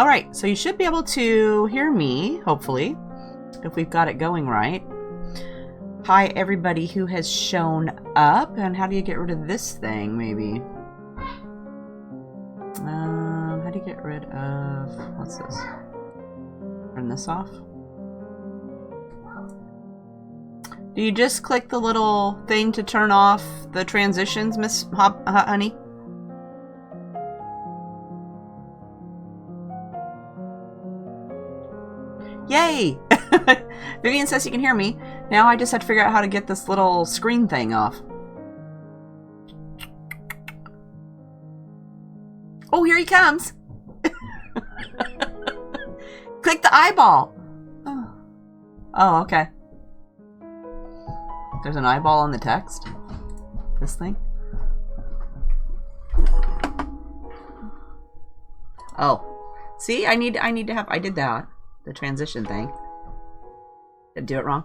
All right, so you should be able to hear me, hopefully, if we've got it going right. Hi, everybody who has shown up. And how do you get rid of this thing, maybe? How do you get rid of... What's this? Turn this off? Do you just click the little thing to turn off the transitions, Miss Honey? Yay! Vivian says you can hear me. Now I just have to figure out how to get this little screen thing off. Oh, here he comes! Click the eyeball! Oh, okay. There's an eyeball on the text? This thing? Oh. See, I need to have... I did that. The transition thing. Did I do it wrong?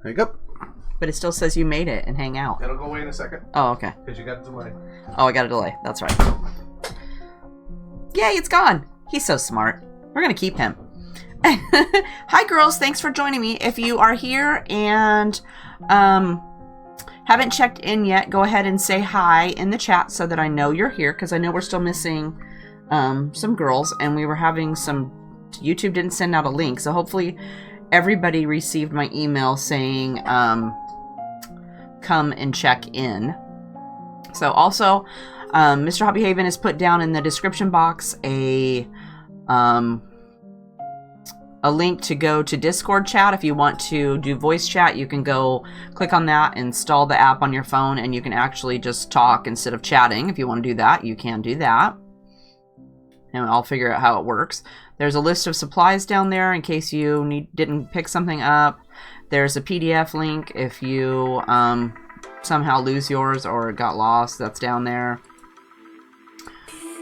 There you go. But it still says you made it and hang out. It'll go away in a second. Oh, okay. Because you got a delay. Oh, I got a delay. That's right. Yay, it's gone. He's so smart. We're going to keep him. Hi, girls. Thanks for joining me. If you are here and haven't checked in yet, go ahead and say hi in the chat so that I know you're here, because I know we're still missing some girls, and we were having some... YouTube didn't send out a link, so hopefully everybody received my email saying come and check in. So also, Mr. Hobby Haven has put down in the description box a link to go to Discord chat. If you want to do voice chat, you can go click on that, install the app on your phone, and you can actually just talk instead of chatting. If you want to do that, you can do that. And I'll figure out how it works. There's a list of supplies down there in case you didn't pick something up. There's a PDF link if you somehow lose yours or it got lost. That's down there.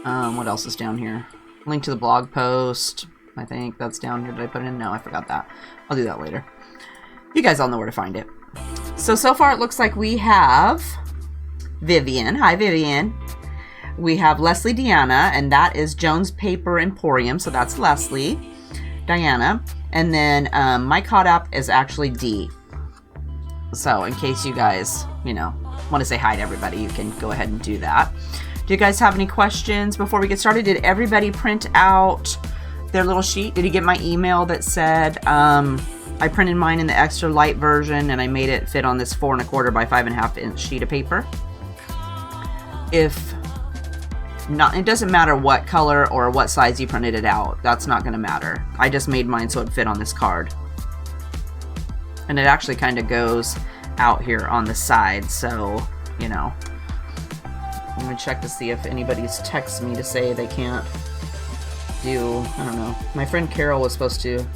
What else is down here? Link to the blog post. I think that's down here. Did I put it in? No, I forgot that. I'll do that later. You guys all know where to find it. So far it looks like we have Vivian. Hi, Vivian. We have Leslie Deanna, and that is Jones Paper Emporium, so that's Leslie, Diana, and then Mike Hot App is actually D. So in case you guys, you know, want to say hi to everybody, you can go ahead and do that. Do you guys have any questions before we get started? Did everybody print out their little sheet? Did you get my email that said I printed mine in the extra light version and I made it fit on this 4 1/4 by 5 1/2 inch sheet of paper? If not, it doesn't matter what color or what size you printed it out. That's not going to matter. I just made mine so it fit on this card. And it actually kind of goes out here on the side, so, you know. I'm going to check to see if anybody's texted me to say they can't do, I don't know. My friend Carol was supposed to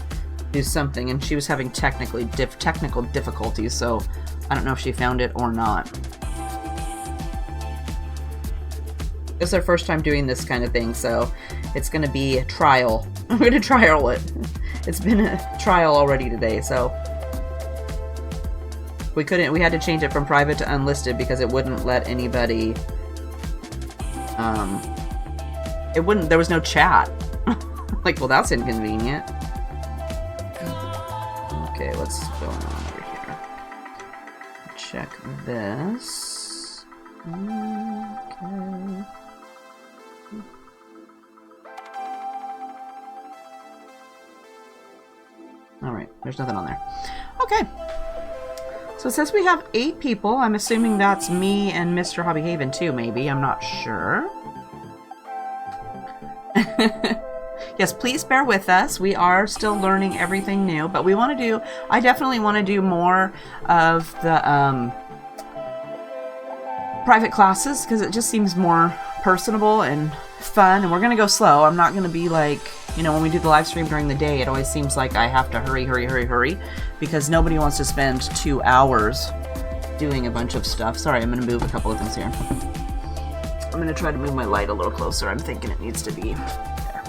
do something, and she was having technical difficulties, so I don't know if she found it or not. It's our first time doing this kind of thing, so it's going to be a trial. I'm going to trial it. It's been a trial already today, so we had to change it from private to unlisted because it wouldn't let anybody, there was no chat. Like, well, that's inconvenient. Okay, what's going on over here? Check this. Okay. Alright, there's nothing on there. Okay. So it says we have 8 people. I'm assuming that's me and Mr. Hobby Haven too, maybe. I'm not sure. Yes, please bear with us. We are still learning everything new, but we want to do, I definitely want to do more of the private classes because it just seems more personable and fun, and we're going to go slow. I'm not going to be like, you know, when we do the live stream during the day, it always seems like I have to hurry, because nobody wants to spend 2 hours doing a bunch of stuff. Sorry, I'm going to move a couple of things here. I'm going to try to move my light a little closer. I'm thinking it needs to be there,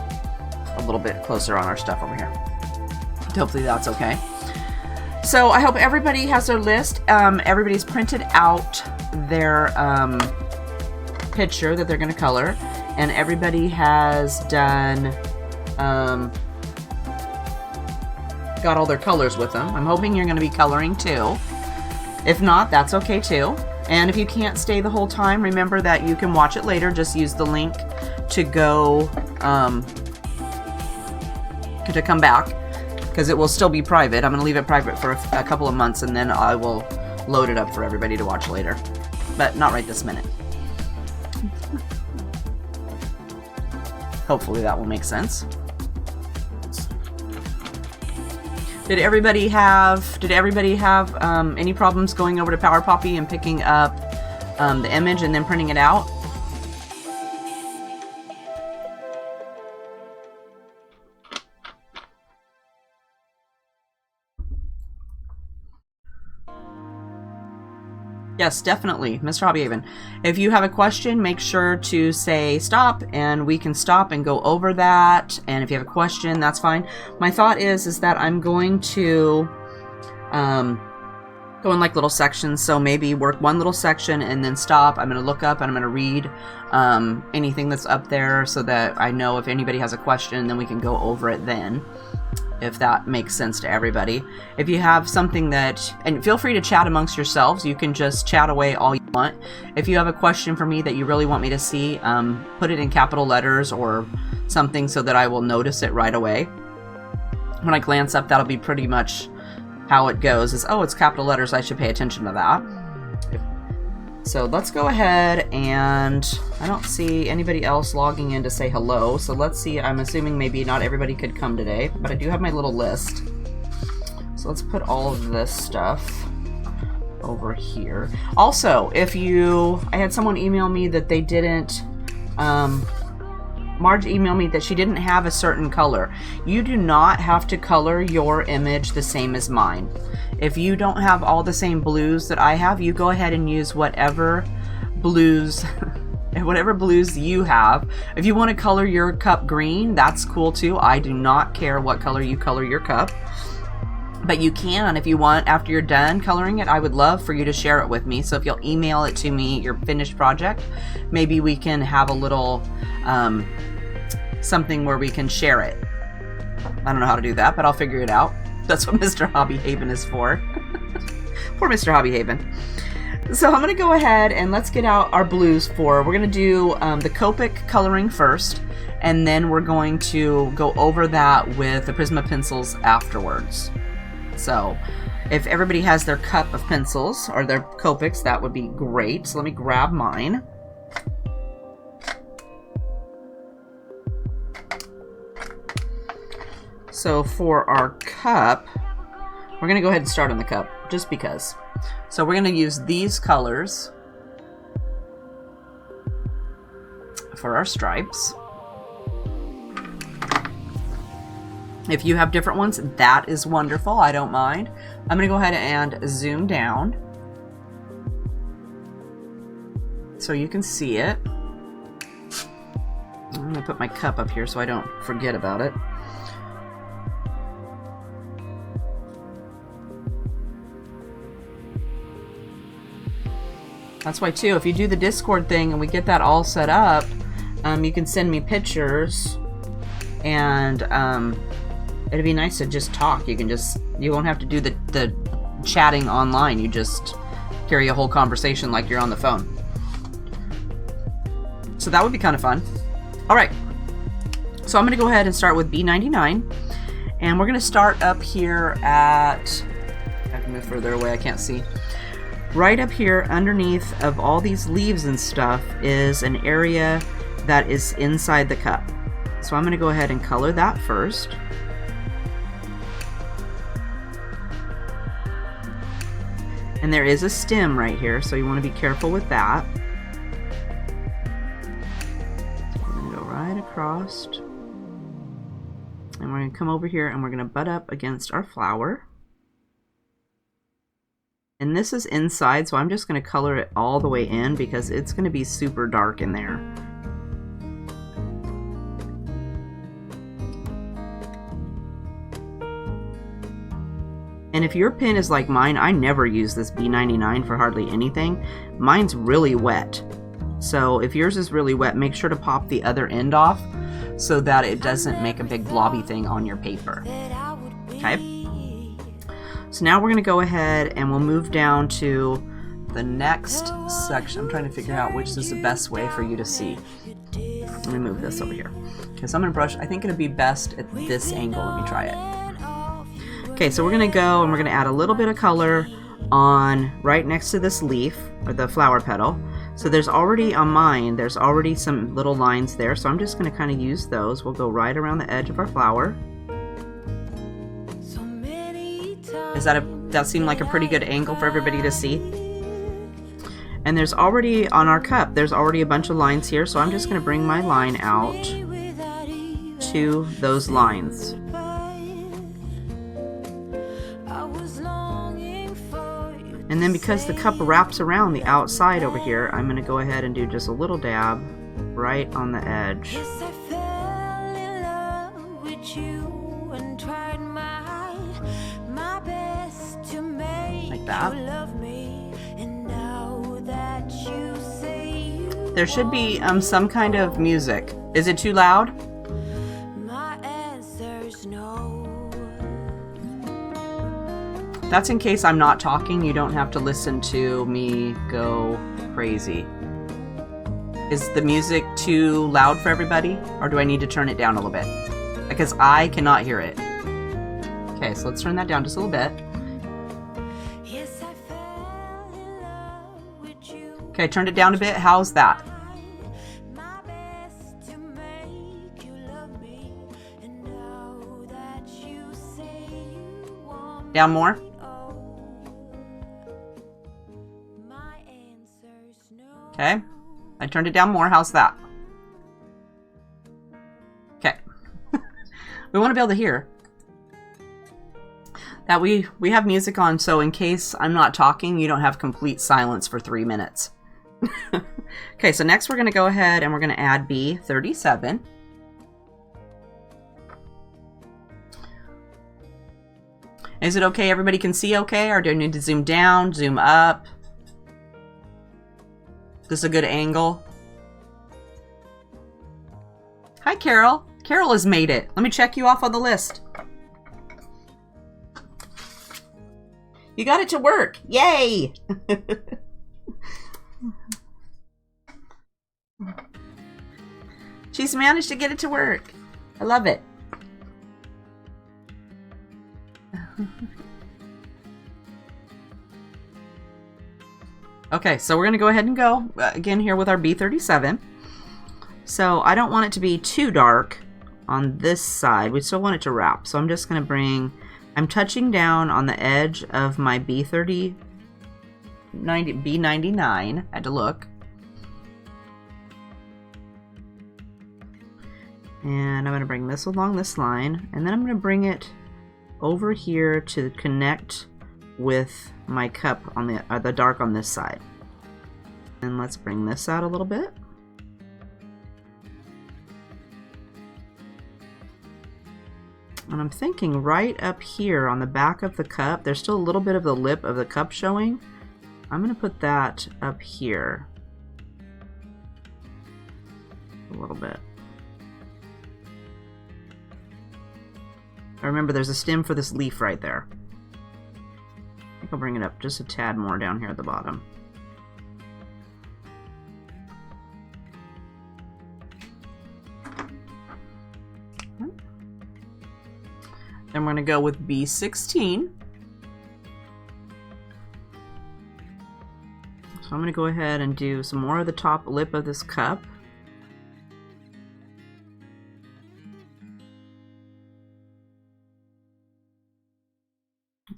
a little bit closer on our stuff over here. Hopefully that's okay. So I hope everybody has their list. Everybody's printed out their picture that they're going to color, and everybody has done, got all their colors with them. I'm hoping you're going to be coloring too. If not, that's okay too. And if you can't stay the whole time, remember that you can watch it later. Just use the link to go, to come back, because it will still be private. I'm going to leave it private for a couple of months, and then I will load it up for everybody to watch later. But not right this minute. Hopefully that will make sense. Did everybody have any problems going over to PowerPoppy and picking up the image and then printing it out? Yes, definitely, Mr. HeathersHobbieHaven. If you have a question, make sure to say stop, and we can stop and go over that. And if you have a question, that's fine. My thought is that I'm going to go in like little sections. So maybe work one little section and then stop. I'm going to look up and I'm going to read anything that's up there so that I know if anybody has a question, and then we can go over it then, if that makes sense to everybody. If you have something that, and feel free to chat amongst yourselves, you can just chat away all you want. If you have a question for me that you really want me to see, put it in capital letters or something so that I will notice it right away. When I glance up, that'll be pretty much how it goes, is, oh, it's capital letters, I should pay attention to that. So let's go ahead, and I don't see anybody else logging in to say hello, so let's see. I'm assuming maybe not everybody could come today, but I do have my little list. So let's put all of this stuff over here. Also, I had someone email me that they didn't, Marge emailed me that she didn't have a certain color. You do not have to color your image the same as mine. If you don't have all the same blues that I have, you go ahead and use whatever blues you have. If you want to color your cup green, that's cool too. I do not care what color you color your cup. But you can, if you want, after you're done coloring it, I would love for you to share it with me. So if you'll email it to me, your finished project, maybe we can have a little something where we can share it. I don't know how to do that, but I'll figure it out. That's what Mr. HeathersHobbieHaven is for. Poor Mr. HeathersHobbieHaven. So I'm going to go ahead and let's get out our blues we're going to do the Copic coloring first, and then we're going to go over that with the Prisma pencils afterwards. So if everybody has their cup of pencils or their Copics, that would be great. So let me grab mine. So for our cup, we're going to go ahead and start on the cup, just because. So we're going to use these colors for our stripes. If you have different ones, that is wonderful. I don't mind. I'm going to go ahead and zoom down so you can see it. I'm going to put my cup up here so I don't forget about it. That's why, too, if you do the Discord thing and we get that all set up, you can send me pictures, and it'd be nice to just talk. You won't have to do the chatting online. You just carry a whole conversation like you're on the phone. So that would be kind of fun. All right. So I'm going to go ahead and start with B99, and we're going to start up here at, I have to move further away, I can't see. Right up here underneath of all these leaves and stuff is an area that is inside the cup. So I'm going to go ahead and color that first. And there is a stem right here, so you want to be careful with that. So we're going to go right across. And we're going to come over here and we're going to butt up against our flower. And this is inside, so I'm just going to color it all the way in because it's going to be super dark in there. And if your pen is like mine, I never use this B99 for hardly anything. Mine's really wet. So if yours is really wet, make sure to pop the other end off so that it doesn't make a big blobby thing on your paper. Okay? So now we're going to go ahead and we'll move down to the next section. I'm trying to figure out which is the best way for you to see. Let me move this over here. Okay, so I'm going to brush. I think it'll be best at this angle. Let me try it. Okay, so we're going to go and we're going to add a little bit of color on right next to this leaf, or the flower petal. So there's already, on mine, there's already some little lines there, so I'm just going to kind of use those. We'll go right around the edge of our flower. That seemed like a pretty good angle for everybody to see? And there's already, on our cup, there's already a bunch of lines here, so I'm just going to bring my line out to those lines. And then because the cup wraps around the outside over here, I'm going to go ahead and do just a little dab right on the edge. Like that. There should be some kind of music. Is it too loud? That's in case I'm not talking. You don't have to listen to me go crazy. Is the music too loud for everybody? Or do I need to turn it down a little bit? Because I cannot hear it. Okay, so let's turn that down just a little bit. Okay, turned it down a bit. How's that? Down more? Okay, I turned it down more. How's that? Okay. We want to be able to hear that we have music on, so in case I'm not talking, you don't have complete silence for 3 minutes. Okay, so next we're going to go ahead and we're going to add B37. Is it okay? Everybody can see okay? Or do I need to zoom down, zoom up? This is a good angle. Hi, Carol. Carol has made it. Let me check you off on the list. You got it to work. Yay! She's managed to get it to work. I love it. Okay, so we're going to go ahead and go again here with our B37. So I don't want it to be too dark on this side. We still want it to wrap. So I'm just going to bring, I'm touching down on the edge of my B99. I had to look. And I'm going to bring this along this line. And then I'm going to bring it over here to connect with my cup on the dark on this side. And let's bring this out a little bit. And I'm thinking right up here on the back of the cup, there's still a little bit of the lip of the cup showing. I'm going to put that up here a little bit. Remember, there's a stem for this leaf right there. I think I'll bring it up just a tad more down here at the bottom. Then we're going to go with B16. So I'm going to go ahead and do some more of the top lip of this cup.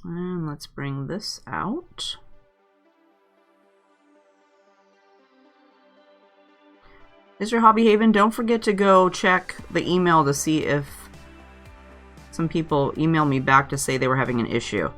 And let's bring this out. HeathersHobbieHaven, don't forget to go check the email to see if some people emailed me back to say they were having an issue.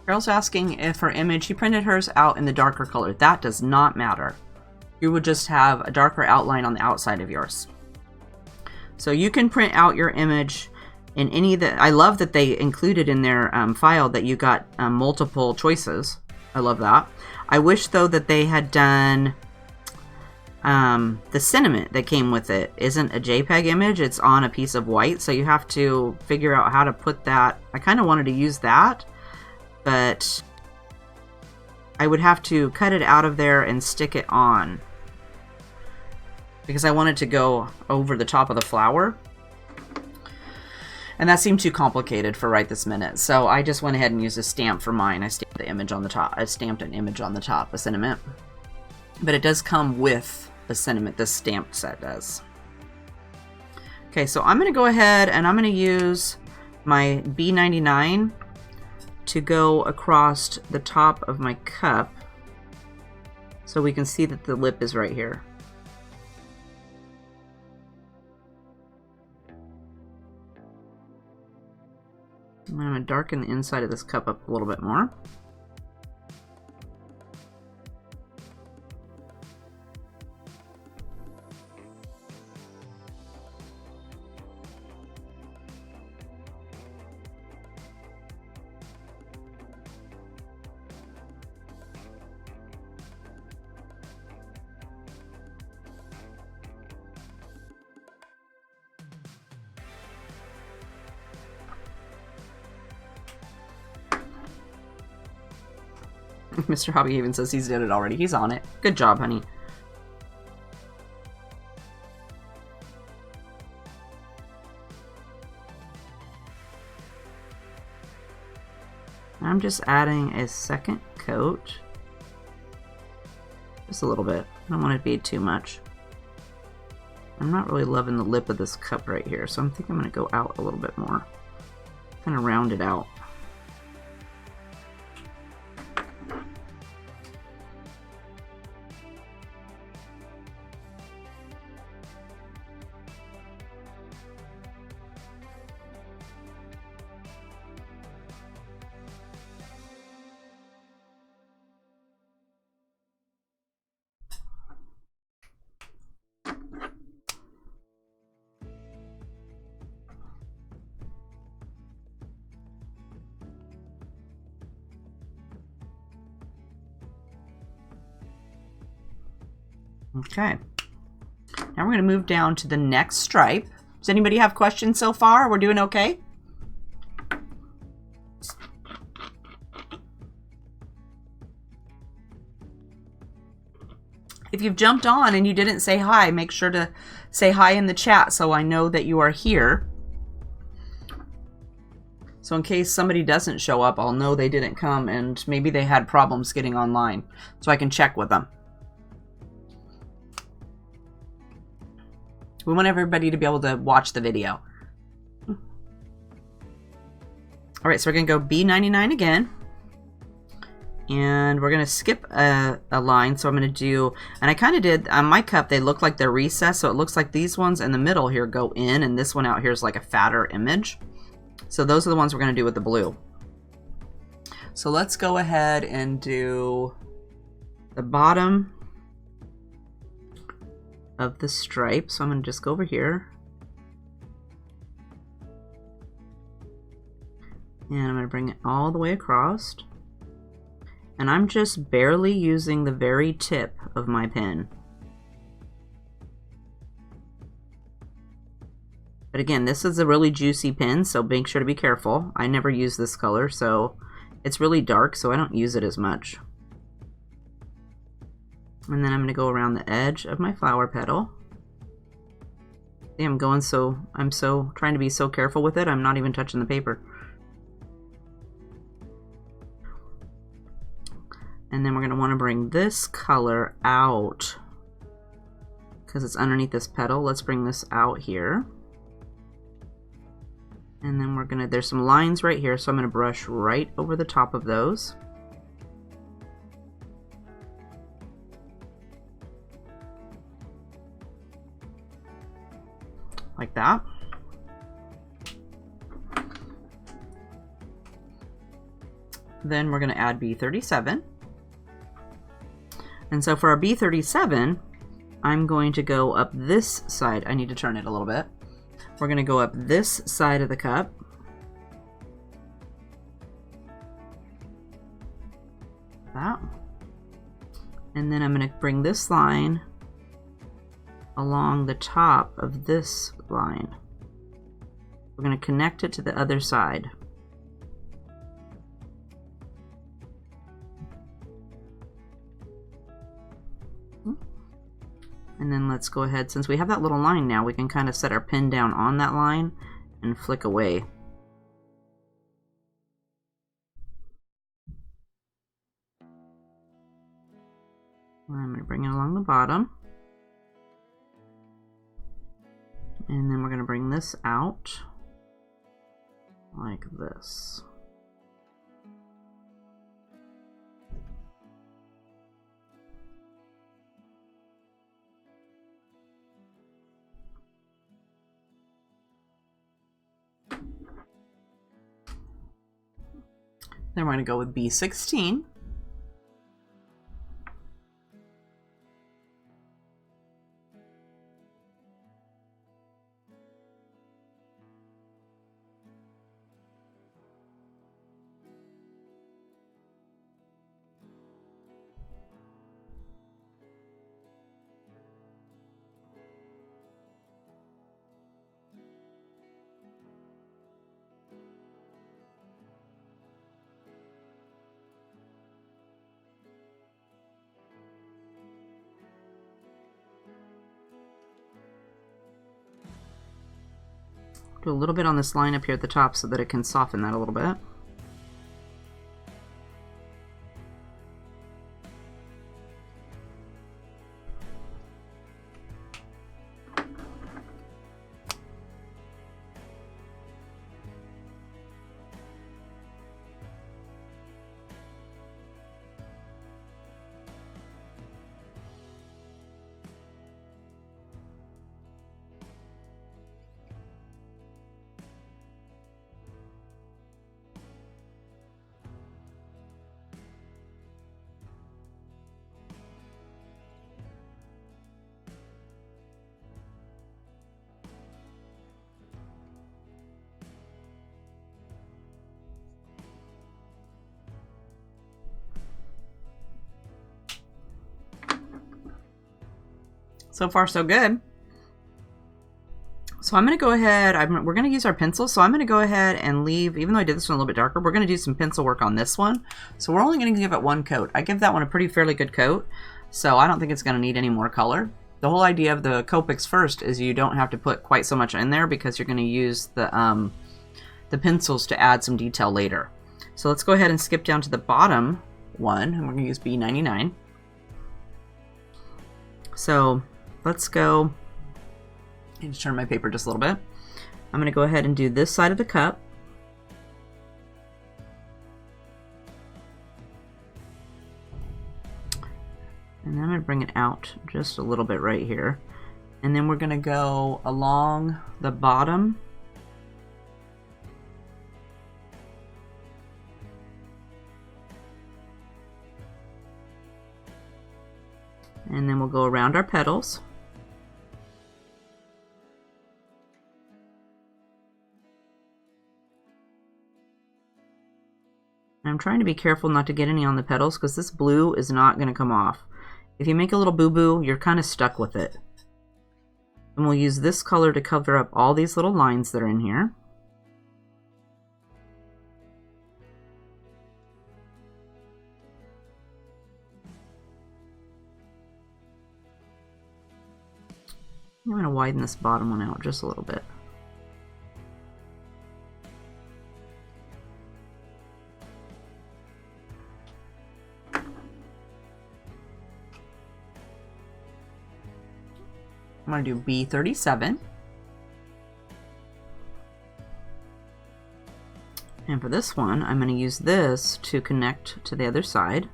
Carol's asking if her image, she printed hers out in the darker color. That does not matter. You would just have a darker outline on the outside of yours. So you can print out your image in any that. I love that they included in their file that you got multiple choices. I love that. I wish though that they had done the sentiment that came with it isn't a JPEG image, it's on a piece of white, so you have to figure out how to put that. I kind of wanted to use that, but I would have to cut it out of there and stick it on because I wanted to go over the top of the flower, and that seemed too complicated for right this minute, so I just went ahead and used a stamp for mine. I stamped the image on the top. I stamped an image on the top, a sentiment, but it does come with the sentiment. This stamped set does. Okay, so I'm going to go ahead and I'm going to use my B99 to go across the top of my cup so we can see that the lip is right here. I'm going to darken the inside of this cup up a little bit more. Mr. HeathersHobbieHaven says he's did it already. He's on it. Good job, honey. I'm just adding a second coat. Just a little bit. I don't want it to be too much. I'm not really loving the lip of this cup right here, so I think I'm going to go out a little bit more. Kind of round it out. Okay, now we're going to move down to the next stripe. Does anybody have questions so far? We're doing okay? If you've jumped on and you didn't say hi, make sure to say hi in the chat so I know that you are here. So in case somebody doesn't show up, I'll know they didn't come and maybe they had problems getting online, so I can check with them. We want everybody to be able to watch the video. All right, so we're gonna go B99 again. And we're gonna skip a line, so I'm gonna do, and I kind of did, on my cup, they look like they're recessed, so it looks like these ones in the middle here go in, and this one out here is like a fatter image. So those are the ones we're gonna do with the blue. So let's go ahead and do the bottom of the stripe. So I'm going to just go over here and I'm going to bring it all the way across, and I'm just barely using the very tip of my pen. But again, this is a really juicy pen, so make sure to be careful. I never use this color, so it's really dark, so I don't use it as much. And then I'm going to go around the edge of my flower petal. See, I'm so trying to be so careful with it, I'm not even touching the paper. And then we're going to want to bring this color out because it's underneath this petal. Let's bring this out here. And then we're going to, there's some lines right here, so I'm going to brush right over the top of those. Like that. Then we're going to add B37. And so for our B37, I'm going to go up this side. I need to turn it a little bit. We're going to go up this side of the cup. That. And then I'm going to bring this line along the top of this line. We're going to connect it to the other side. And then let's go ahead, since we have that little line now, we can kind of set our pin down on that line and flick away. I'm going to bring it along the bottom. And then we're going to bring this out like this. Then we're going to go with B16. Do a little bit on this line up here at the top so that it can soften that a little bit. So far, so good. So I'm going to go ahead, we're going to use our pencil, so I'm going to go ahead and leave, even though I did this one a little bit darker, we're going to do some pencil work on this one. So we're only going to give it one coat. I give that one a pretty fairly good coat, so I don't think it's going to need any more color. The whole idea of the Copics first is you don't have to put quite so much in there because you're going to use the pencils to add some detail later. So let's go ahead and skip down to the bottom one, and we're going to use B99. So let's go, I need to turn my paper just a little bit. I'm going to go ahead and do this side of the cup. And then I'm going to bring it out just a little bit right here. And then we're going to go along the bottom. And then we'll go around our petals. And I'm trying to be careful not to get any on the petals because this blue is not going to come off. If you make a little boo-boo, you're kind of stuck with it. And we'll use this color to cover up all these little lines that are in here. I'm going to widen this bottom one out just a little bit. I'm going to do B37. And for this one, I'm going to use this to connect to the other side.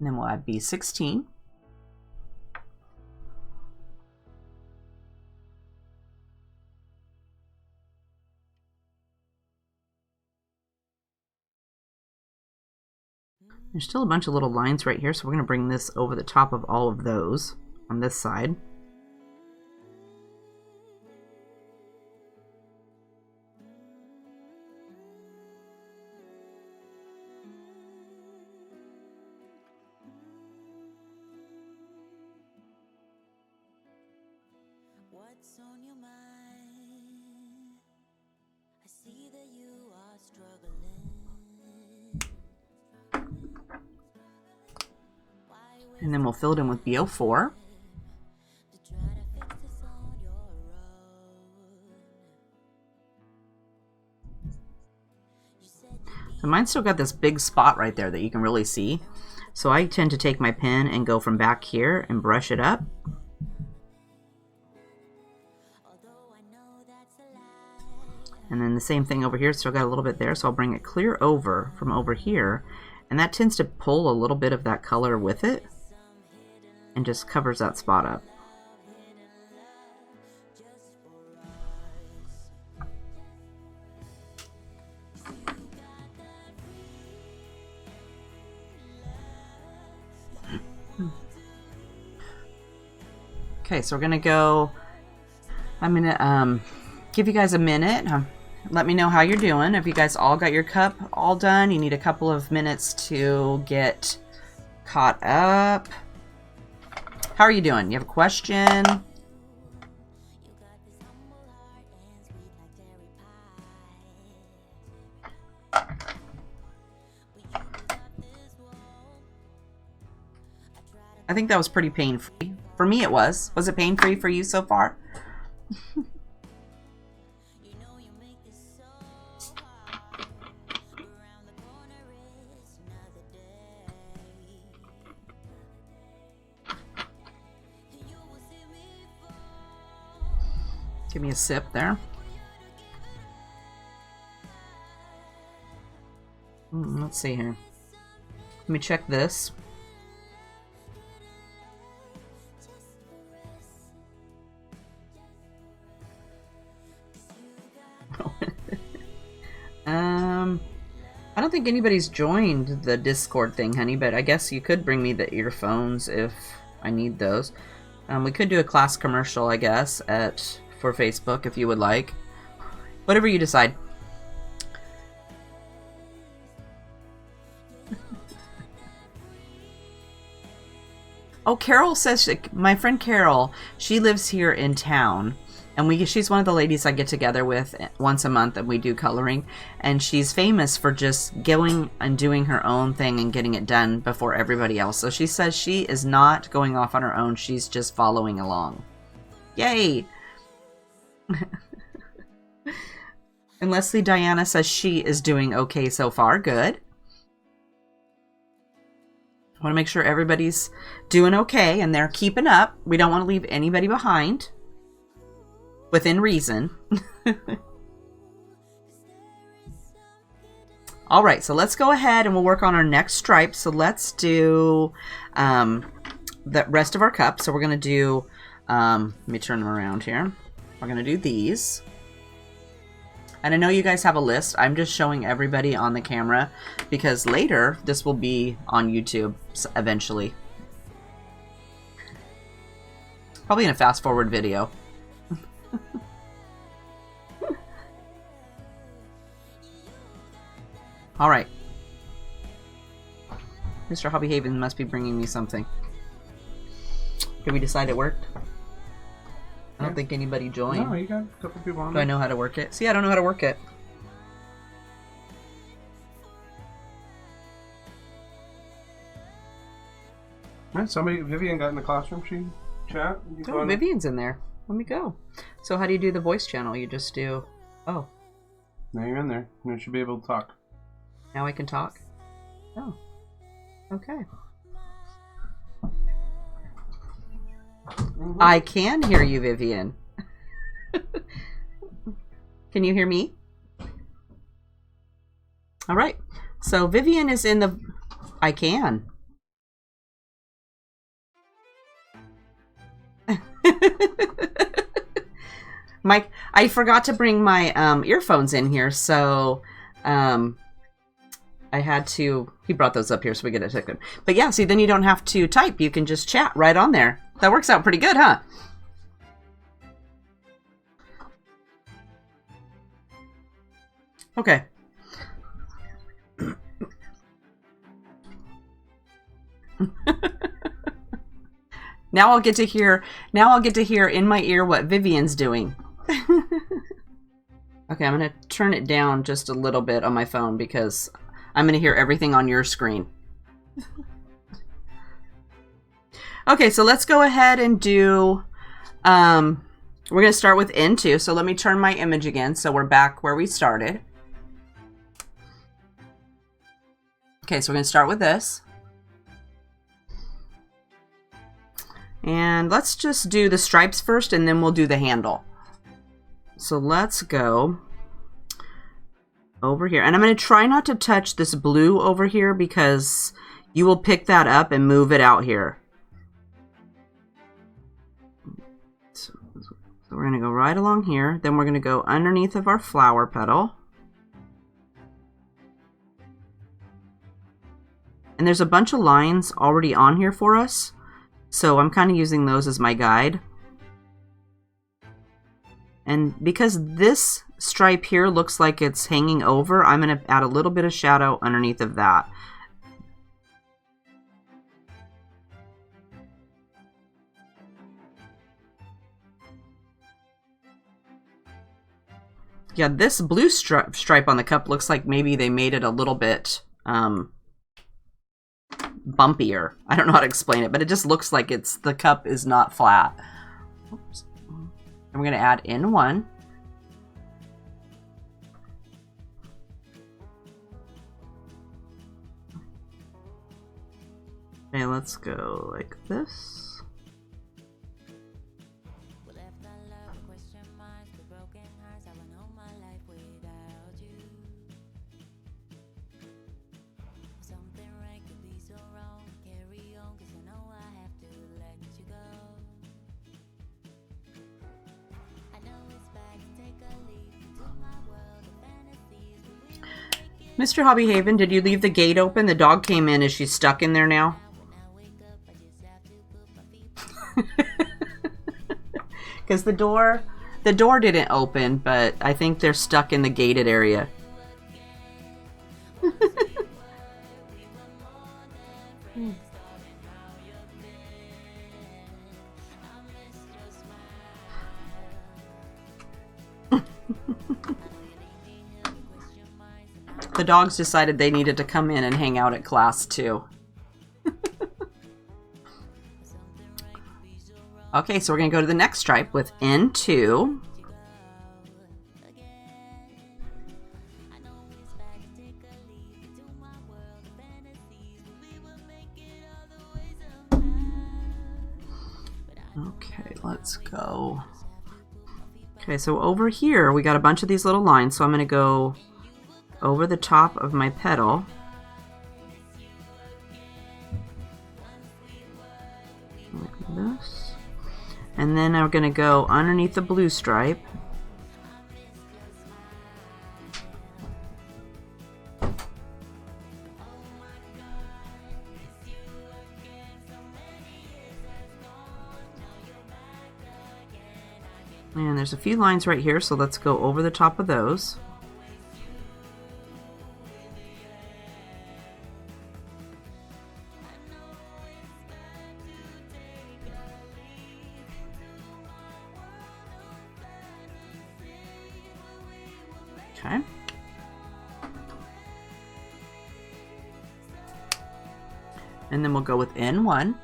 And then we'll add B16. There's still a bunch of little lines right here, so we're going to bring this over the top of all of those on this side. What's on your mind? I see that you are struggling. And then we'll fill it in with BO4. So mine's still got this big spot right there that you can really see. So I tend to take my pen and go from back here and brush it up. And then the same thing over here, still got a little bit there, so I'll bring it clear over from over here. And that tends to pull a little bit of that color with it and just covers that spot up. Okay, so we're gonna go, I'm gonna give you guys a minute. Let me know how you're doing. If you guys all got your cup all done, you need a couple of minutes to get caught up. How are you doing? You have a question? I think that was pretty pain-free. For me it was. Was it pain-free for you so far? Give me a sip there. Let's see here. Let me check this. I don't think anybody's joined the Discord thing, honey, but I guess you could bring me the earphones if I need those. We could do a class commercial, I guess, for Facebook if you would like. Whatever you decide. Oh, Carol says, my friend Carol, she lives here in town. And she's one of the ladies I get together with once a month and we do coloring. And she's famous for just going and doing her own thing and getting it done before everybody else. So she says she is not going off on her own. She's just following along. Yay! And Leslie Diana says she is doing okay so far. Good. I want to make sure everybody's doing okay and they're keeping up. We don't want to leave anybody behind. Within reason. All right, so let's go ahead and we'll work on our next stripe. So let's do the rest of our cups. So we're going to do, let me turn them around here. We're going to do these. And I know you guys have a list. I'm just showing everybody on the camera because later this will be on YouTube eventually. Probably in a fast forward video. All right. Mr. HeathersHobbieHaven must be bringing me something. Did we decide it worked? I don't think anybody joined. No, you got a couple people on. Do I know how to work it? See, I don't know how to work it. Right, Vivian got in the classroom. She chat. Oh, Vivian's in there. Let me go. So how do you do the voice channel? You just do... Oh. Now you're in there. You should be able to talk. Now I can talk? Oh. Okay. Mm-hmm. I can hear you, Vivian. Can you hear me? All right. So Vivian is in the... I can. Mike, I forgot to bring my earphones in here, so I had to. He brought those up here, so we get a second. But yeah, see, then you don't have to type. You can just chat right on there. That works out pretty good, huh? Okay. Now I'll get to hear in my ear what Vivian's doing. Okay, I'm going to turn it down just a little bit on my phone because I'm going to hear everything on your screen. Okay, so let's go ahead and do, we're going to start with N2. So let me turn my image again. So we're back where we started. Okay, so we're going to start with this. And let's just do the stripes first, and then we'll do the handle. So let's go over here. And I'm going to try not to touch this blue over here because you will pick that up and move it out here. So we're going to go right along here. Then we're going to go underneath of our flower petal. And there's a bunch of lines already on here for us. So I'm kind of using those as my guide. And because this stripe here looks like it's hanging over, I'm going to add a little bit of shadow underneath of that. Yeah, this blue stripe on the cup looks like maybe they made it a little bit bumpier. I don't know how to explain it, but it just looks like the cup is not flat. Oops. And we're going to add in one. Okay, let's go like this. Mr. HeathersHobbieHaven, did you leave the gate open? The dog came in. Is she stuck in there now? Because the door didn't open, but I think they're stuck in the gated area. The dogs decided they needed to come in and hang out at class too. Okay, so we're going to go to the next stripe with N2. Okay, let's go. Okay, so over here we got a bunch of these little lines, so I'm going to go over the top of my petal. Like this. And then I'm going to go underneath the blue stripe. And there's a few lines right here, so let's go over the top of those. Okay. And then we'll go with N1.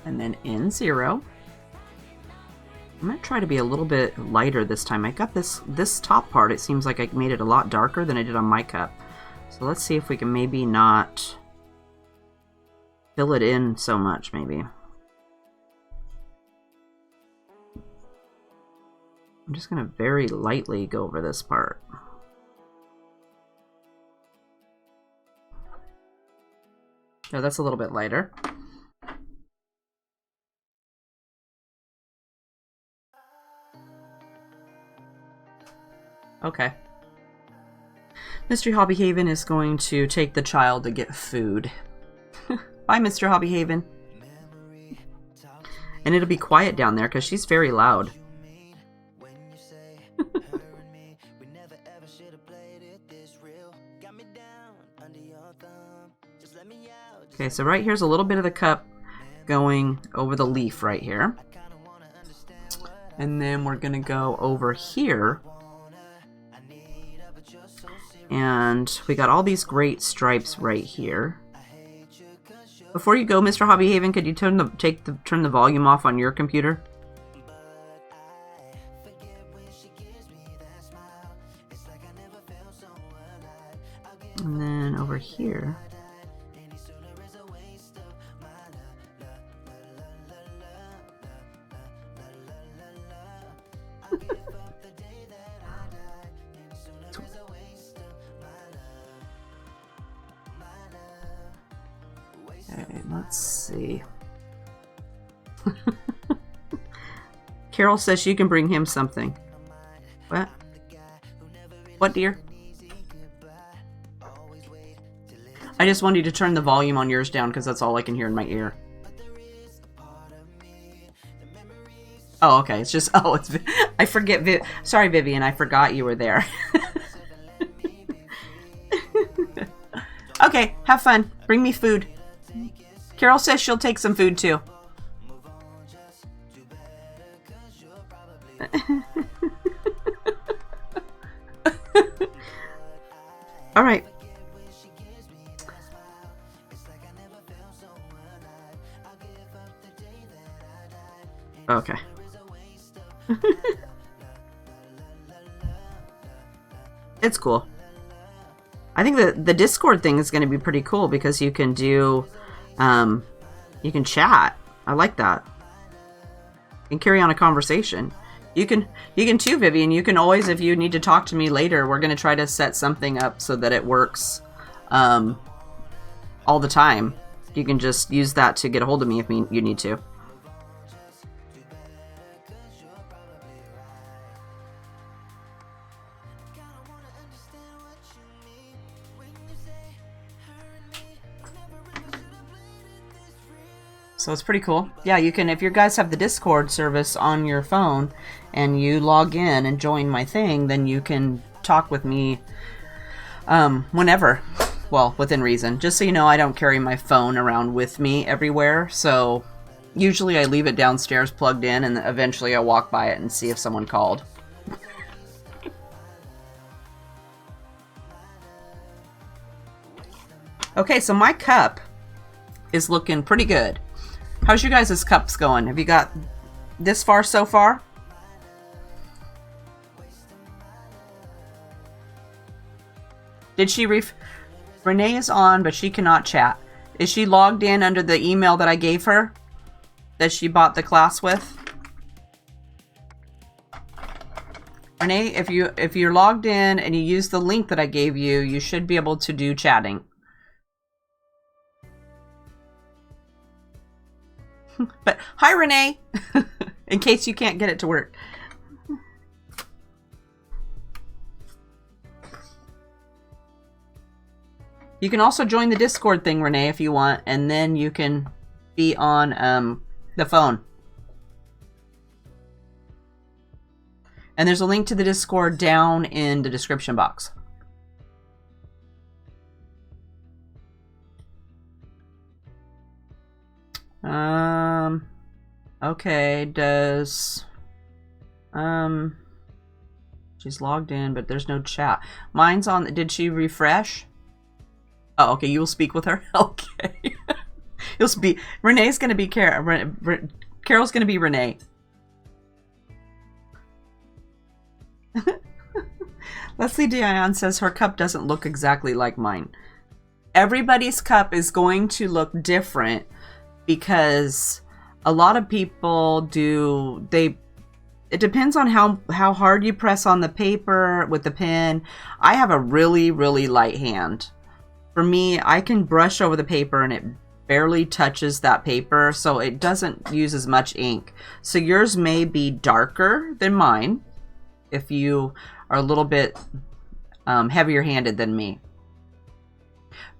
And then N0. I'm gonna try to be a little bit lighter this time. I got this top part, it seems like I made it a lot darker than I did on my cup. So let's see if we can maybe not fill it in so much, maybe. I'm just gonna very lightly go over this part. No, that's a little bit lighter. Okay. Mr. HeathersHobbieHaven is going to take the child to get food. Bye, Mr. HeathersHobbieHaven. And it'll be quiet down there because she's very loud. Okay, so right here's a little bit of the cup going over the leaf right here. And then we're going to go over here. And we got all these great stripes right here. Before you go, Mr. HeathersHobbieHaven, could you turn the volume off on your computer? And then over here. Okay, let's see. Carol says she can bring him something. What? What, dear? I just wanted you to turn the volume on yours down because that's all I can hear in my ear. Oh, okay. It's just, oh, it's, I forget, sorry, Vivian, I forgot you were there. Okay, have fun. Bring me food. Carol says she'll take some food too. All right. Okay. It's cool. I think the Discord thing is going to be pretty cool because you can do, you can chat. I like that. You can carry on a conversation. You can too, Vivian. You can always, if you need to talk to me later, we're going to try to set something up so that it works all the time. You can just use that to get a hold of me if you need to. So it's pretty cool. Yeah, you can, if you guys have the Discord service on your phone and you log in and join my thing, then you can talk with me whenever. Well, within reason. Just so you know, I don't carry my phone around with me everywhere. So usually I leave it downstairs plugged in and eventually I walk by it and see if someone called. Okay, so my cup is looking pretty good. How's you guys' cups going? Have you got this far so far? Did she Renee is on, but she cannot chat. Is she logged in under the email that I gave her? That she bought the class with? Renee, if you're logged in and you use the link that I gave you, you should be able to do chatting. But hi, Renee, in case you can't get it to work. You can also join the Discord thing, Renee, if you want, and then you can be on the phone. And there's a link to the Discord down in the description box. Okay, she's logged in, but there's no chat. Mine's on, did she refresh? Oh, okay, you'll speak with her? Okay. You'll speak, Renee's gonna be Carol's gonna be Renee. Leslie Dion says her cup doesn't look exactly like mine. Everybody's cup is going to look different because a lot of people do, it depends on how hard you press on the paper with the pen. I have a really, really light hand. For me, I can brush over the paper and it barely touches that paper, so it doesn't use as much ink. So yours may be darker than mine if you are a little bit heavier handed than me.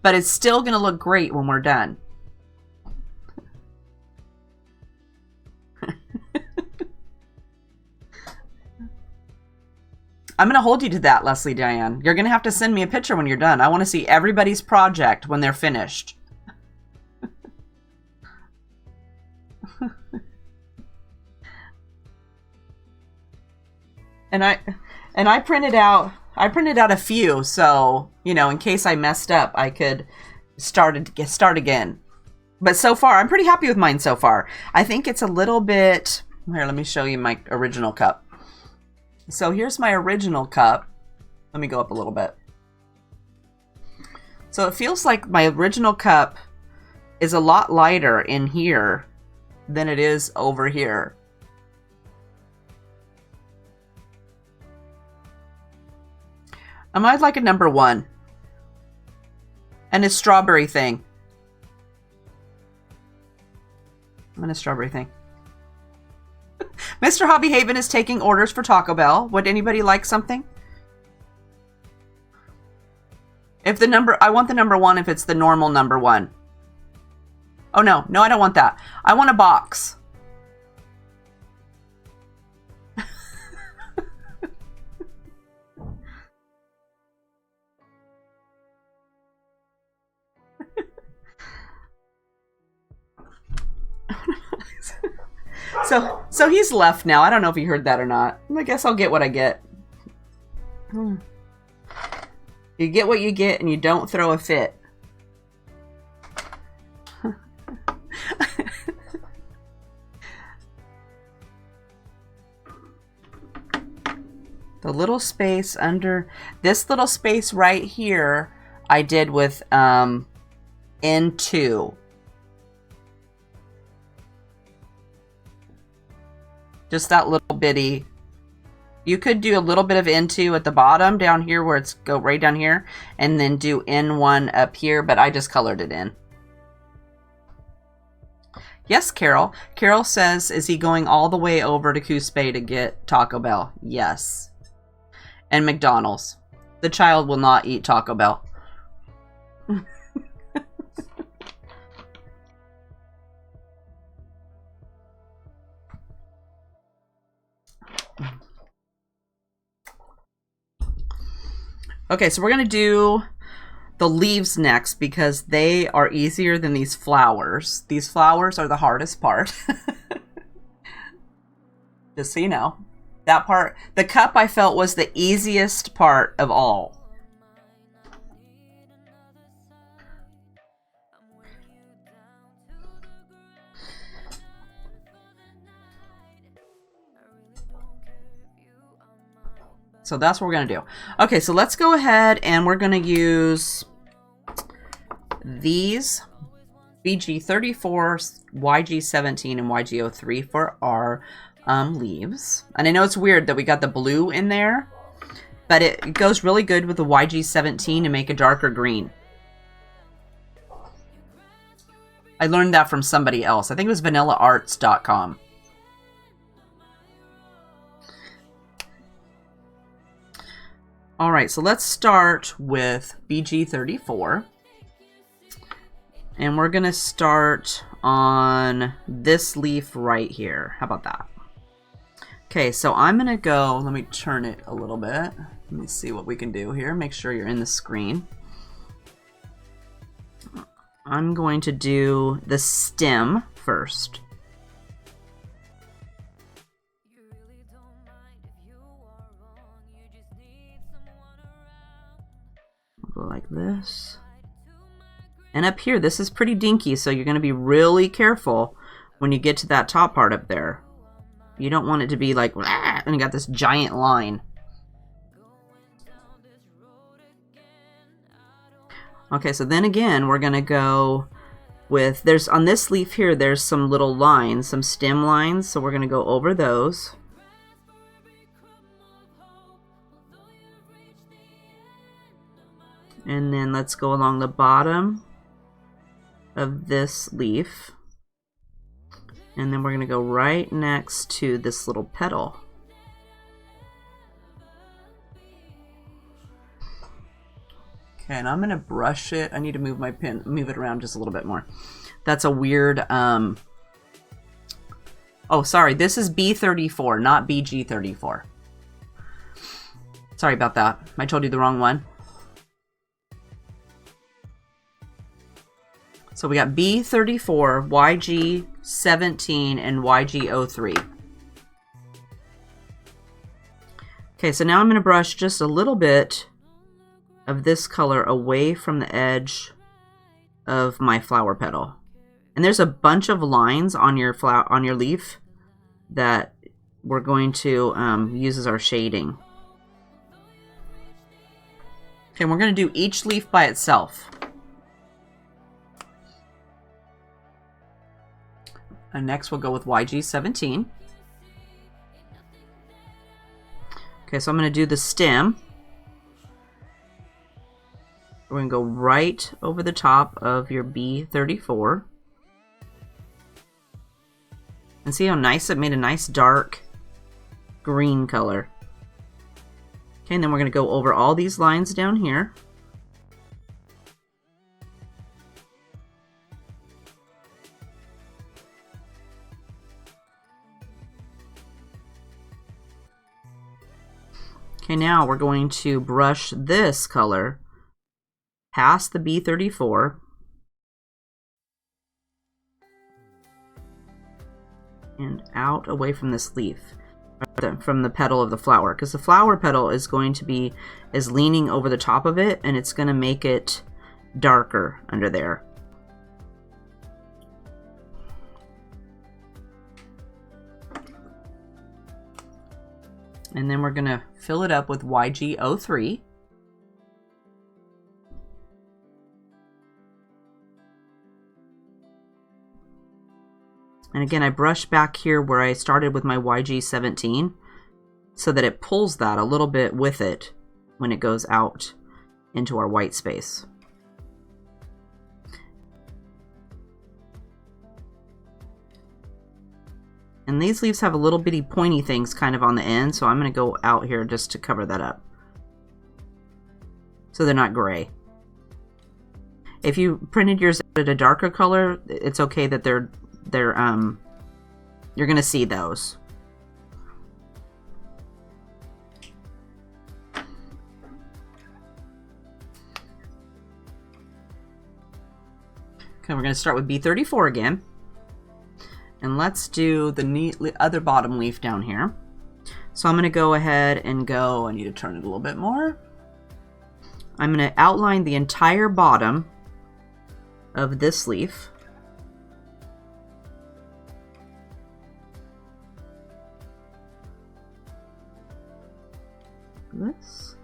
But it's still going to look great when we're done. I'm going to hold you to that, Leslie Diane. You're going to have to send me a picture when you're done. I want to see everybody's project when they're finished. And I printed out a few, so, you know, in case I messed up, I could start again. But so far, I'm pretty happy with mine so far. I think it's a little bit... Here, let me show you my original cup. So here's my original cup. Let me go up a little bit. So it feels like my original cup is a lot lighter in here than it is over here. I might like a number 1. And a strawberry thing. I'm in a strawberry thing. Mr. HeathersHobbieHaven is taking orders for Taco Bell. Would anybody like something? If the number, I want the number 1 if it's the normal number 1. Oh no, no, I don't want that. I want a box. So he's left now. I don't know if he heard that or not. I guess I'll get what I get. You get what you get and you don't throw a fit. The little space under this little space right here I did with N2. Just that little bitty. You could do a little bit of N2 at the bottom down here where it's go right down here, and then do N1 up here, but I just colored it in. Yes, Carol. Carol says, is he going all the way over to Coospe to get Taco Bell? Yes. And McDonald's. The child will not eat Taco Bell. Okay, so we're going to do the leaves next because they are easier than these flowers. These flowers are the hardest part. Just so you know. That part, the cup I felt was the easiest part of all. So that's what we're going to do. Okay, so let's go ahead and we're going to use these BG34, YG17, and YG03 for our leaves. And I know it's weird that we got the blue in there, but it goes really good with the YG17 to make a darker green. I learned that from somebody else. I think it was vanillaarts.com. All right, so let's start with BG34. And we're going to start on this leaf right here. How about that? Okay, so I'm going to go, let me turn it a little bit. Let me see what we can do here. Make sure you're in the screen. I'm going to do the stem first. I'll go like this. And up here, this is pretty dinky, so you're going to be really careful when you get to that top part up there. You don't want it to be like, and you got this giant line. Okay, so then again, we're going to go with, on this leaf here, there's some little lines, some stem lines, so we're going to go over those. And then let's go along the bottom of this leaf. And then we're going to go right next to this little petal. Okay, and I'm going to brush it. I need to move my pen, move it around just a little bit more. That's a weird, oh, sorry, this is B34, not BG34. Sorry about that. I told you the wrong one. So we got B34, YG17, and YG03. Okay, so now I'm going to brush just a little bit of this color away from the edge of my flower petal. And there's a bunch of lines on your leaf that we're going to use as our shading. Okay, we're going to do each leaf by itself. And next we'll go with YG17. Okay, so I'm going to do the stem. We're going to go right over the top of your B34. And see how nice it made a nice dark green color. Okay, and then we're going to go over all these lines down here. Okay, now we're going to brush this color past the B34 and out away from this leaf, from the petal of the flower, because the flower petal is going to be leaning over the top of it, and it's going to make it darker under there. And then we're going to fill it up with YG03. And again, I brush back here where I started with my YG17 so that it pulls that a little bit with it when it goes out into our white space. And these leaves have a little bitty pointy things kind of on the end, so I'm going to go out here just to cover that up, so they're not gray. If you printed yours at a darker color, it's okay that you're going to see those. Okay, we're going to start with B34 again. And let's do the other bottom leaf down here. So I'm going to go ahead and go, I need to turn it a little bit more. I'm going to outline the entire bottom of this leaf. This.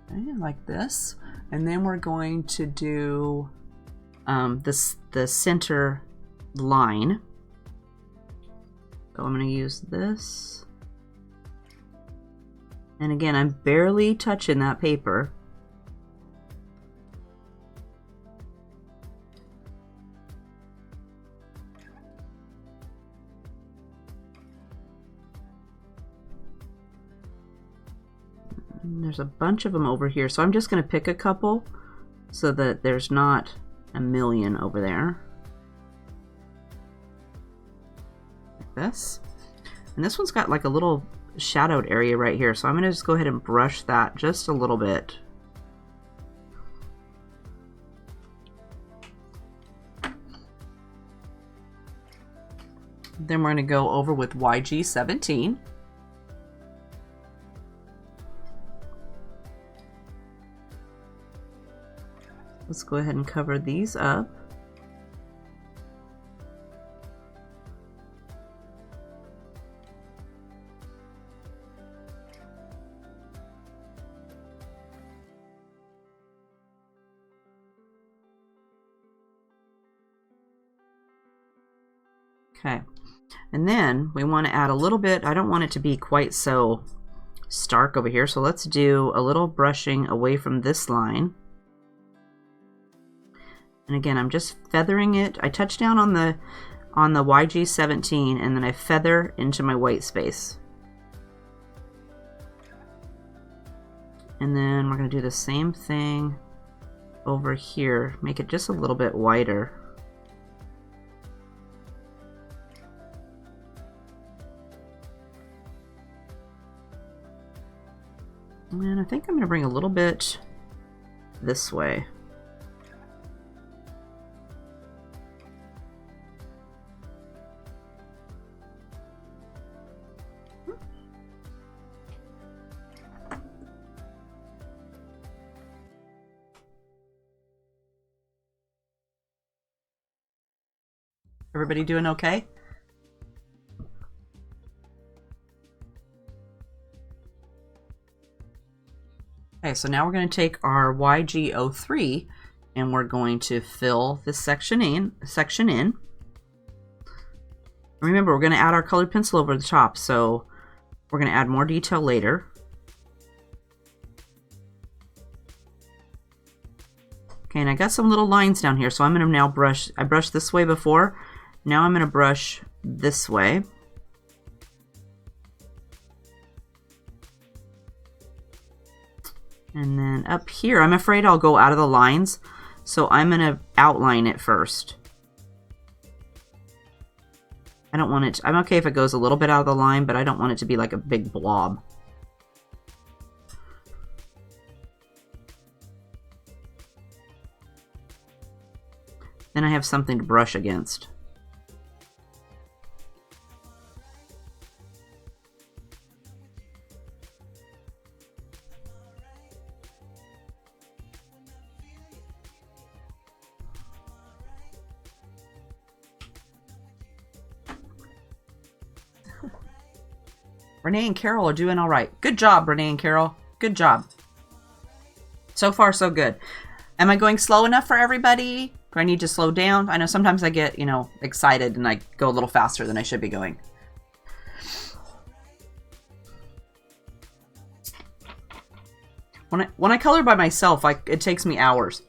Okay, like this. And then we're going to do the center line. So I'm going to use this. And again, I'm barely touching that paper. And there's a bunch of them over here, so I'm just going to pick a couple so that there's not a million over there. Like this. And this one's got like a little shadowed area right here, so I'm going to just go ahead and brush that just a little bit. Then we're going to go over with YG17. Let's go ahead and cover these up. Okay. And then we want to add a little bit, I don't want it to be quite so stark over here, so let's do a little brushing away from this line. And again, I'm just feathering it. I touch down on the YG17 and then I feather into my white space. And then we're going to do the same thing over here. Make it just a little bit wider. And I think I'm going to bring a little bit this way. Everybody doing okay? Okay, so now we're going to take our YG03 and we're going to fill this section in. Remember, we're going to add our colored pencil over the top, so we're going to add more detail later. Okay, and I got some little lines down here, so I'm going to now brush. I brushed this way before. Now I'm going to brush this way. And then up here, I'm afraid I'll go out of the lines, so I'm going to outline it first. I don't want it to, I'm okay if it goes a little bit out of the line, but I don't want it to be like a big blob. Then I have something to brush against. Renee and Carol are doing all right. Good job, Renee and Carol. Good job. So far, so good. Am I going slow enough for everybody? Do I need to slow down? I know sometimes I get, excited and I go a little faster than I should be going. When I color by myself, it takes me hours.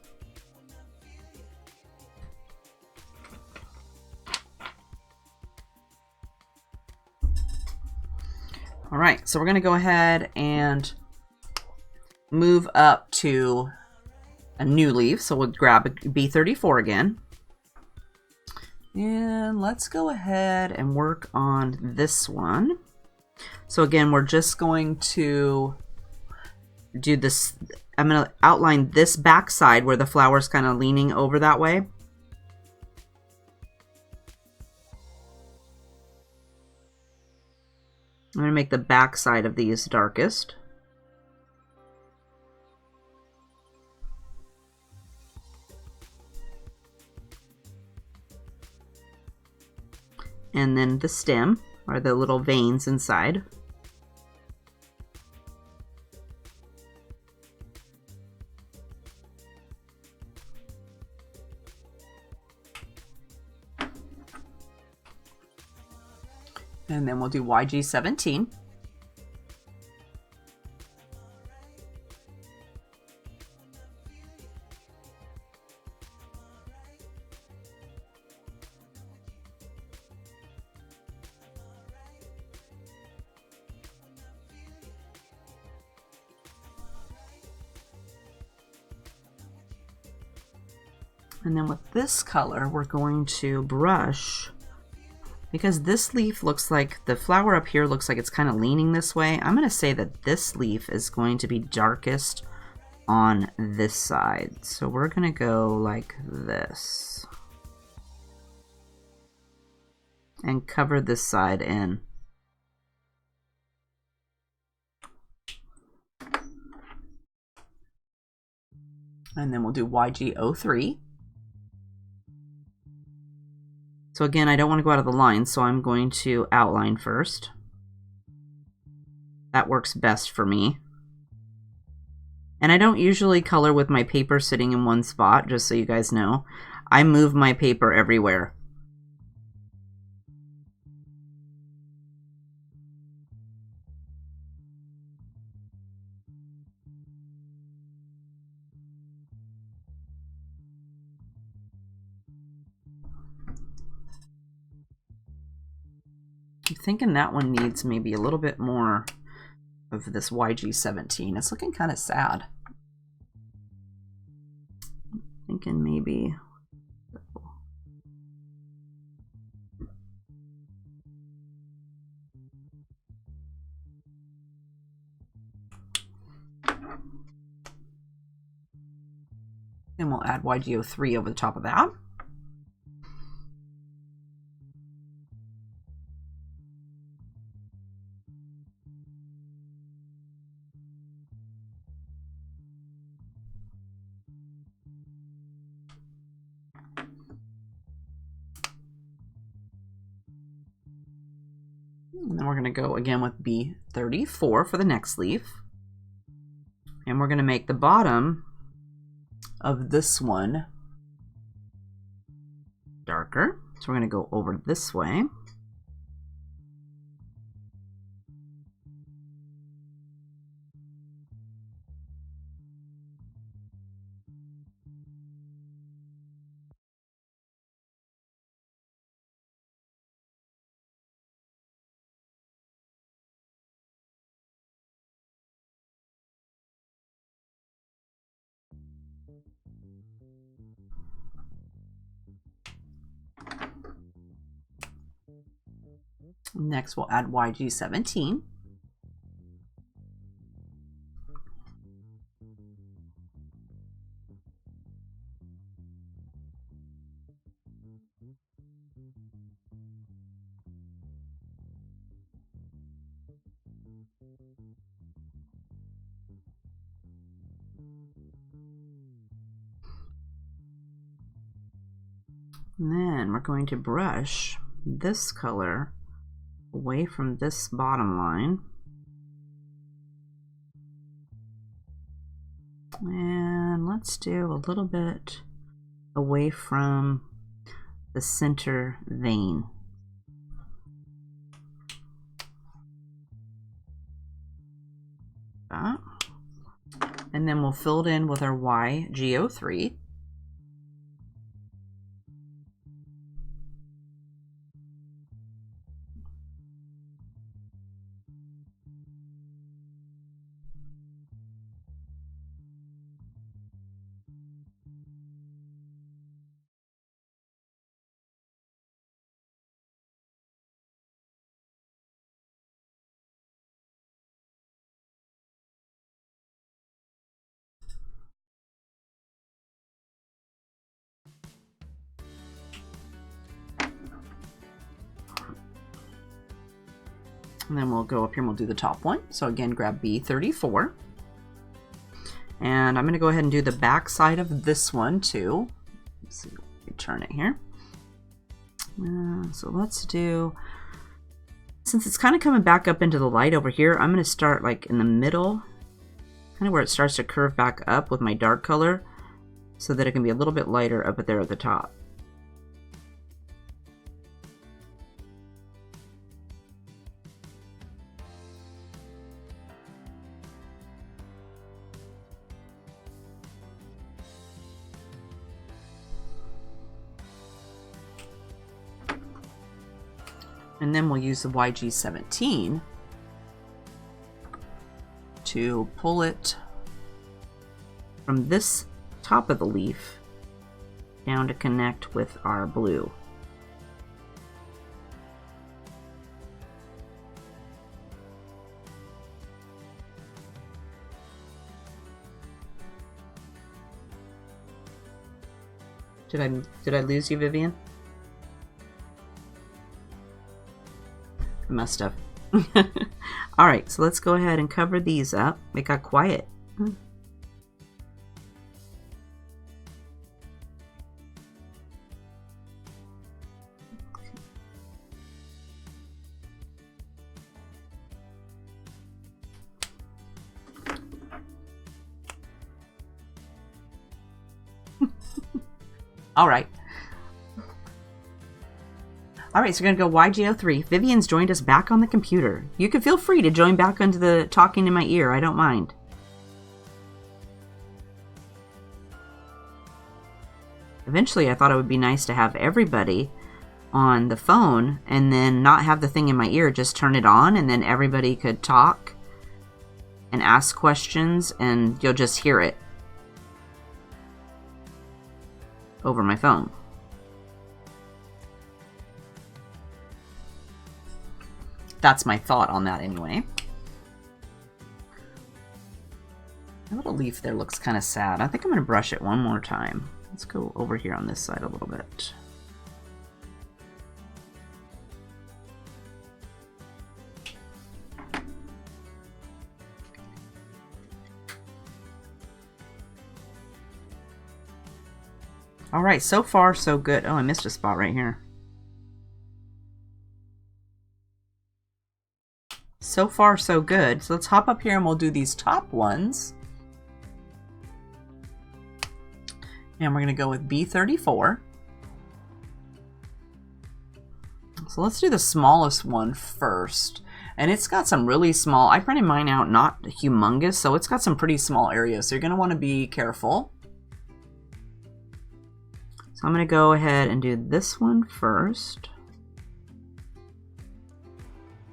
All right, so we're going to go ahead and move up to a new leaf. So we'll grab a B34 again. And let's go ahead and work on this one. So again, we're just going to do this. I'm going to outline this back side where the flower's kind of leaning over that way. I'm going to make the back side of these darkest. And then the stem, or the little veins inside. And then we'll do YG17. And then with this color, we're going to brush. Because this leaf looks like, the flower up here looks like it's kind of leaning this way, I'm going to say that this leaf is going to be darkest on this side. So we're going to go like this. And cover this side in. And then we'll do YG03. So again, I don't want to go out of the line, so I'm going to outline first. That works best for me. And I don't usually color with my paper sitting in one spot, just so you guys know. I move my paper everywhere. I'm thinking that one needs maybe a little bit more of this YG17. It's looking kind of sad. I'm thinking maybe... And we'll add YG03 over the top of that. And then we're going to go again with B34 for the next leaf. And we're going to make the bottom of this one darker. So we're going to go over this way. Next, we'll add YG17. And then we're going to brush this color away from this bottom line. And let's do a little bit away from the center vein. That. And then we'll fill it in with our YG03. And then we'll go up here and we'll do the top one. So again, grab B34. And I'm going to go ahead and do the back side of this one too. Let's see, turn it here. So let's do, since it's kind of coming back up into the light over here, I'm going to start like in the middle, kind of where it starts to curve back up with my dark color, so that it can be a little bit lighter up there at the top. And then we'll use the YG17 to pull it from this top of the leaf down to connect with our blue. Did I lose you, Vivian? I must have. Alright, so let's go ahead and cover these up. It got quiet. Alright. Alright, so we're going to go YG03. Vivian's joined us back on the computer. You can feel free to join back onto the talking in my ear. I don't mind. Eventually, I thought it would be nice to have everybody on the phone and then not have the thing in my ear, just turn it on, and then everybody could talk and ask questions and you'll just hear it over my phone. That's my thought on that anyway. The little leaf there looks kind of sad. I think I'm going to brush it one more time. Let's go over here on this side a little bit. Alright, so far so good. Oh, I missed a spot right here. So far so good. So let's hop up here and we'll do these top ones. And we're going to go with B34. So let's do the smallest one first. And it's got some really small, I printed mine out not humongous, so it's got some pretty small areas. So you're going to want to be careful. So I'm going to go ahead and do this one first.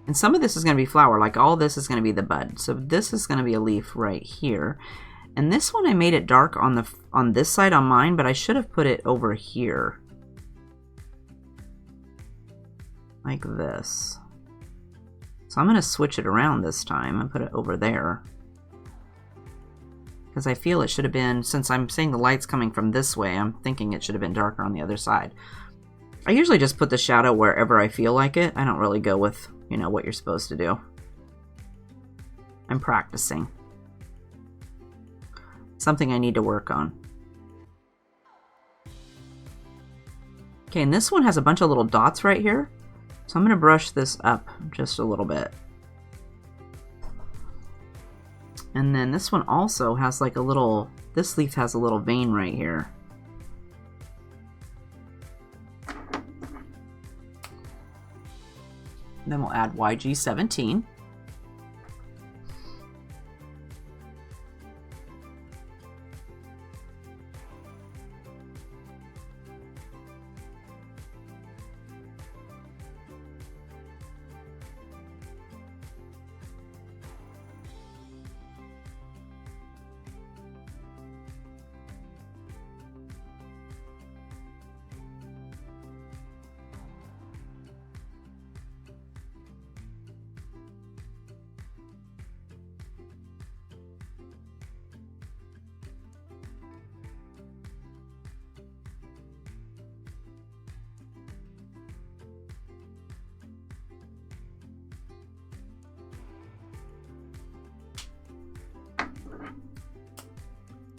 And some of this is going to be flower, like all this is going to be the bud. So this is going to be a leaf right here. And this one I made it dark on this side on mine, but I should have put it over here. Like this. So I'm going to switch it around this time and put it over there. Because I feel it should have been, since I'm seeing the light's coming from this way, I'm thinking it should have been darker on the other side. I usually just put the shadow wherever I feel like it. I don't really go with, you know, what you're supposed to do. I'm practicing. Something I need to work on. Okay, and this one has a bunch of little dots right here. So I'm going to brush this up just a little bit. And then this one also has like a little, this leaf has a little vein right here. And then we'll add YG17.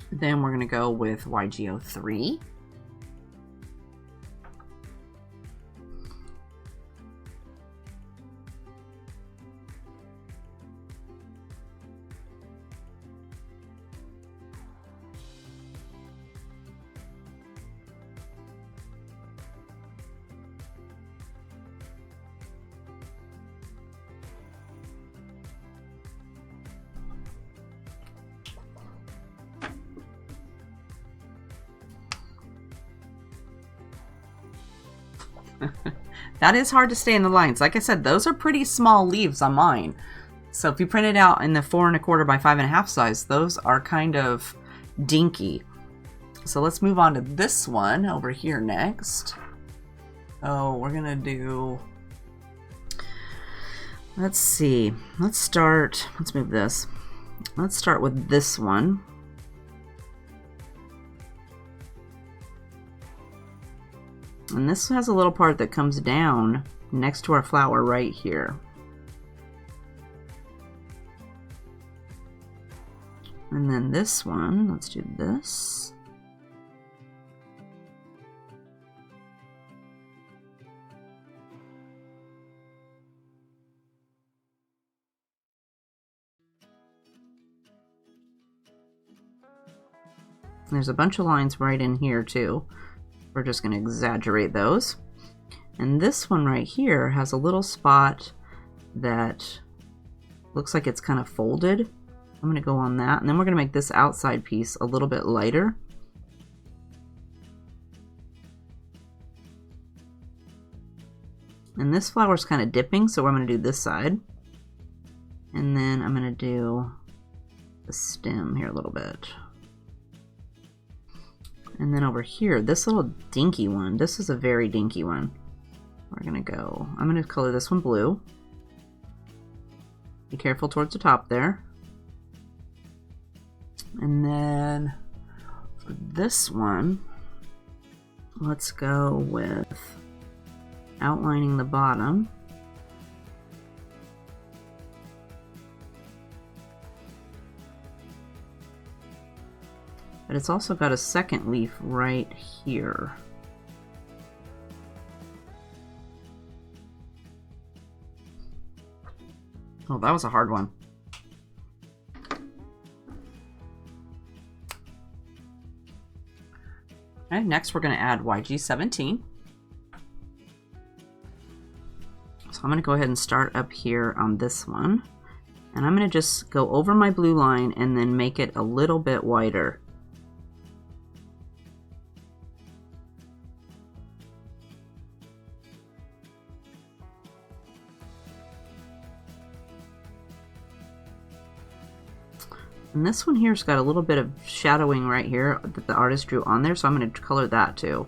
Then we're going to go with YG03. That is hard to stay in the lines. Like I said, those are pretty small leaves on mine. So if you print it out in the 4 1/4 by 5 1/2 size, those are kind of dinky. So let's move on to this one over here next. Oh, we're gonna do, let's see, let's move this. Let's start with this one. And this has a little part that comes down next to our flower right here. And then this one, let's do this. There's a bunch of lines right in here too. We're just going to exaggerate those. And this one right here has a little spot that looks like it's kind of folded. I'm going to go on that, and then we're going to make this outside piece a little bit lighter. And this flower's kind of dipping, so I'm going to do this side. And then I'm going to do the stem here a little bit. And then over here, this little dinky one, this is a very dinky one. We're going to go, I'm going to color this one blue. Be careful towards the top there. And then for this one, let's go with outlining the bottom. But it's also got a second leaf right here. Oh, that was a hard one. Okay, next we're going to add YG17. So I'm going to go ahead and start up here on this one. And I'm going to just go over my blue line and then make it a little bit wider. And this one here's got a little bit of shadowing right here that the artist drew on there, so I'm going to color that too.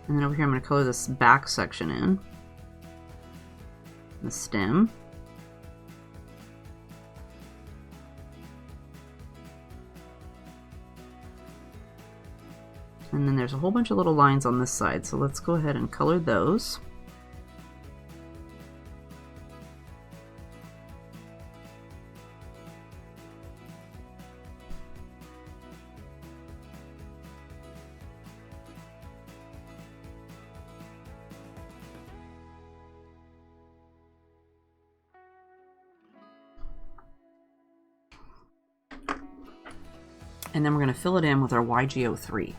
And then over here I'm going to color this back section in. The stem. And then there's a whole bunch of little lines on this side, so let's go ahead and color those. And then we're going to fill it in with our YG03.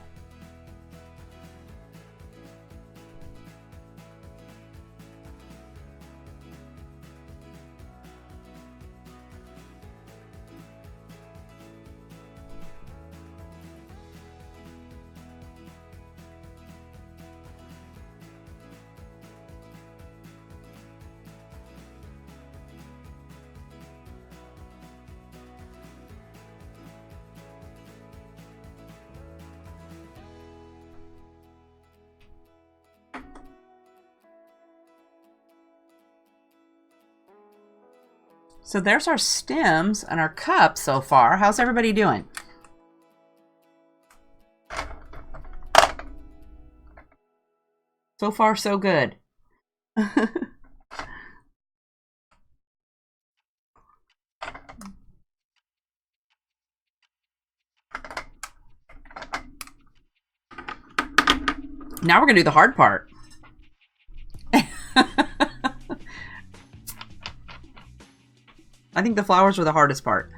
So there's our stems and our cup so far. How's everybody doing? So far, so good. Now we're going to do the hard part. I think the flowers were the hardest part.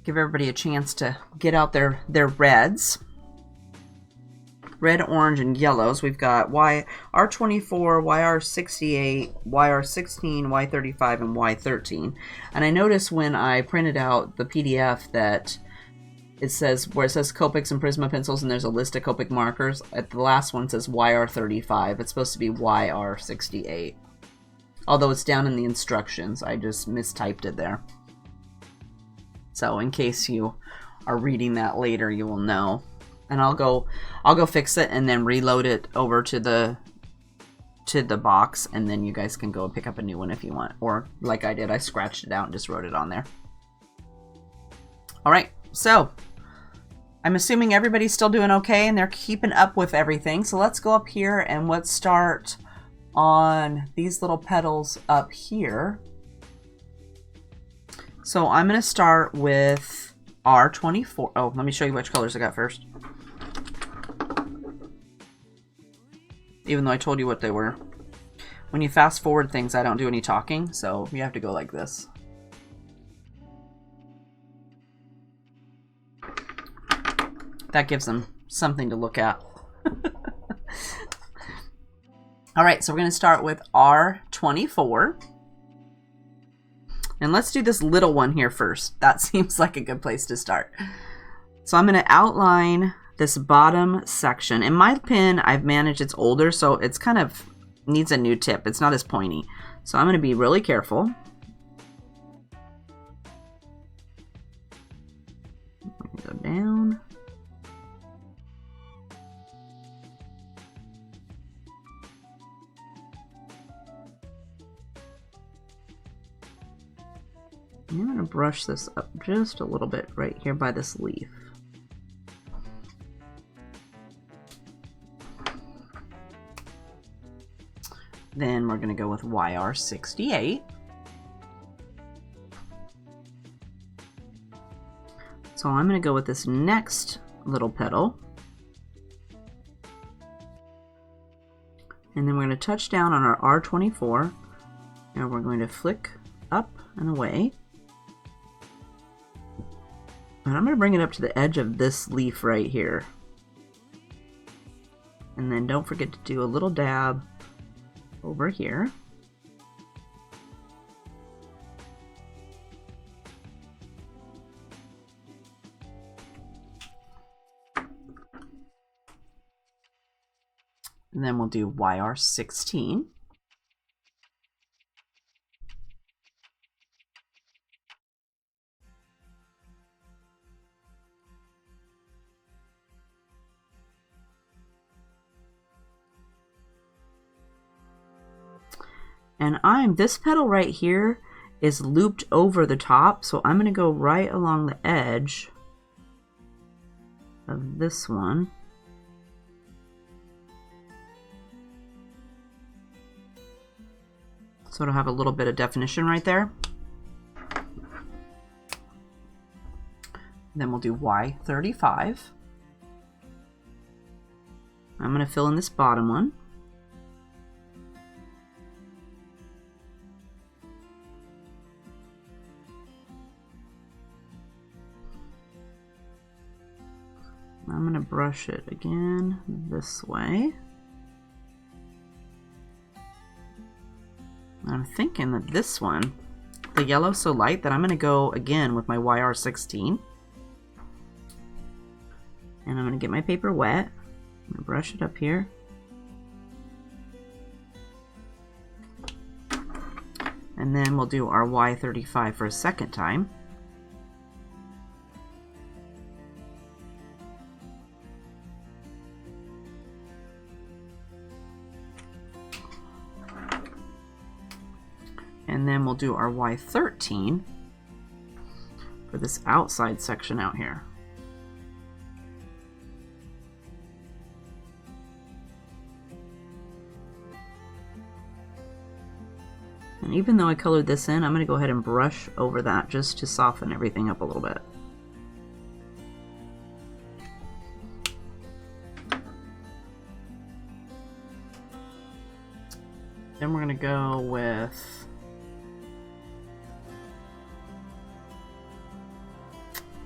Give everybody a chance to get out their reds. Red, orange, and yellows. We've got YR24, YR68, YR16, Y35, and Y13. And I noticed when I printed out the PDF that it says, where it says Copics and Prisma pencils, and there's a list of Copic markers, at the last one says YR35. It's supposed to be YR68. Although it's down in the instructions, I just mistyped it there. So in case you are reading that later, you will know. And I'll go fix it and then reload it over to the box, and then you guys can go and pick up a new one if you want. Or like I did, I scratched it out and just wrote it on there. All right, so I'm assuming everybody's still doing okay and they're keeping up with everything. So let's go up here and let's start on these little petals up here. So I'm going to start with R24. Oh, let me show you which colors I got first. Even though I told you what they were. When you fast forward things, I don't do any talking, so you have to go like this. That gives them something to look at. All right, so we're going to start with R24. And let's do this little one here first. That seems like a good place to start. So I'm going to outline this bottom section. In my pin, I've managed it's older, so it's kind of needs a new tip. It's not as pointy. So I'm going to be really careful. Go down. I'm going to brush this up just a little bit right here by this leaf. Then we're going to go with YR68. So I'm going to go with this next little petal. And then we're going to touch down on our R24. And we're going to flick up and away. And I'm going to bring it up to the edge of this leaf right here. And then don't forget to do a little dab over here. And then we'll do YR16. And this petal right here is looped over the top, so I'm going to go right along the edge of this one. So it'll have a little bit of definition right there. Then we'll do Y35. I'm going to fill in this bottom one. I'm going to brush it again this way. I'm thinking that this one, the yellow's so light that I'm going to go again with my YR16. And I'm going to get my paper wet. I'm going to brush it up here. And then we'll do our Y35 for a second time. And then we'll do our Y13 for this outside section out here. And even though I colored this in, I'm going to go ahead and brush over that just to soften everything up a little bit. Then we're going to go with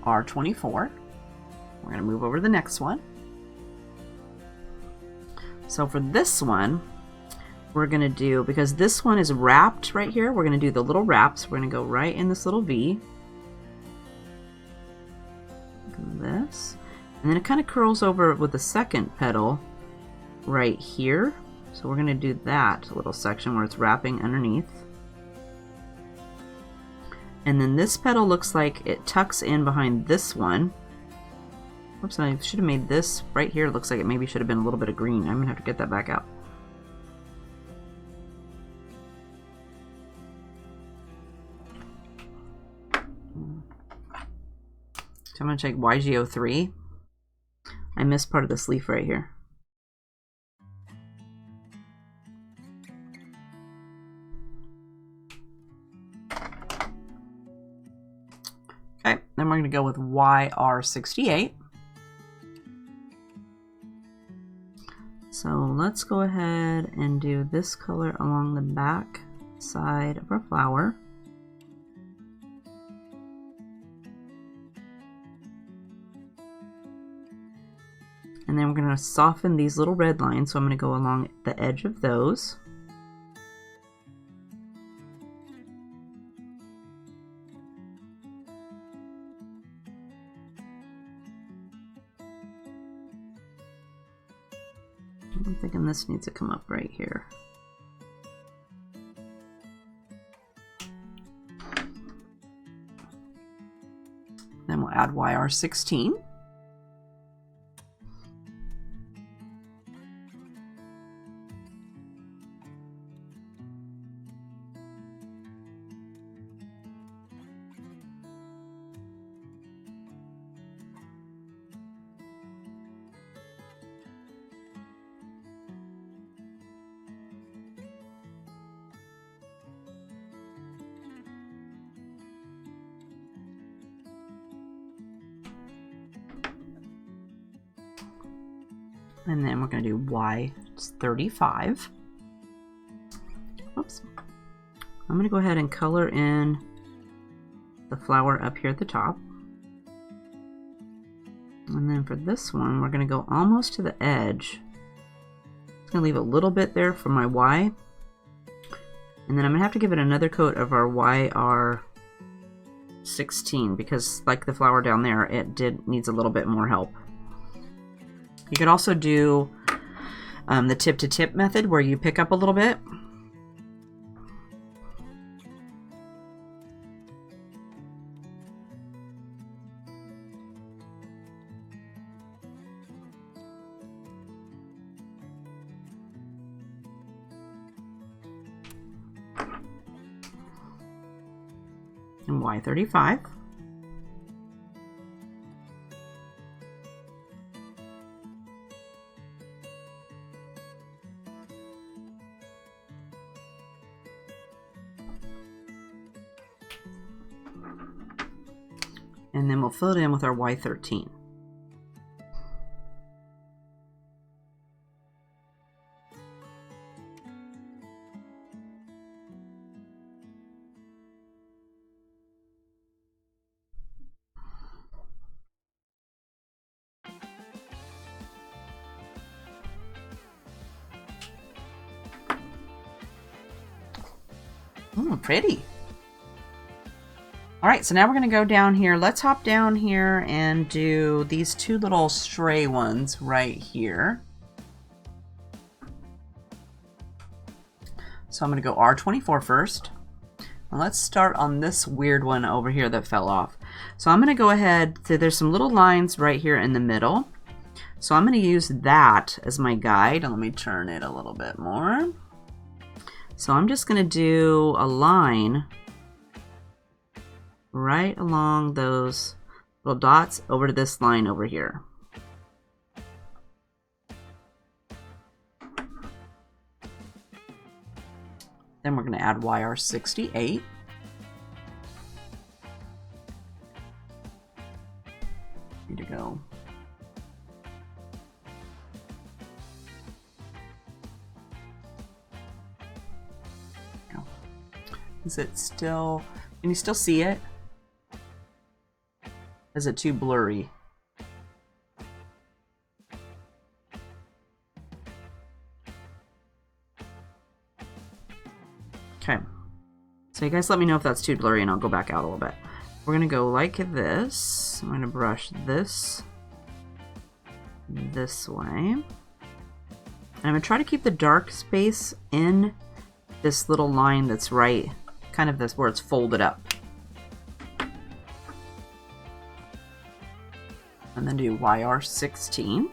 R24. We're going to move over to the next one. So for this one, we're going to do, because this one is wrapped right here, we're going to do the little wraps. We're going to go right in this little V. Like this. And then it kind of curls over with the second petal right here. So we're going to do that little section where it's wrapping underneath. And then this petal looks like it tucks in behind this one. Whoops, I should have made this right here. Looks like it maybe should have been a little bit of green. I'm going to have to get that back out. So I'm going to take YG03. I missed part of this leaf right here. Okay, then we're going to go with YR68. So let's go ahead and do this color along the back side of our flower. And then we're going to soften these little red lines, so I'm going to go along the edge of those. I'm thinking this needs to come up right here. Then we'll add YR16. And then we're going to do Y35. Oops. I'm going to go ahead and color in the flower up here at the top. And then for this one, we're going to go almost to the edge. Just going to leave a little bit there for my Y. And then I'm going to have to give it another coat of our YR16 because, like the flower down there, it needs a little bit more help. You could also do the tip-to-tip method where you pick up a little bit. And Y35. And then we'll fill it in with our Y13. Ooh, pretty. All right, so now we're going to go down here. Let's hop down here and do these two little stray ones right here. So I'm going to go R24 first. Now let's start on this weird one over here that fell off. So I'm going to go ahead, so there's some little lines right here in the middle. So I'm going to use that as my guide. And let me turn it a little bit more. So I'm just going to do a line right along those little dots over to this line over here. Then we're going to add YR68. Need to go. Is it still, can you still see it? Is it too blurry? Okay. So you guys let me know if that's too blurry and I'll go back out a little bit. We're going to go like this. I'm going to brush this way. And I'm going to try to keep the dark space in this little line that's right, kind of this where it's folded up. And then do YR16.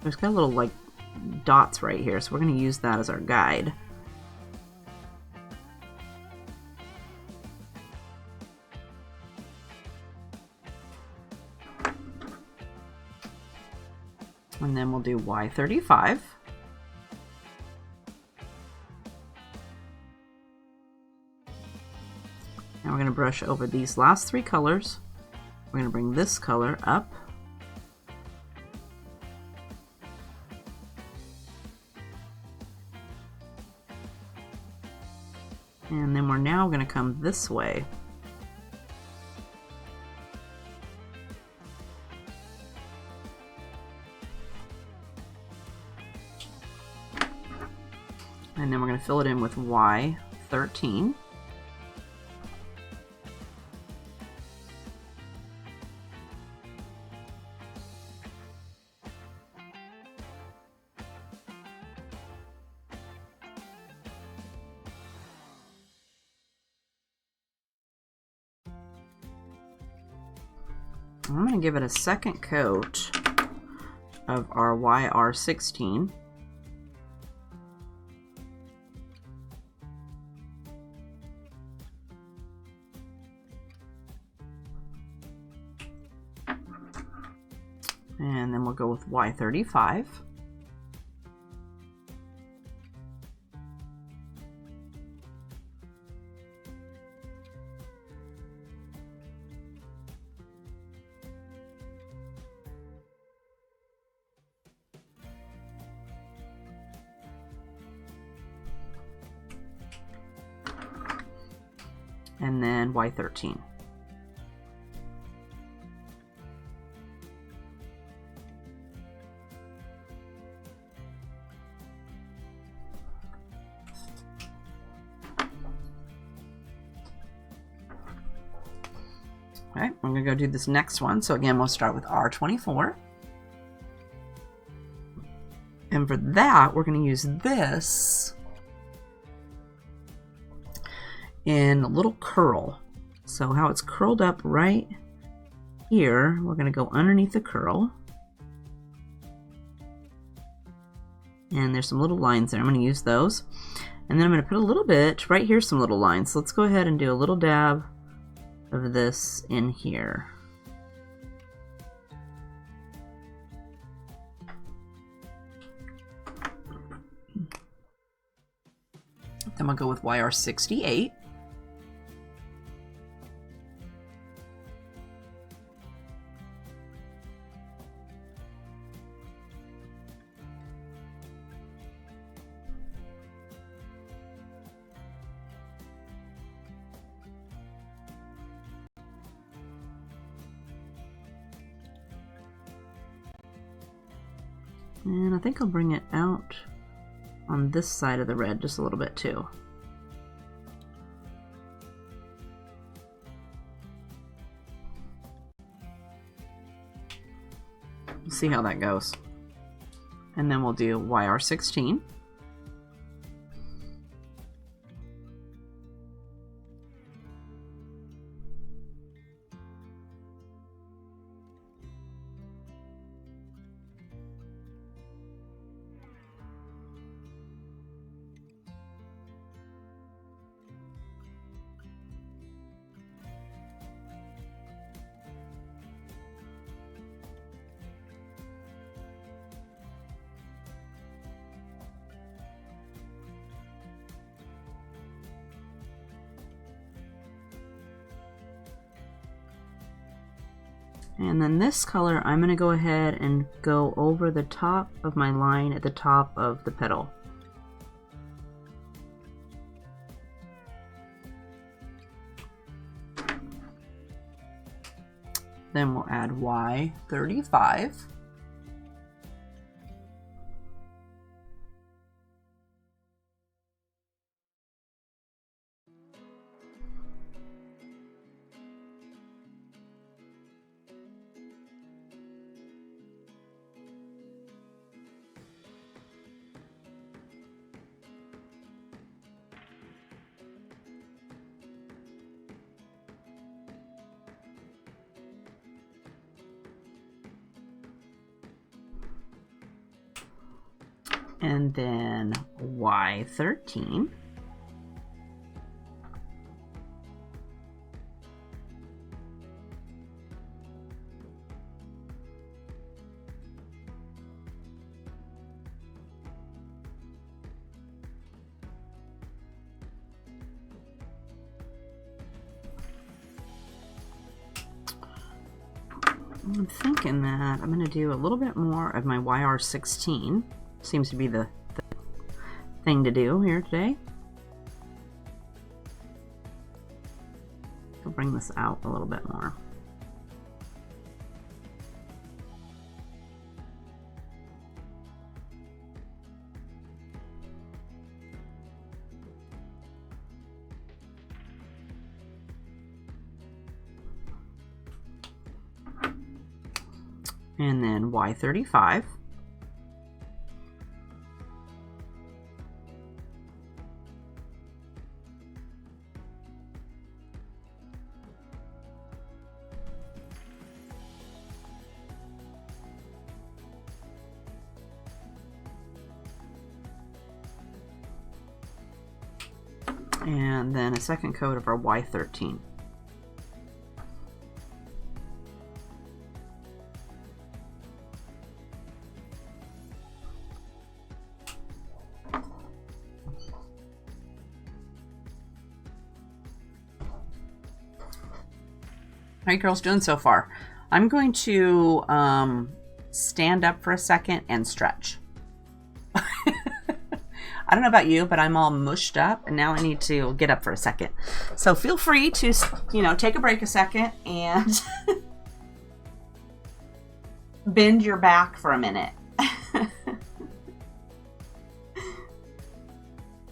There's got a little like dots right here, so we're going to use that as our guide. And then we'll do Y35. Now we're going to brush over these last three colors. We're going to bring this color up. And then we're now going to come this way. And then we're going to fill it in with Y13. I'm going to give it a second coat of our YR16. And then we'll go with Y35. And then Y13. Okay, I'm going to go do this next one. So again, we'll start with R24. And for that, we're going to use this in a little curl. So how it's curled up right here, we're going to go underneath the curl. And there's some little lines there. I'm going to use those. And then I'm going to put a little bit, right here, some little lines. So let's go ahead and do a little dab of this in here. Then we'll go with YR68. And I think I'll bring it out on this side of the red just a little bit too. See how that goes. And then we'll do YR16. And then this color, I'm going to go ahead and go over the top of my line at the top of the petal. Then we'll add Y35. And then Y13. I'm thinking that I'm going to do a little bit more of my YR16. Seems to be the thing to do here today. bring this out a little bit more. And then Y35. And then a second coat of our Y13. How are you girls doing so far? I'm going to stand up for a second and stretch. I don't know about you, but I'm all mushed up and now I need to get up for a second. So feel free to, take a break a second and bend your back for a minute.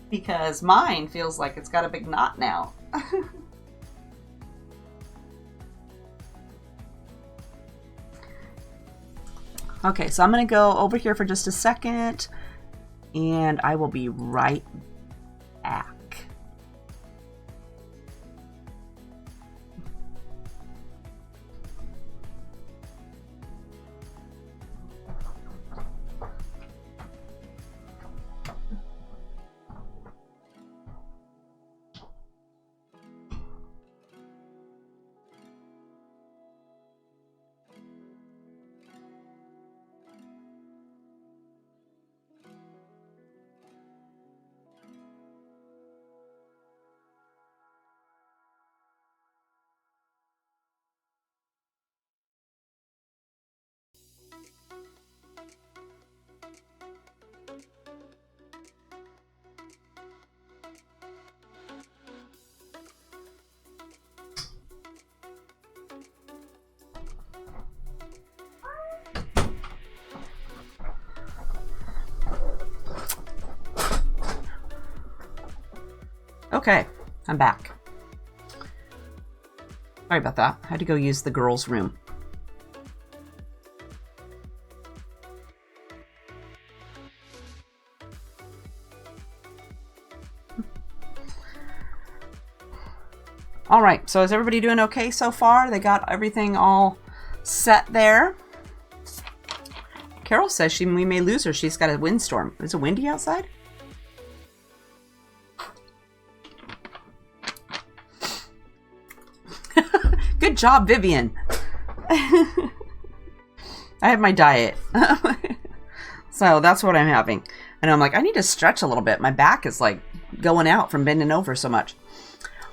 Because mine feels like it's got a big knot now. Okay, so I'm going to go over here for just a second, and I will be right back. Okay, I'm back. Sorry about that. I had to go use the girls' room. All right, so is everybody doing okay so far? They got everything all set there. Carol says we may lose her. She's got a windstorm. Is it windy outside? Good job, Vivian. I have my diet. So that's what I'm having. And I'm like, I need to stretch a little bit. My back is like going out from bending over so much.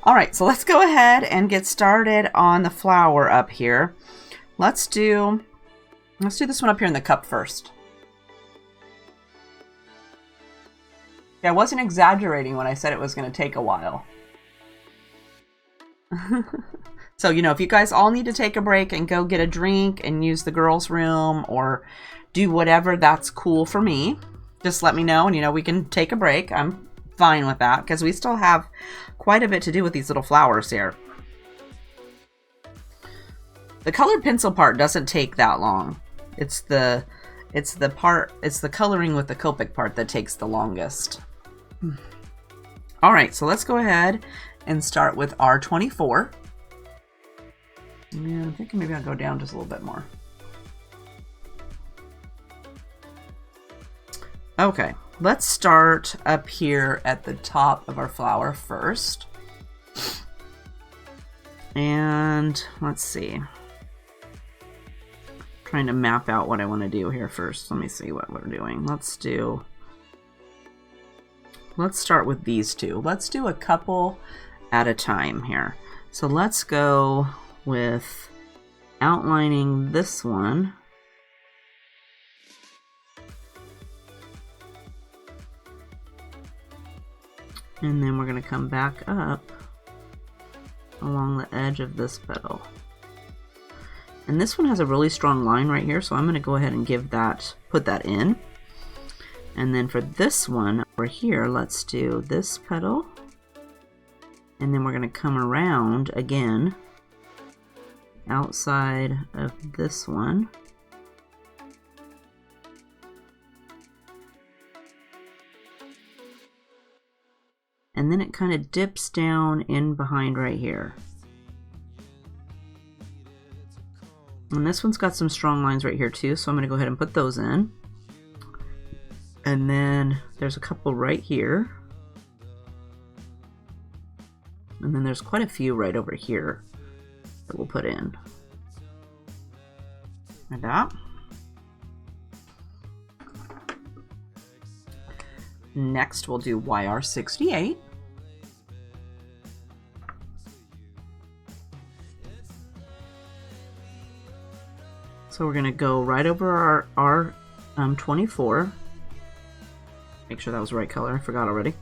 All right, so let's go ahead and get started on the flower up here. Let's do this one up here in the cup first. Yeah, I wasn't exaggerating when I said it was going to take a while. So, if you guys all need to take a break and go get a drink and use the girls' room or do whatever, that's cool for me. Just let me know and, we can take a break. I'm fine with that because we still have quite a bit to do with these little flowers here. The colored pencil part doesn't take that long. It's the coloring with the Copic part that takes the longest. All right, so let's go ahead and start with R24. Yeah, I'm thinking maybe I'll go down just a little bit more. Okay, let's start up here at the top of our flower first. And let's see. Trying to map out what I want to do here first. Let me see what we're doing. Let's start with these two. Let's do a couple at a time here. So let's go with outlining this one. And then we're going to come back up along the edge of this petal. And this one has a really strong line right here, so I'm going to go ahead and put that in. And then for this one over here, let's do this petal. And then we're going to come around again outside of this one. And then it kind of dips down in behind right here. And this one's got some strong lines right here too, so I'm going to go ahead and put those in. And then there's a couple right here. And then there's quite a few right over here that we'll put in. Like that. Next we'll do YR68. So we're going to go right over our 24. Make sure that was the right color. I forgot already.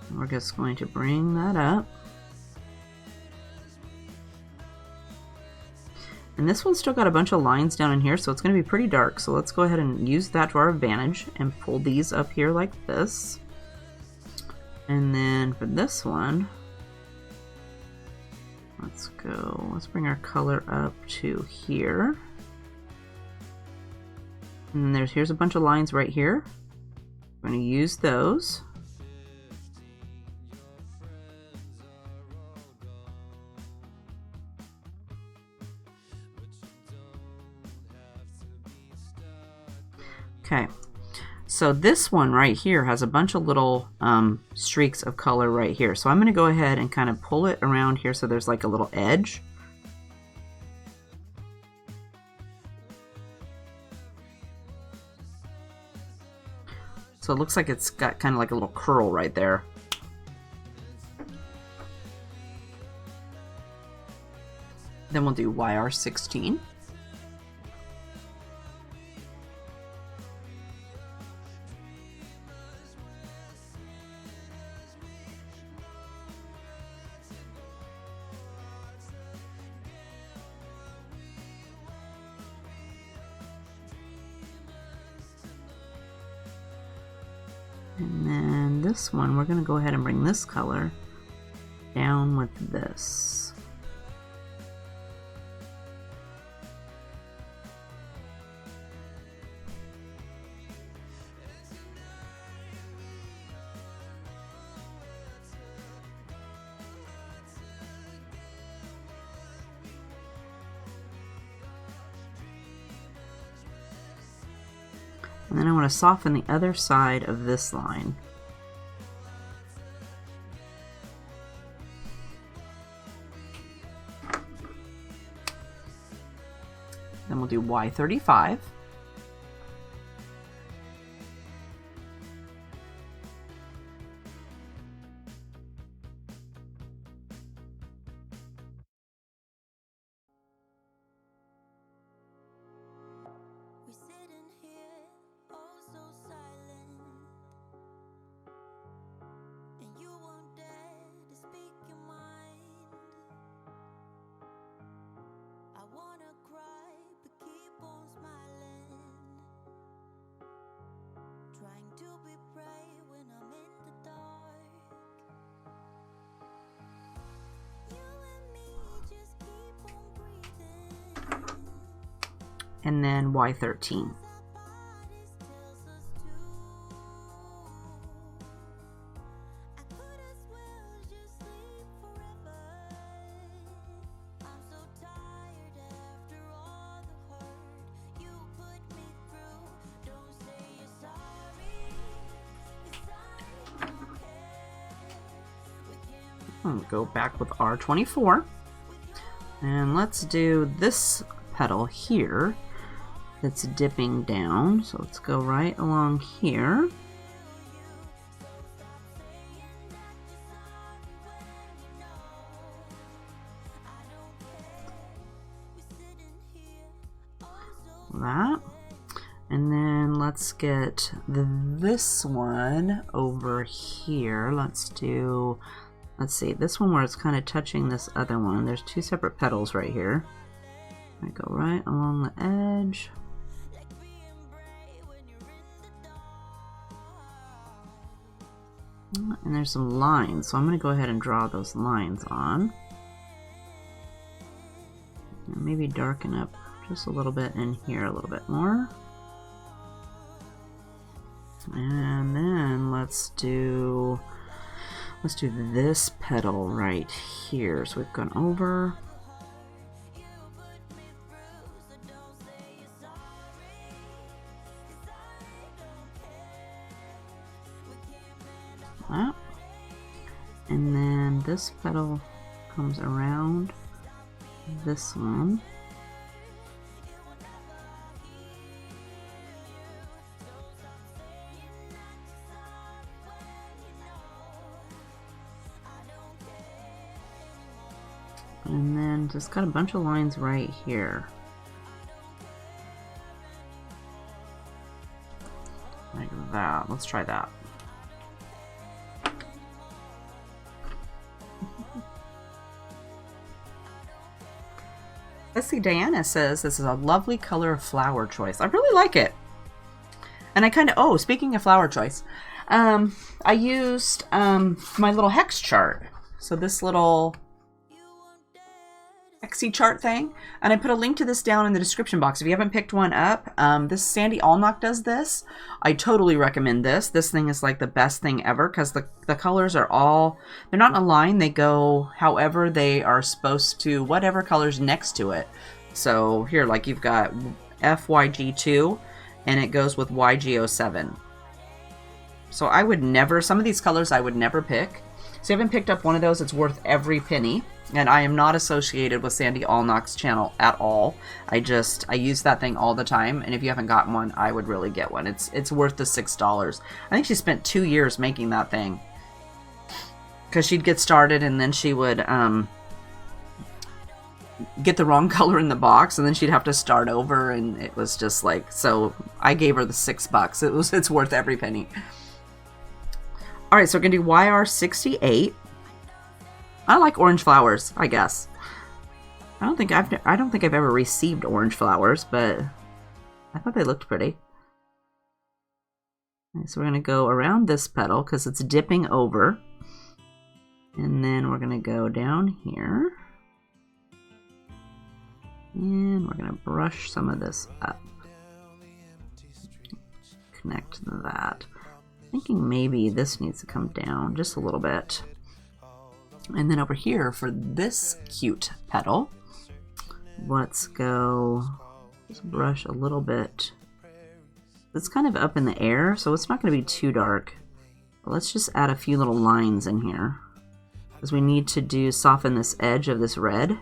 And we're just going to bring that up. And this one's still got a bunch of lines down in here, so it's going to be pretty dark. So let's go ahead and use that to our advantage and pull these up here like this. And then for this one, let's bring our color up to here. And here's a bunch of lines right here. I'm going to use those. Okay, so this one right here has a bunch of little streaks of color right here. So I'm going to go ahead and kind of pull it around here so there's like a little edge. So it looks like it's got kind of like a little curl right there. Then we'll do YR16. And then this one, we're going to go ahead and bring this color down with this. And then I want to soften the other side of this line. Then we'll do Y35. We sitting here, oh so silent, and you won't dare to speak your mind. I wanna cry, but keep on smiling, trying to be brave when I'm in the dark. You and me just keep on breathing. And then Y13. I'll go back with R24. And let's do this petal here that's dipping down. So let's go right along here. That. And then let's get this one over here. Let's do let's see, this one where it's kind of touching this other one, there's two separate petals right here. I go right along the edge. And there's some lines, so I'm going to go ahead and draw those lines on. And maybe darken up just a little bit in here a little bit more. And then let's do this petal right here. So we've gone over. That. And then this petal comes around this one. And then just got a bunch of lines right here. Like that. Let's try that. Let's see, Diana says this is a lovely color of flower choice. I really like it. And I kind of, oh, speaking of flower choice, I used my little hex chart. So this little hexy chart thing. And I put a link to this down in the description box. If you haven't picked one up, this Sandy Allnock does this. I totally recommend this. This thing is like the best thing ever because the colors are all, they're not in a line. They go however they are supposed to, whatever color's next to it. So here, like you've got FYG2 and it goes with YG07. So I would never, some of these colors I would never pick. So if you haven't picked up one of those, it's worth every penny. And I am not associated with Sandy Allnock's channel at all. I use that thing all the time. And if you haven't gotten one, I would really get one. It's worth the $6. I think she spent 2 years making that thing. Because she'd get started and then she would get the wrong color in the box. And then she'd have to start over. And it was just like, so I gave her the $6. It's worth every penny. All right, so we're going to do YR68. I like orange flowers, I guess. I don't think I've ever received orange flowers, but I thought they looked pretty. Okay, so we're going to go around this petal because it's dipping over. And then we're going to go down here. And we're going to brush some of this up. Connect that. Thinking maybe this needs to come down just a little bit. And then over here for this cute petal, let's go just brush a little bit. It's kind of up in the air, so it's not going to be too dark. But let's just add a few little lines in here because we need to soften this edge of this red.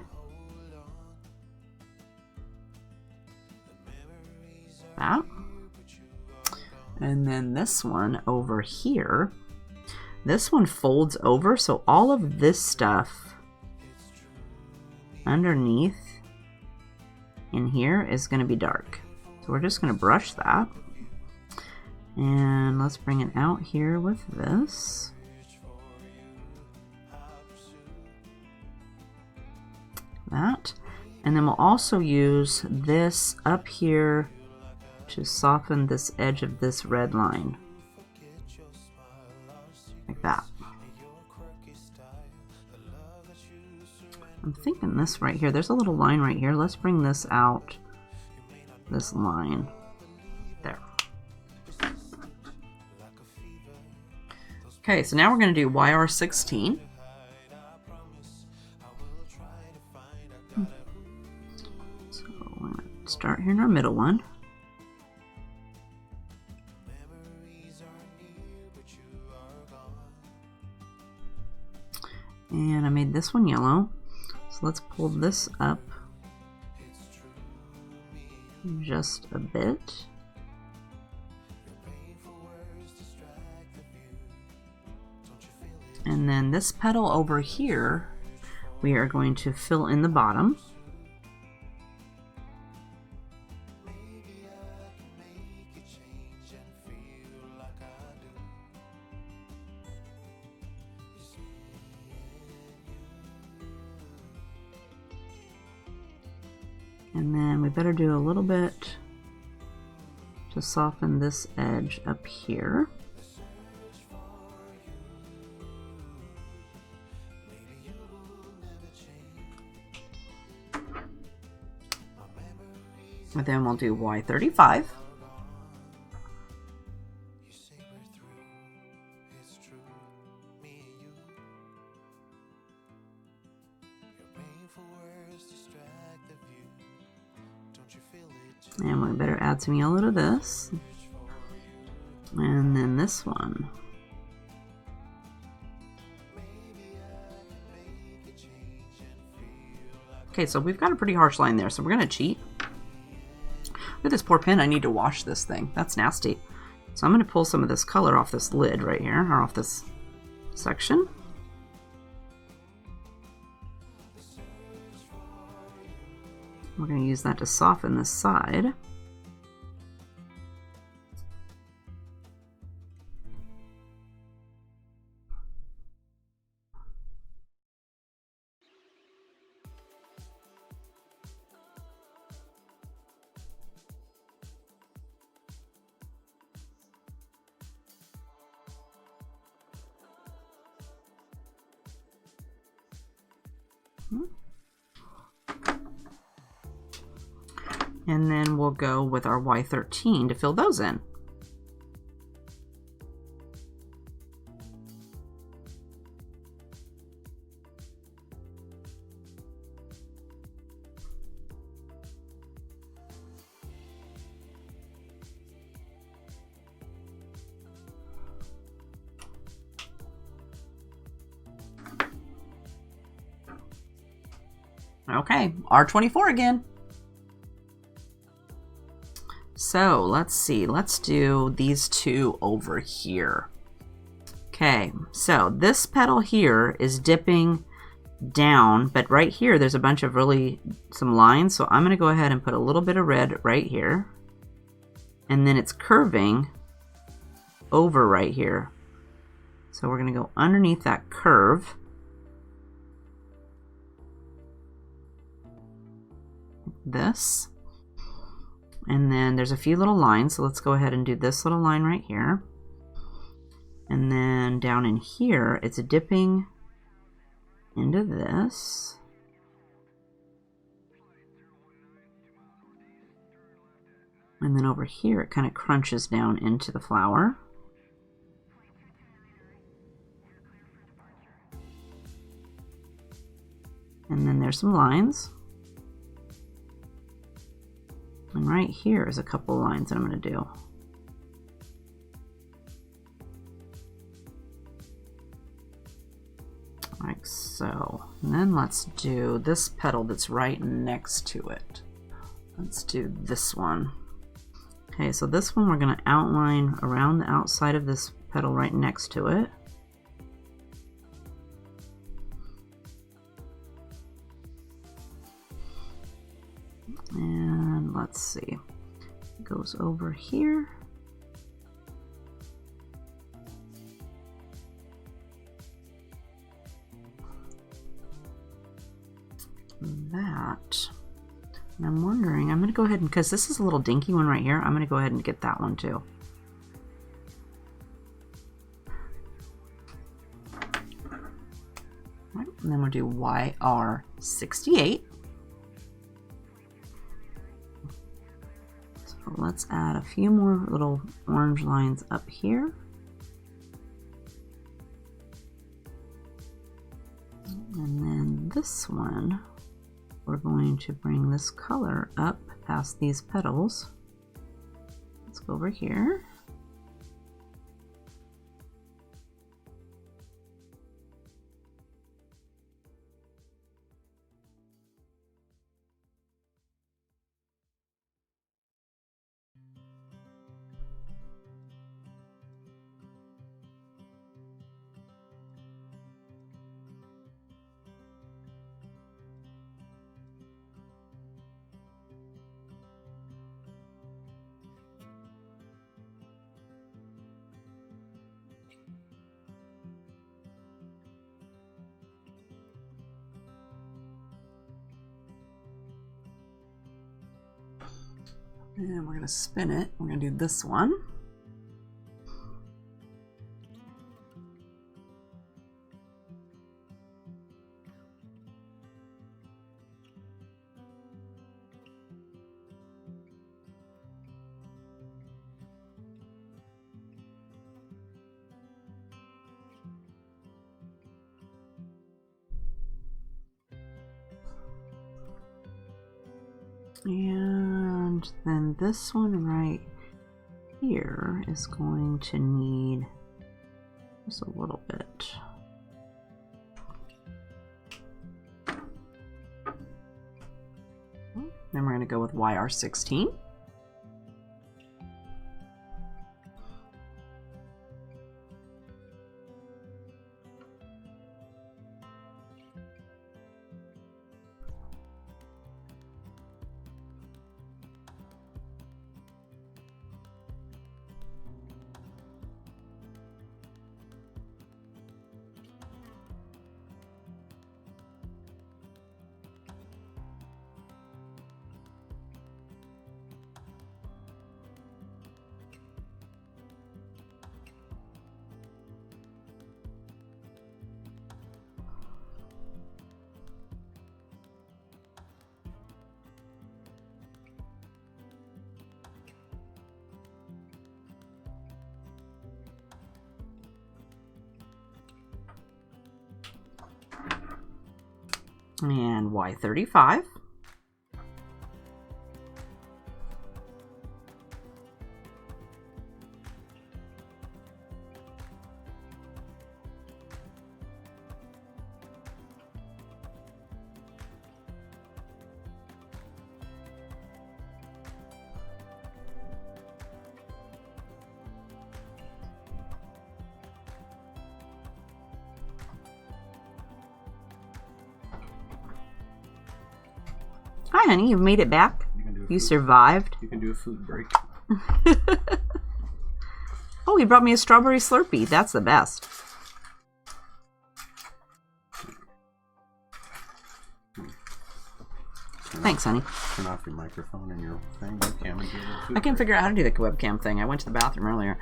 That. And then this one over here, this one folds over, so all of this stuff underneath in here is going to be dark. So we're just going to brush that. And let's bring it out here with this. That. And then we'll also use this up here to soften this edge of this red line. Like that. I'm thinking this right here. There's a little line right here. Let's bring this out. This line. There. Okay, so now we're going to do YR16. So we're going to start here in our middle one. And I made this one yellow. So let's pull this up just a bit. And then this petal over here, we are going to fill in the bottom. And then we better do a little bit to soften this edge up here. And then we'll do Y35. And we better add some yellow to this. And then this one. Okay, so we've got a pretty harsh line there, so we're going to cheat. Look at this poor pen. I need to wash this thing. That's nasty. So I'm going to pull some of this color off this lid right here, or off this section. We're going to use that to soften this side. And then we'll go with our Y13 to fill those in. Okay, R24 again. So let's see, let's do these two over here. Okay, so this petal here is dipping down, but right here there's a bunch of some lines, so I'm going to go ahead and put a little bit of red right here. And then it's curving over right here. So we're going to go underneath that curve. This. And then there's a few little lines, so let's go ahead and do this little line right here. And then down in here, it's dipping into this. And then over here, it kind of crunches down into the flower. And then there's some lines. And right here is a couple lines that I'm going to do. Like so. And then let's do this petal that's right next to it. Let's do this one. Okay, so this one we're going to outline around the outside of this petal right next to it. And let's see, it goes over here. That. And I'm wondering, I'm going to go ahead and, because this is a little dinky one right here, I'm going to go ahead and get that one too. Right, and then we'll do YR68. Let's add a few more little orange lines up here. And then this one, we're going to bring this color up past these petals. Let's go over here. And we're going to spin it. We're going to do this one. And then this one right here is going to need just a little bit. Then we're going to go with YR16. And Y35. Hi, honey. You've made it back. You survived. You can do a food break. Oh, he brought me a strawberry Slurpee. That's the best. Thanks, honey. Turn off your microphone and your thing. Webcam and do the food I can't break. figure out how to do the webcam thing. I went to the bathroom earlier.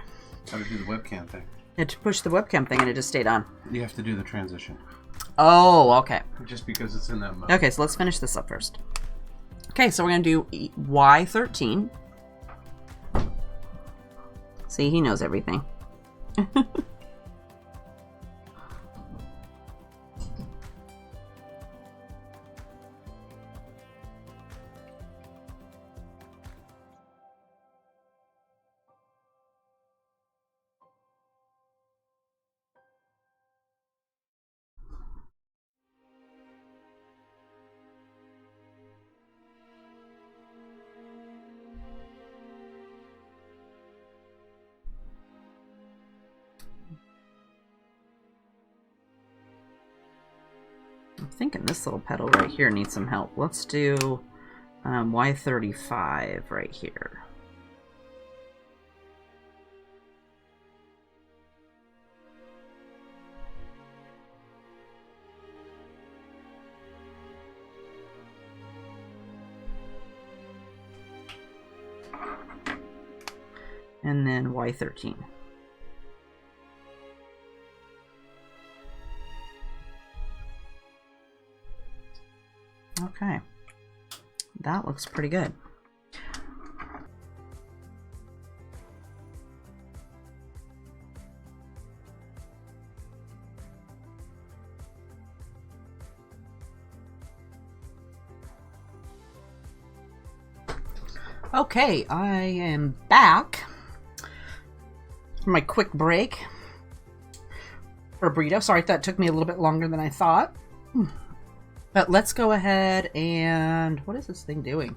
How to do the webcam thing. I had to push the webcam thing and it just stayed on. You have to do the transition. Oh, okay. Just because it's in that mode. Okay, so let's finish this up first. Okay, so we're going to do Y13. See, he knows everything. I'm thinking this little petal right here needs some help. Let's do Y35 right here. And then Y13. Okay, that looks pretty good. Okay, I am back for my quick break for a burrito. Sorry, that took me a little bit longer than I thought. But let's go ahead and... What is this thing doing?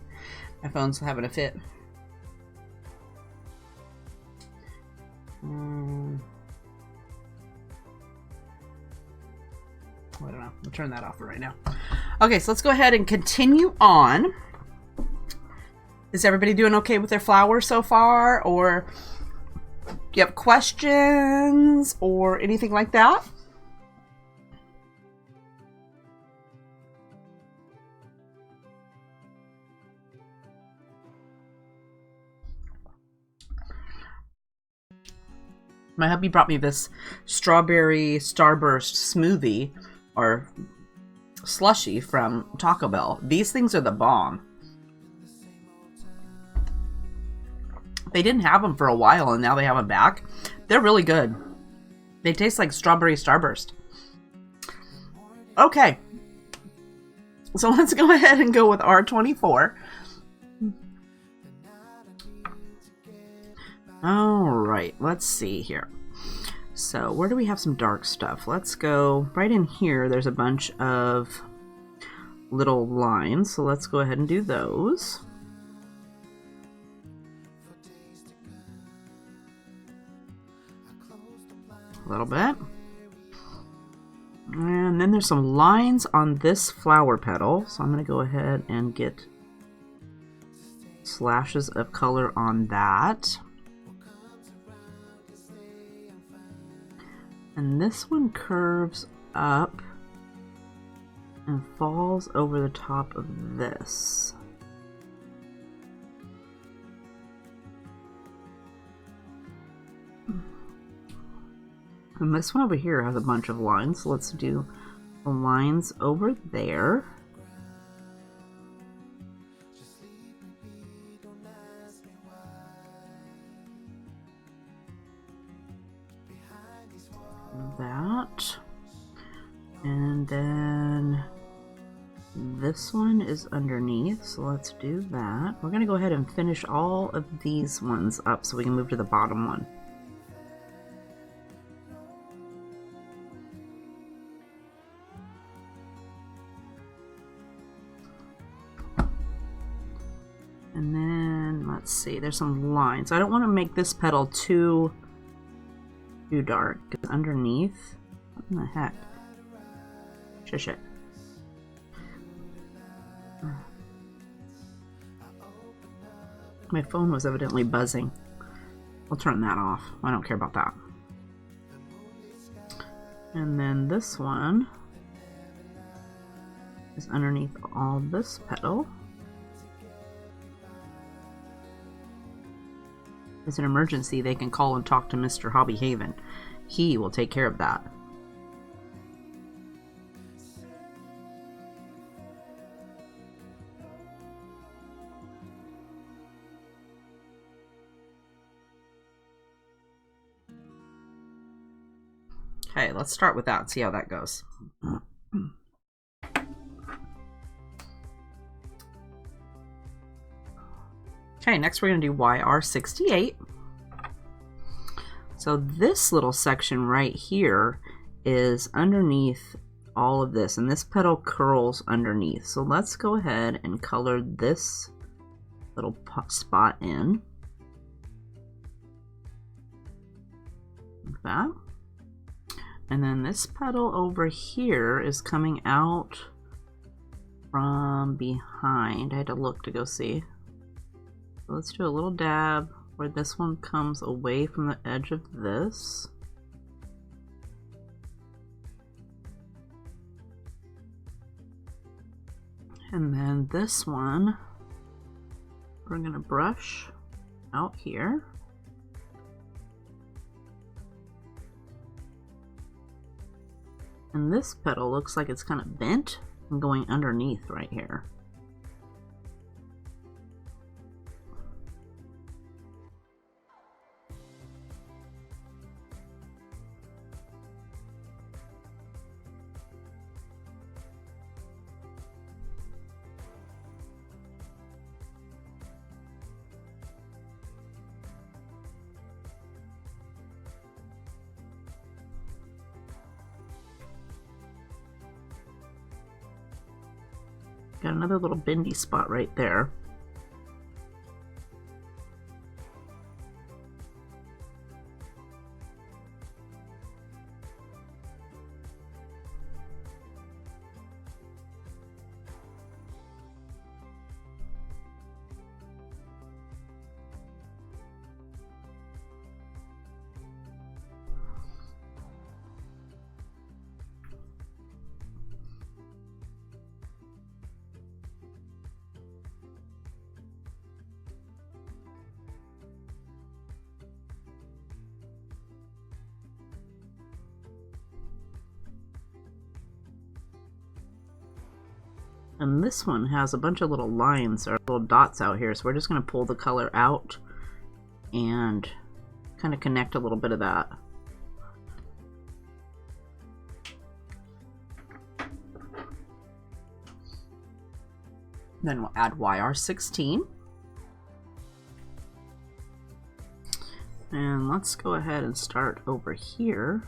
My phone's having a fit. I don't know. We'll turn that off for right now. Okay, so let's go ahead and continue on. Is everybody doing okay with their flowers so far? Or do you have questions or anything like that? My hubby brought me this strawberry starburst smoothie or slushy from Taco Bell. These things are the bomb. They didn't have them for a while and now they have them back. They're really good. They taste like strawberry starburst. Okay. So let's go ahead and go with R24. Alright, let's see here. So where do we have some dark stuff? Let's go right in here. There's a bunch of little lines. So let's go ahead and do those. A little bit. And then there's some lines on this flower petal. So I'm going to go ahead and get slashes of color on that. And this one curves up and falls over the top of this. And this one over here has a bunch of lines. So let's do the lines over there. That. And then this one is underneath. So let's do that. We're going to go ahead and finish all of these ones up so we can move to the bottom one. And then, let's see, there's some lines. I don't want to make this petal too dark. Because underneath, what in the heck? Shush it. My phone was evidently buzzing. I'll turn that off. I don't care about that. And then this one is underneath all this petal. If it's an emergency, they can call and talk to Mr. HeathersHobbieHaven. He will take care of that. Okay, let's start with that and see how that goes. Okay, next we're going to do YR68. So this little section right here is underneath all of this, and this petal curls underneath. So let's go ahead and color this little spot in. Like that. And then this petal over here is coming out from behind. I had to look to go see. So let's do a little dab where this one comes away from the edge of this. And then this one, we're going to brush out here. And this petal looks like it's kind of bent and going underneath right here. Got another little bendy spot right there. And this one has a bunch of little lines or little dots out here, so we're just going to pull the color out and kind of connect a little bit of that. Then we'll add YR16. And let's go ahead and start over here.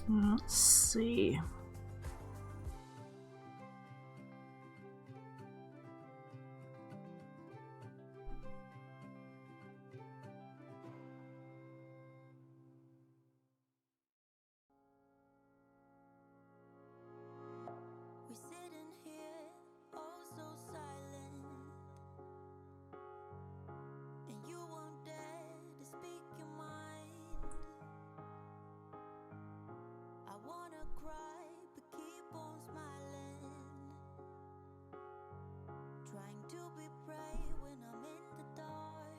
Let's see. We're sitting here, oh so silent, and you won't dare to speak your mind. I wanna cry, but keep on smiling, trying to be brave when I'm in the dark.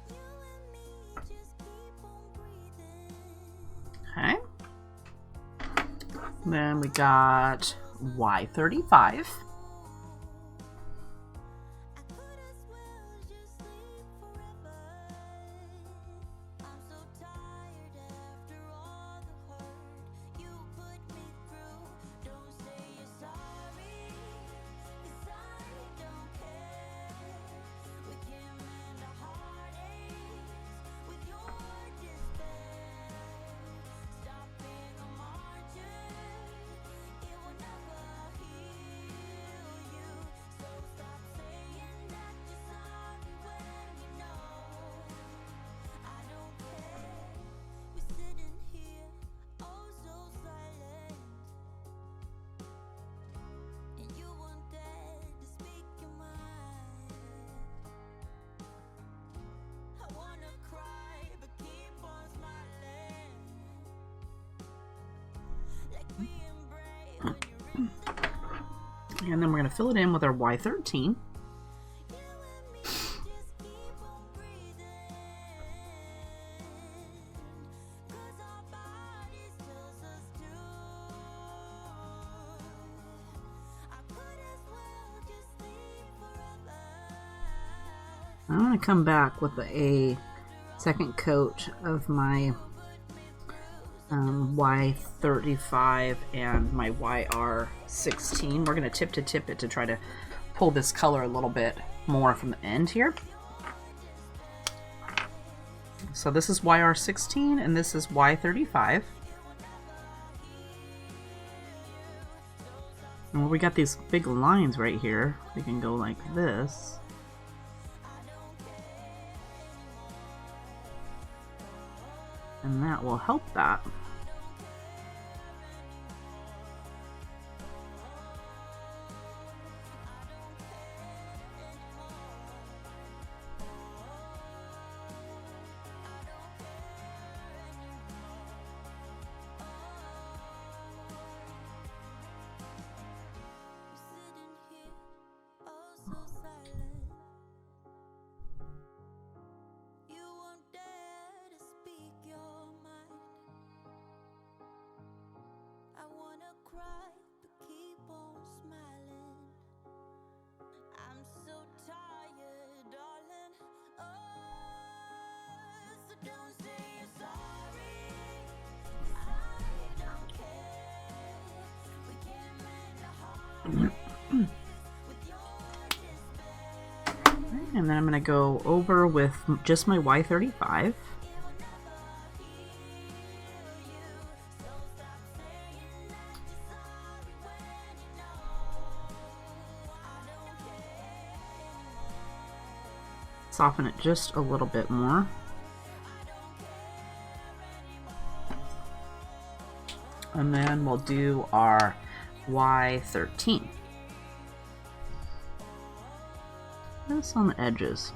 You and me just keep on breathing. Okay. Then we got Y35. I could as well just sleep forever. I'm so tired after all the hurt you put me through. Don't say you're sorry, 'cause I don't care. We can mend our heartaches with your despair. Stop being a martyr, it will never heal you. So stop saying that you're sorry when you know I don't care. We're sitting here, oh so silent, and you won't dare to speak your mind. I wanna cry, but keep on smiling, like being brave when you're in the dark. And then we're going to fill it in with our Y13. You and me just keep on breathing, 'cause our bodies tells us to. I could as well just sleep forever. I'm going to come back with a second coat of my Y35 and my YR16. We're going to tip to tip it to try to pull this color a little bit more from the end here. So this is YR16 and this is Y35. And we got these big lines right here. We can go like this. And that will help that. Sitting here, oh so silent. You won't dare to speak your mind. I wanna cry, but keep on smiling. I'm so tired, darling. Oh, so don't say you're sorry, 'cause I don't care. We can mend our hearts with your despair. And then I'm going to go over with just my Y35. soften it just a little bit more. And then we'll do our Y13. This on the edges.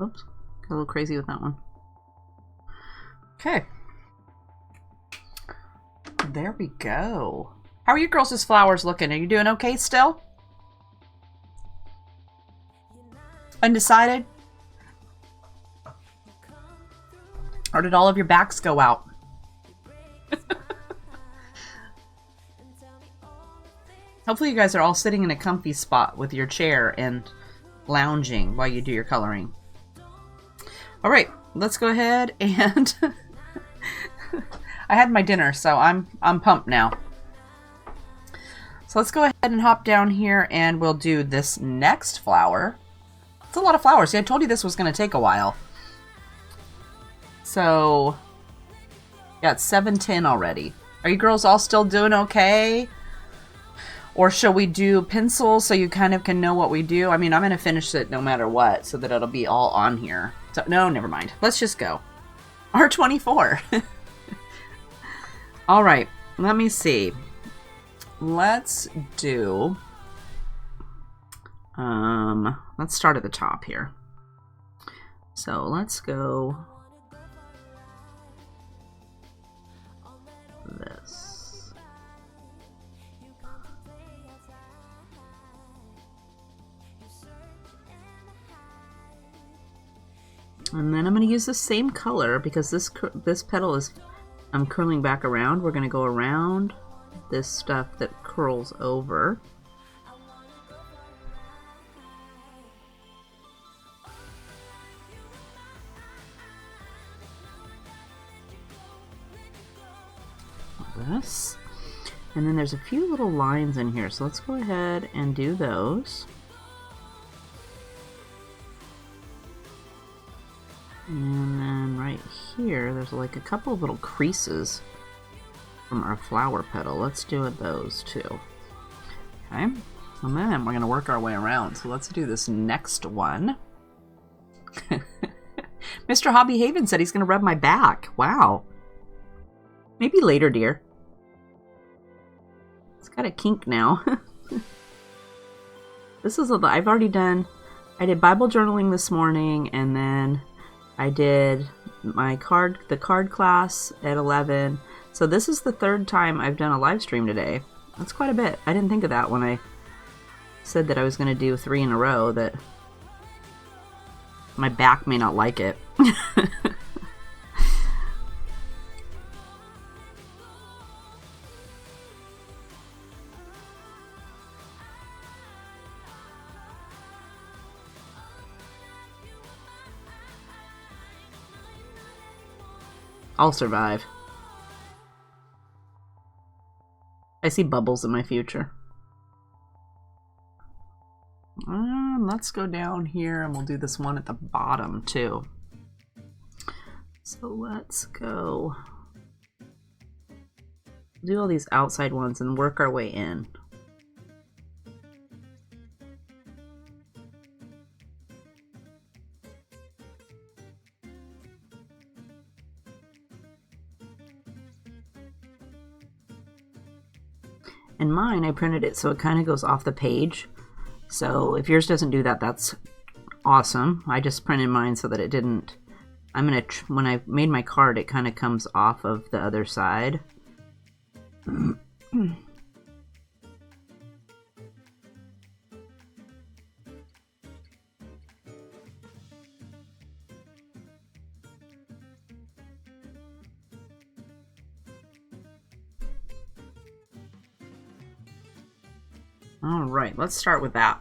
Oops, got a little crazy with that one. Okay. There we go. How are you girls' flowers looking? Are you doing okay still? Undecided? Or did all of your backs go out? Hopefully you guys are all sitting in a comfy spot with your chair and lounging while you do your coloring. All right, let's go ahead and I had my dinner, so I'm pumped now. So let's go ahead and hop down here and we'll do this next flower. It's a lot of flowers. See, I told you this was going to take a while. So, yeah, it's 7:10 already. Are you girls all still doing okay? Or shall we do pencils so you kind of can know what we do? I mean, I'm going to finish it no matter what so that it'll be all on here. So, no, never mind. Let's just go. R24. All right, let me see. Let's do, let's start at the top here. So let's go this. And then I'm going to use the same color because this petal is, I'm curling back around. We're going to go around this stuff that curls over. This. And then there's a few little lines in here, so let's go ahead and do those. And then right here, there's like a couple of little creases from our flower petal. Let's do those too. Okay, and then we're going to work our way around. So let's do this next one. Mr. HeathersHobbieHaven said he's going to rub my back. Wow. Maybe later, dear. It's got a kink now. This is I've already done, I did Bible journaling this morning, and then I did the card class at 11. So this is the third time I've done a live stream today. That's quite a bit. I didn't think of that when I said that I was going to do 3 in a row, that my back may not like it. I'll survive. I see bubbles in my future. Let's go down here and we'll do this one at the bottom too. So let's go do all these outside ones and work our way in. And mine, I printed it so it kind of goes off the page. So if yours doesn't do that, that's awesome. I just printed mine so that it didn't. When I made my card, it kind of comes off of the other side. All right, let's start with that.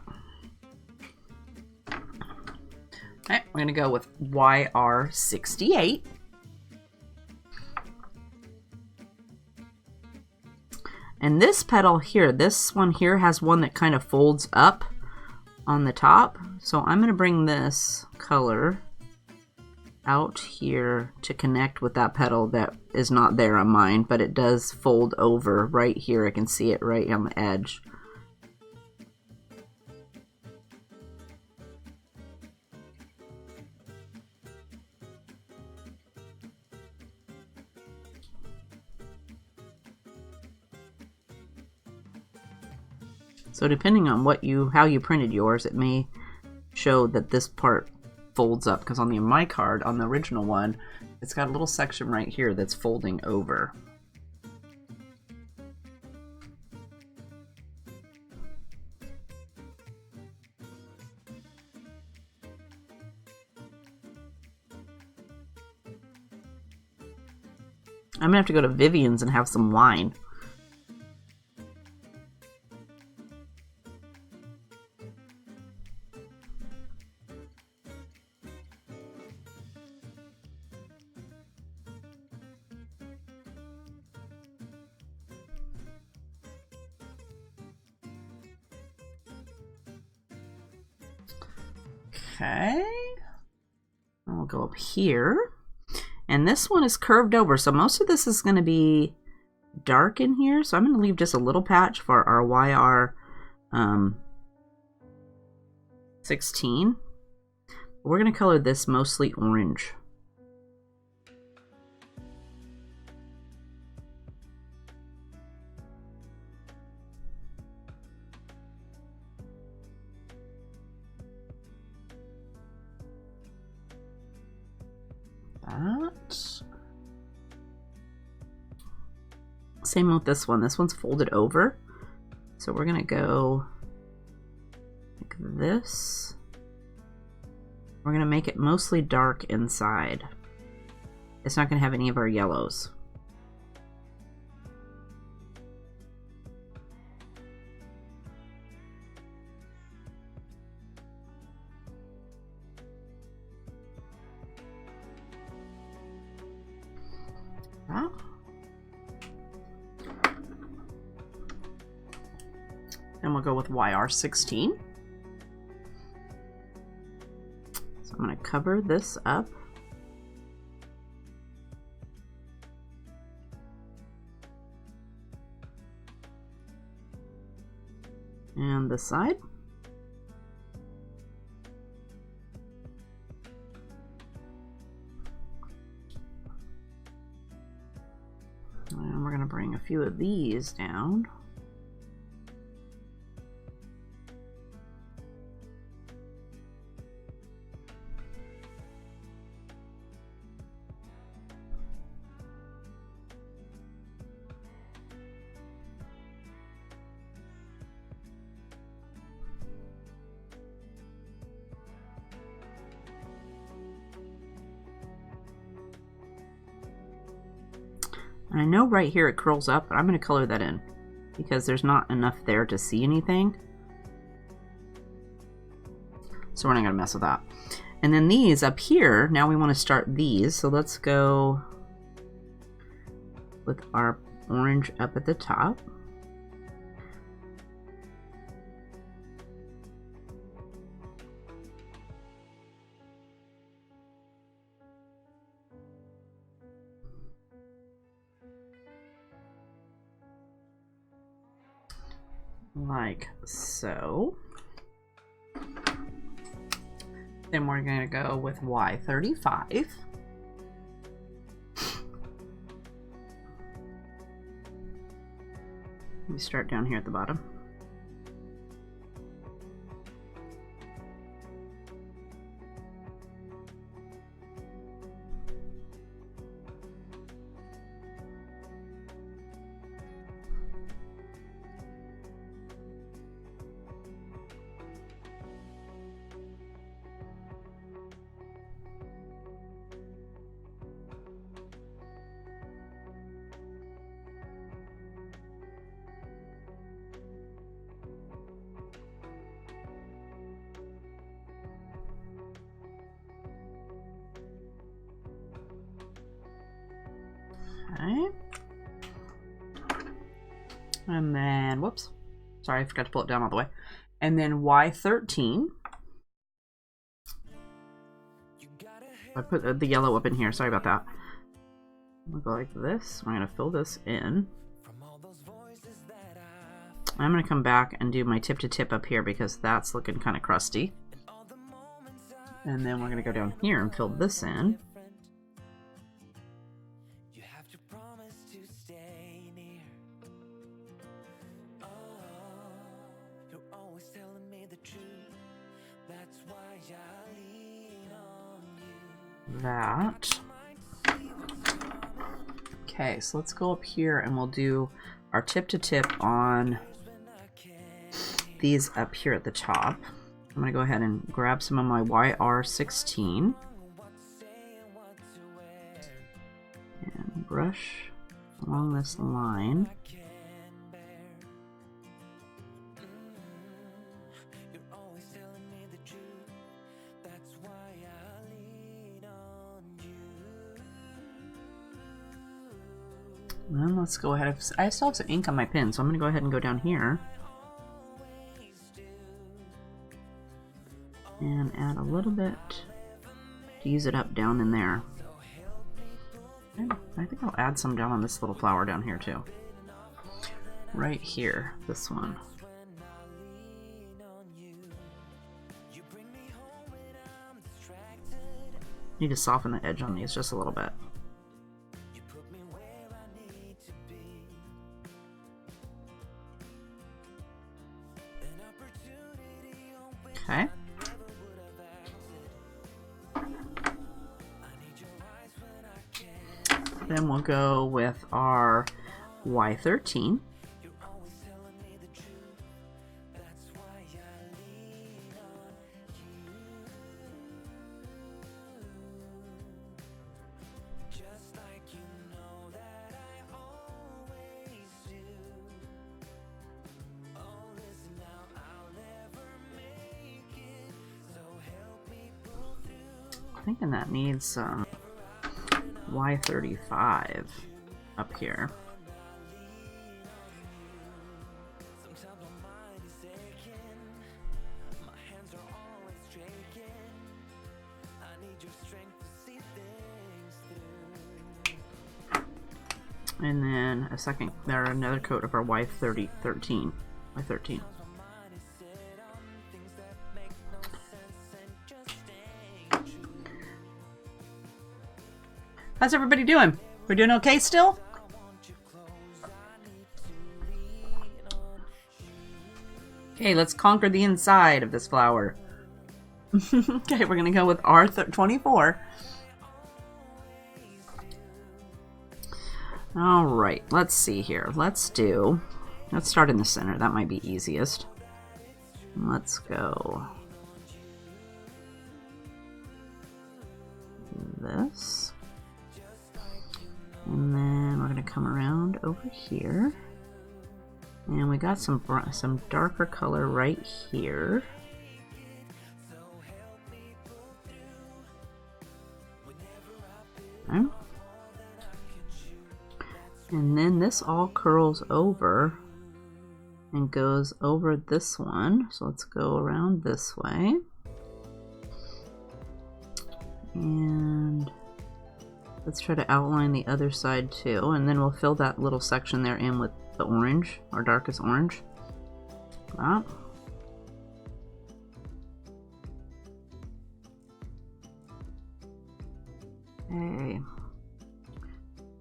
Okay, we're going to go with YR68. And this petal here, this one here has one that kind of folds up on the top. So I'm going to bring this color out here to connect with that petal that is not there on mine, but it does fold over right here. I can see it right on the edge. So depending on how you printed yours, it may show that this part folds up, because on my card, on the original one, it's got a little section right here that's folding over. I'm gonna have to go to Vivian's and have some wine. Okay, and we'll go up here, and this one is curved over, so most of this is going to be dark in here, so I'm going to leave just a little patch for our YR 16. We're going to color this mostly orange. Same with this one. This one's folded over. So we're gonna go like this. We're gonna make it mostly dark inside. It's not gonna have any of our yellows. And we'll go with YR16. So I'm going to cover this up. And this side. And we're going to bring a few of these down. And I know right here it curls up, but I'm going to color that in because there's not enough there to see anything. So we're not going to mess with that. And then these up here, now we want to start these. So let's go with our orange up at the top. Like so. Then we're going to go with Y35. We start down here at the bottom. Okay. And then, whoops. Sorry, I forgot to pull it down all the way. And then Y13. I put the yellow up in here. Sorry about that. We'll go like this. We're going to fill this in. I'm going to come back and do my tip to tip up here because that's looking kind of crusty. And then we're going to go down here and fill this in. That. Okay, so let's go up here and we'll do our tip to tip on these up here at the top. I'm going to go ahead and grab some of my YR16 and brush along this line. And let's go ahead. I still have some ink on my pen, so I'm going to go ahead and go down here and add a little bit to use it up down in there. And I think I'll add some down on this little flower down here too. Right here, this one. Need to soften the edge on these just a little bit. Okay. Then we'll go with our Y13. Thinking that needs some Y35 up here. And then a second, there another coat of our Y13. How's everybody doing? We're doing okay still? Okay, let's conquer the inside of this flower. Okay, we're gonna go with R24. Alright, let's see here. Let's start in the center. That might be easiest. Let's go this. And then we're going to come around over here. And we got some darker color right here. Okay. And then this all curls over and goes over this one. So let's go around this way. And let's try to outline the other side too, and then we'll fill that little section there in with the orange, our darkest orange. That. Okay.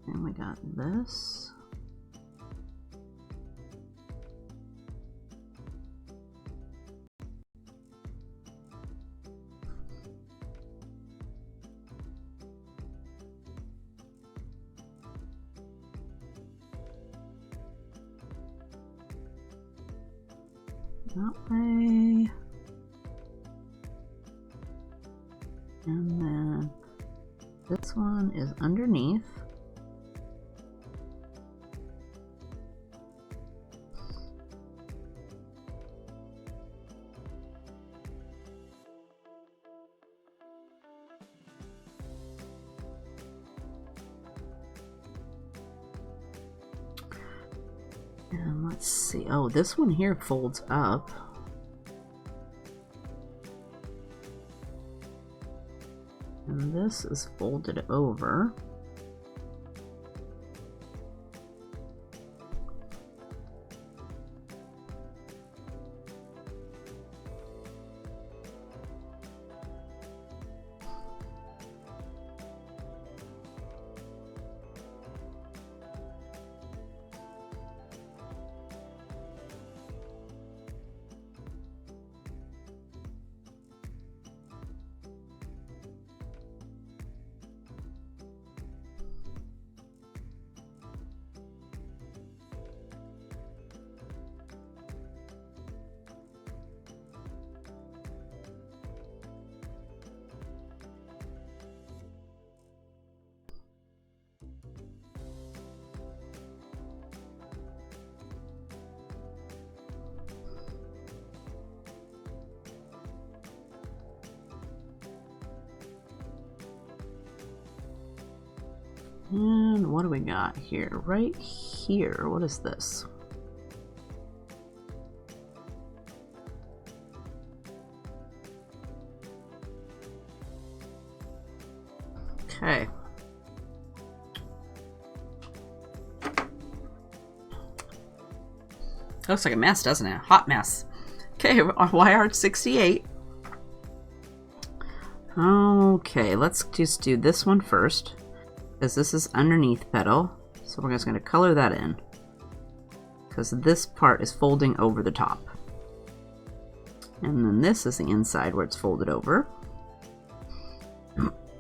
And we got this. That way. And then this one is underneath. And let's see. Oh, this one here folds up. And And this is folded over. And what do we got here? Right here, what is this? Okay. Looks like a mess, doesn't it? Hot mess. Okay, YR68. Okay, let's just do this one first, because this is underneath petal. So we're just going to color that in, because this part is folding over the top. And then this is the inside where it's folded over.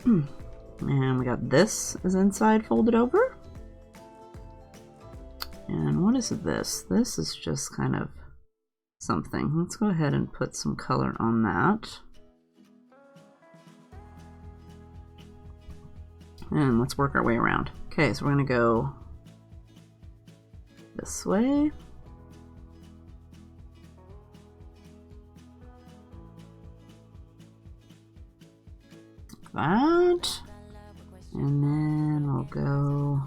And we got this is inside folded over. And what is this? This is just kind of something. Let's go ahead and put some color on that. And let's work our way around. Okay, so we're going to go this way. Like that. And then we'll go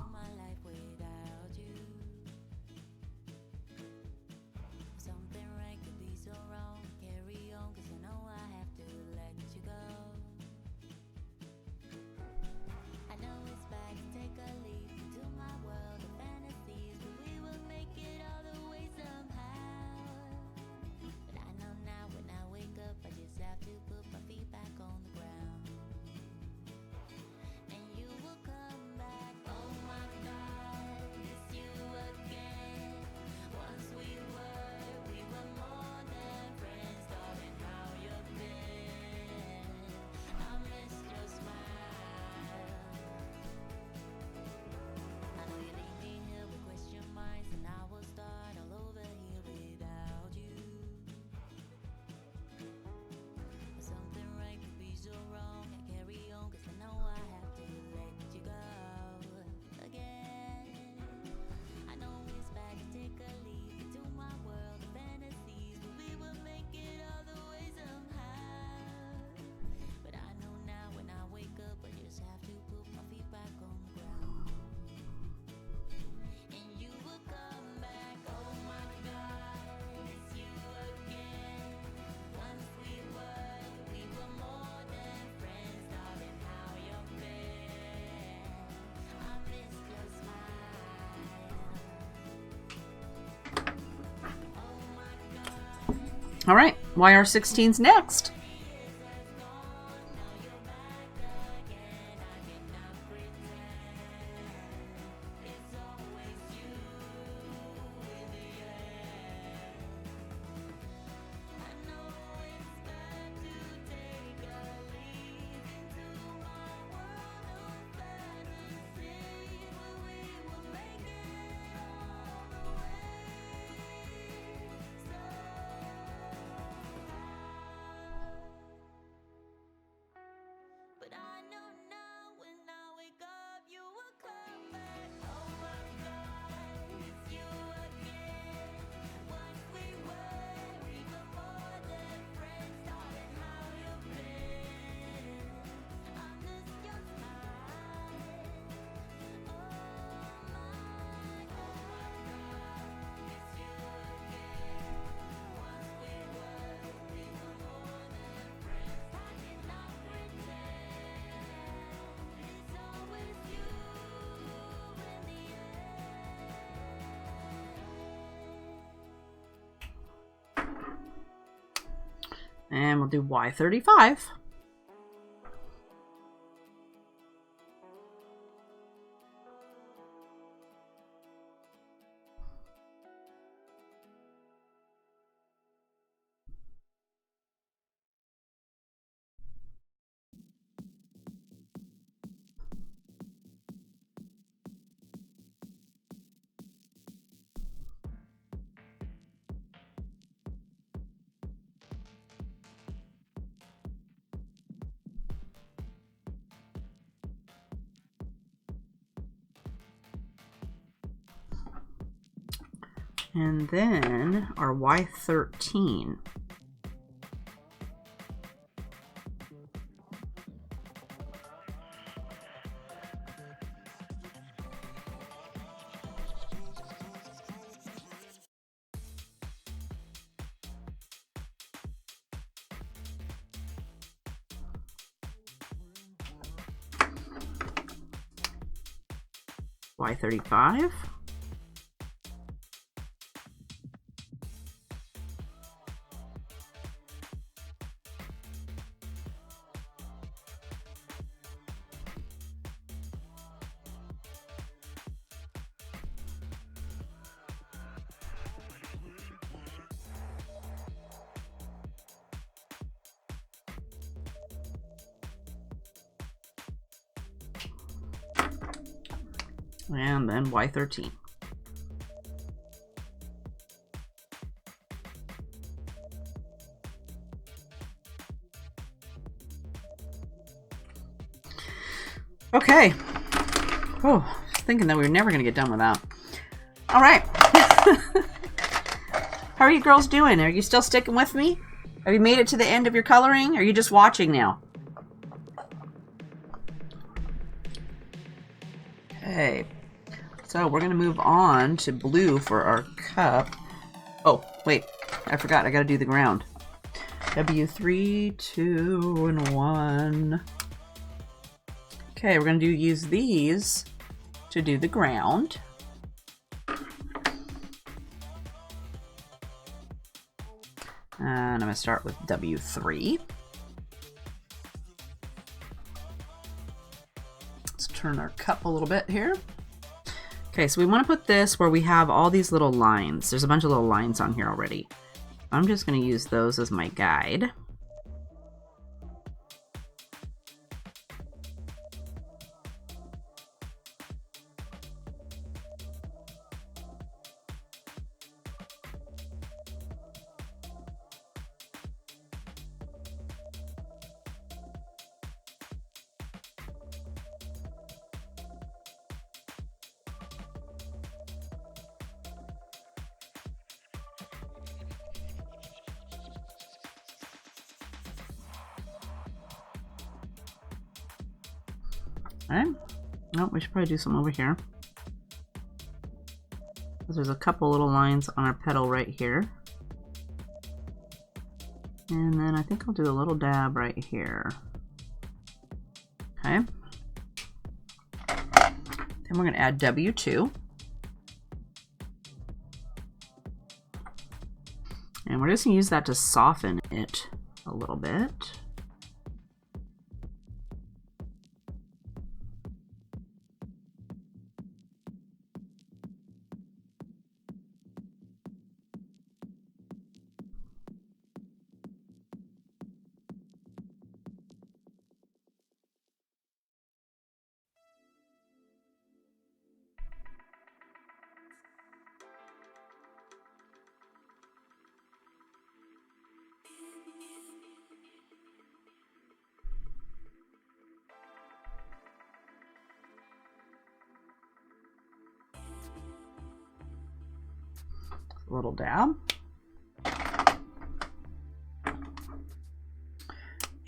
all right, YR16's next. And we'll do Y35. And then our Y13. Y35. And then Y13. Okay. Oh, I was thinking that we were never going to get done with that. All right. How are you girls doing? Are you still sticking with me? Have you made it to the end of your coloring? Or are you just watching now? Okay. So we're going to move on to blue for our cup. Oh, wait. I forgot. I got to do the ground. W3, 2, and 1. Okay, we're going to use these to do the ground. And I'm going to start with W3. Let's turn our cup a little bit here. Okay, so we want to put this where we have all these little lines. There's a bunch of little lines on here already. I'm just going to use those as my guide. Alright. Oh, we should probably do some over here. There's a couple little lines on our petal right here. And then I think I'll do a little dab right here. Okay. Then we're going to add W2. And we're just going to use that to soften it a little bit. A little dab.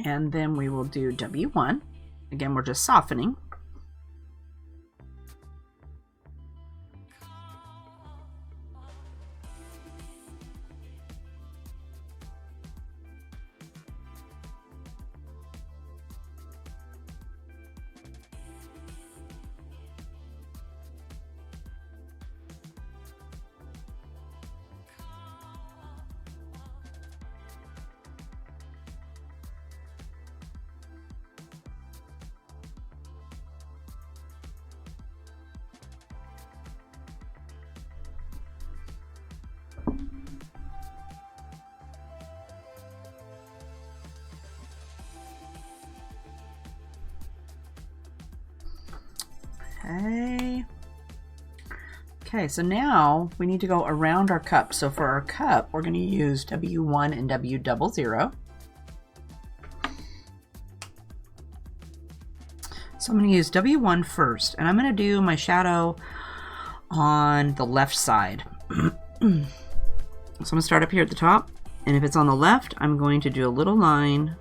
And then we will do W1. Again, we're just softening. Okay. Okay, so now we need to go around our cup. So for our cup, we're going to use W1 and W00. So I'm going to use W1 first, and I'm going to do my shadow on the left side. So I'm going to start up here at the top, and if it's on the left, I'm going to do a little line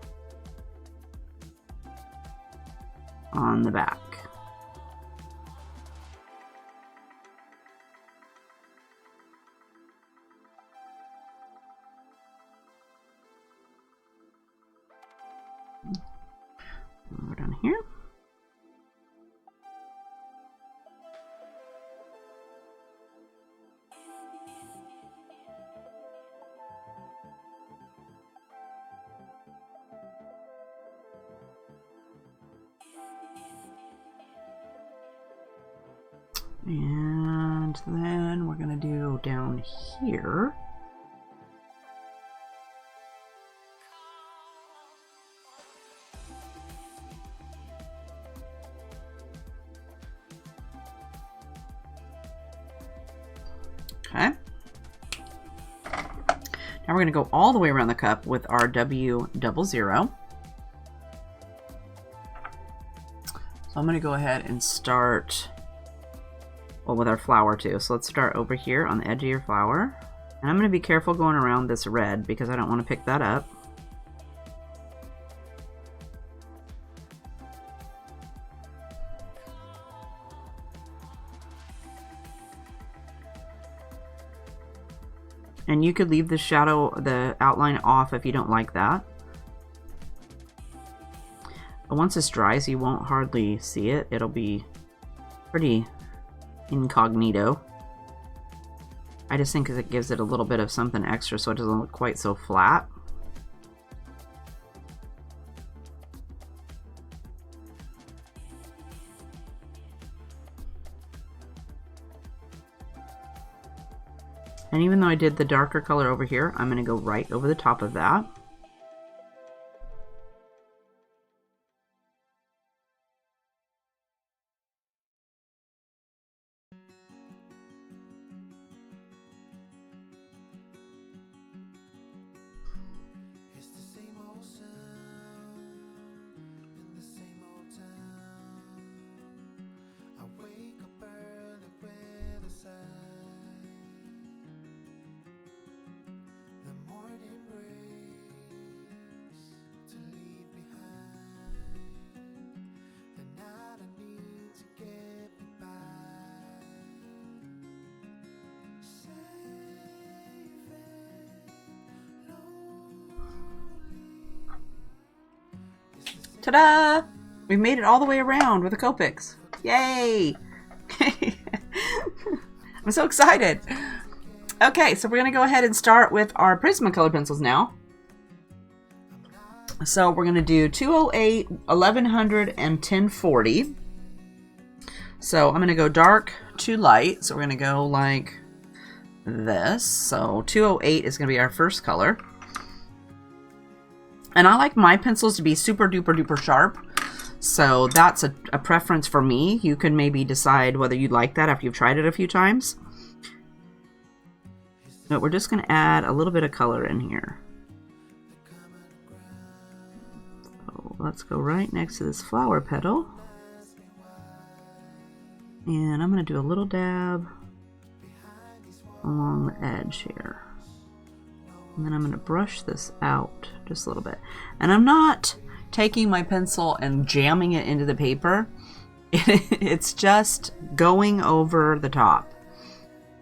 on the back. We're down here. And then we're going to do down here. Okay. Now we're going to go all the way around the cup with our W00. So I'm going to go ahead and start, well, with our flower too. So let's start over here on the edge of your flower. And I'm going to be careful going around this red because I don't want to pick that up. And you could leave the shadow, the outline off if you don't like that. But once it's dry, so you won't hardly see it, it'll be pretty incognito. I just think it gives it a little bit of something extra so it doesn't look quite so flat. And even though I did the darker color over here, I'm going to go right over the top of that. Ta-da! We made it all the way around with the Copics. Yay! I'm so excited. Okay, so we're going to go ahead and start with our Prismacolor pencils now. So we're going to do 208, 1100, and 1040. So I'm going to go dark to light. So we're going to go like this. So 208 is going to be our first color. And I like my pencils to be super duper duper sharp. So that's a preference for me. You can maybe decide whether you'd like that after you've tried it a few times. But we're just going to add a little bit of color in here. So let's go right next to this flower petal. And I'm going to do a little dab along the edge here. And then I'm going to brush this out just a little bit. And I'm not taking my pencil and jamming it into the paper. It's just going over the top.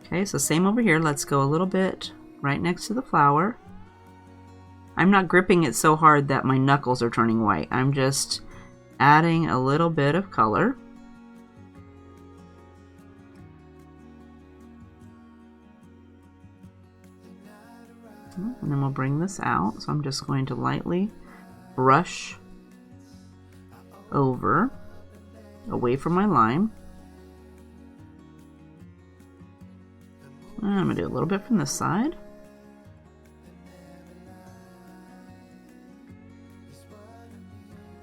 Okay, so same over here. Let's go a little bit right next to the flower. I'm not gripping it so hard that my knuckles are turning white. I'm just adding a little bit of color. And then we'll bring this out. So I'm just going to lightly brush over, away from my line. And I'm going to do a little bit from this side.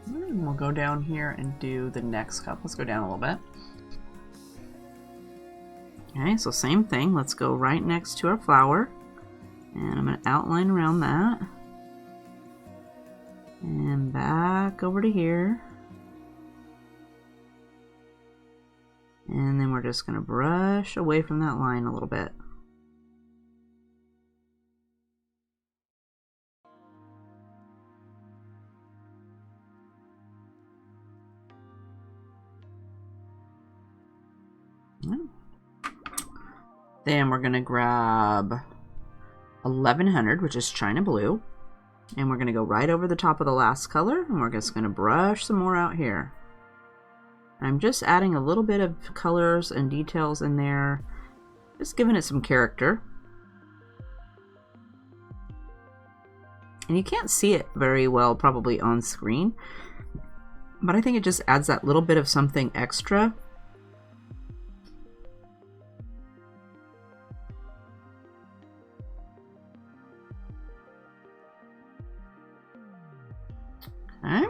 And we'll go down here and do the next cup. Let's go down a little bit. Okay, so same thing. Let's go right next to our flower. And I'm going to outline around that. And back over to here. And then we're just going to brush away from that line a little bit. Then we're going to grab 1100, which is China Blue. And we're going to go right over the top of the last color. And we're just going to brush some more out here. I'm just adding a little bit of colors and details in there. Just giving it some character. And you can't see it very well probably on screen. But I think it just adds that little bit of something extra. Okay,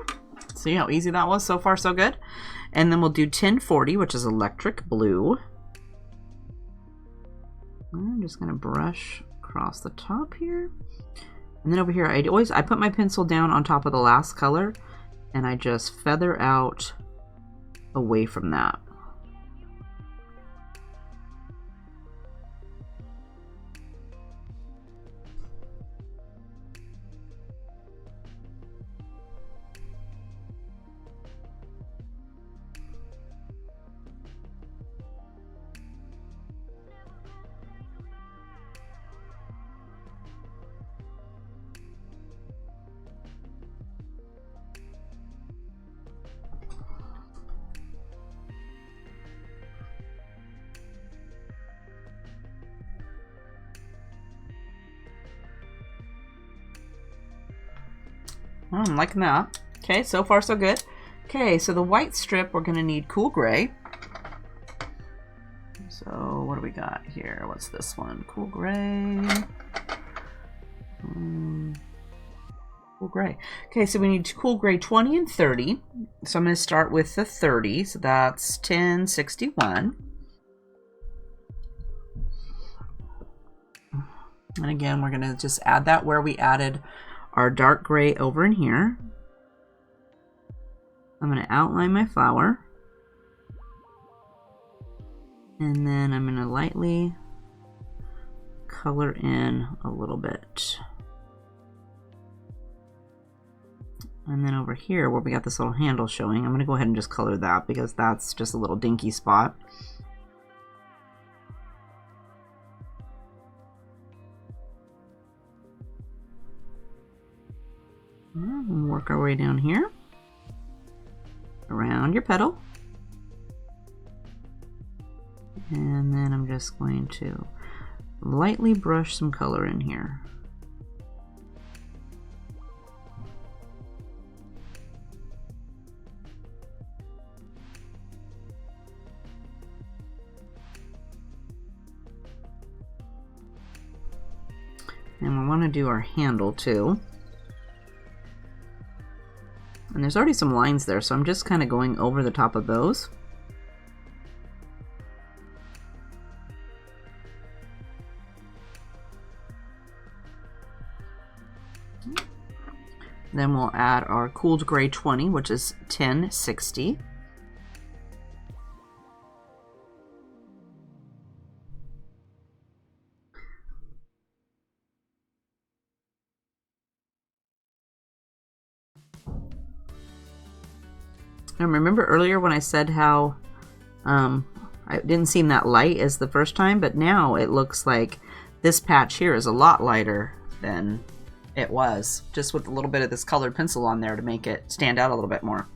see how easy that was? So far, so good. And then we'll do 1040, which is electric blue. I'm just going to brush across the top here. And then over here, I put my pencil down on top of the last color, and I just feather out away from that. I'm liking that. Okay, so far so good. Okay, so the white strip, we're going to need Cool Gray. So what do we got here? What's this one? Cool Gray. Cool Gray. Okay, so we need Cool Gray 20 and 30. So I'm going to start with the 30. So that's 1061. And again, we're going to just add that where we added our dark gray over in here. I'm going to outline my flower. And then I'm going to lightly color in a little bit. And then over here where we got this little handle showing, I'm going to go ahead and just color that because that's just a little dinky spot. And work our way down here around your petal, and then I'm just going to lightly brush some color in here. And we want to do our handle too. And there's already some lines there, so I'm just kind of going over the top of those. Then we'll add our Cooled Gray 20, which is 1060. And remember earlier when I said how it didn't seem that light as the first time, but now it looks like this patch here is a lot lighter than it was, just with a little bit of this colored pencil on there to make it stand out a little bit more.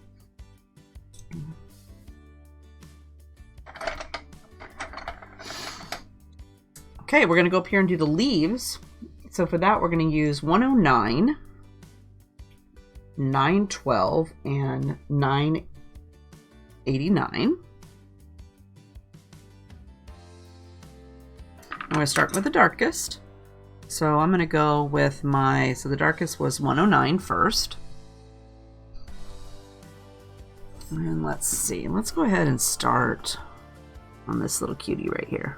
Okay, we're going to go up here and do the leaves. So for that, we're going to use 109, 912, and 989. I'm going to start with the darkest. So I'm going to go with so the darkest was 109 first. And let's see, let's go ahead and start on this little cutie right here.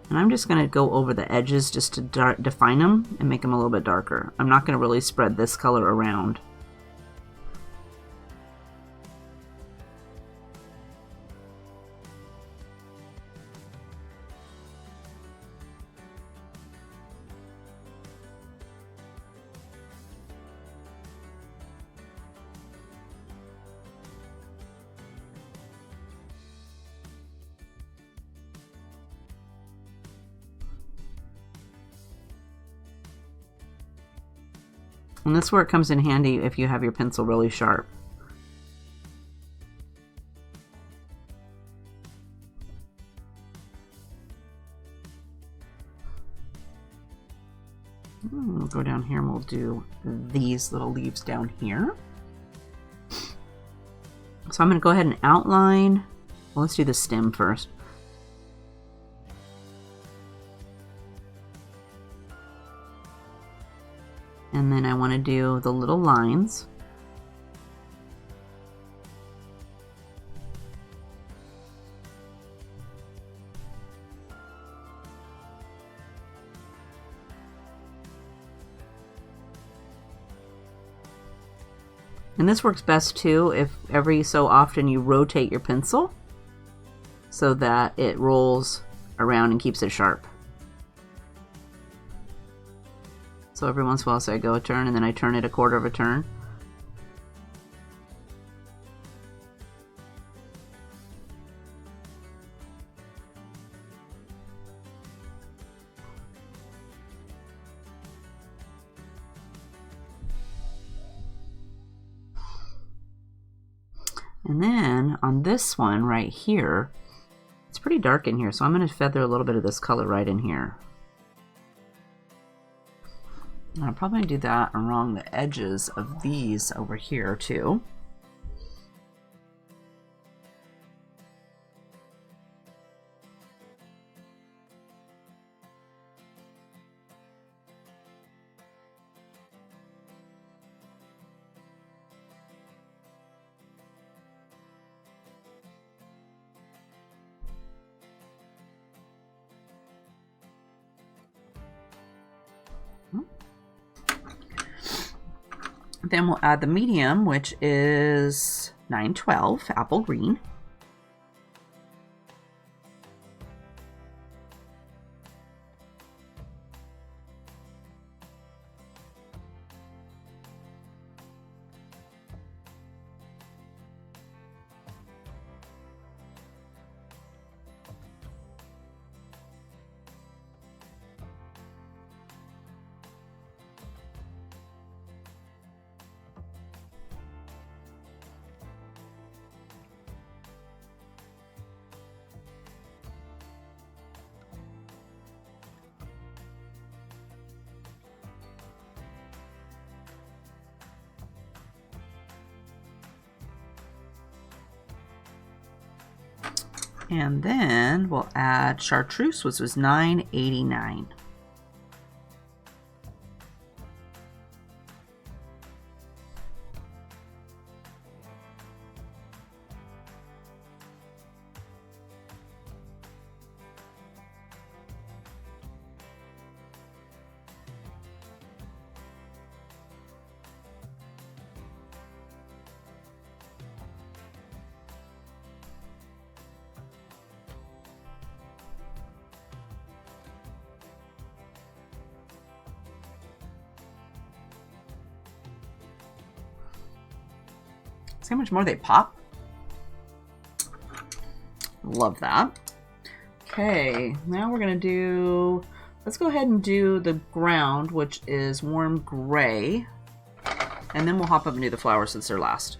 And I'm just going to go over the edges just to define them and make them a little bit darker. I'm not going to really spread this color around. And this is where it comes in handy if you have your pencil really sharp. We'll go down here and we'll do these little leaves down here. So I'm going to go ahead and outline. Well, let's do the stem first. And then I want to do the little lines. And this works best too if every so often you rotate your pencil so that it rolls around and keeps it sharp. So every once in a while, so I go a turn and then I turn it a quarter of a turn. And then on this one right here, it's pretty dark in here, so I'm going to feather a little bit of this color right in here. I'm probably going to do that along the edges of these over here too. Then we'll add the medium, which is 912 apple green. And then we'll add chartreuse, which was $9.89. See how much more they pop? Love that. Okay, now we're gonna do, let's go ahead and do the ground, which is warm gray. And then we'll hop up and do the flowers since they're last.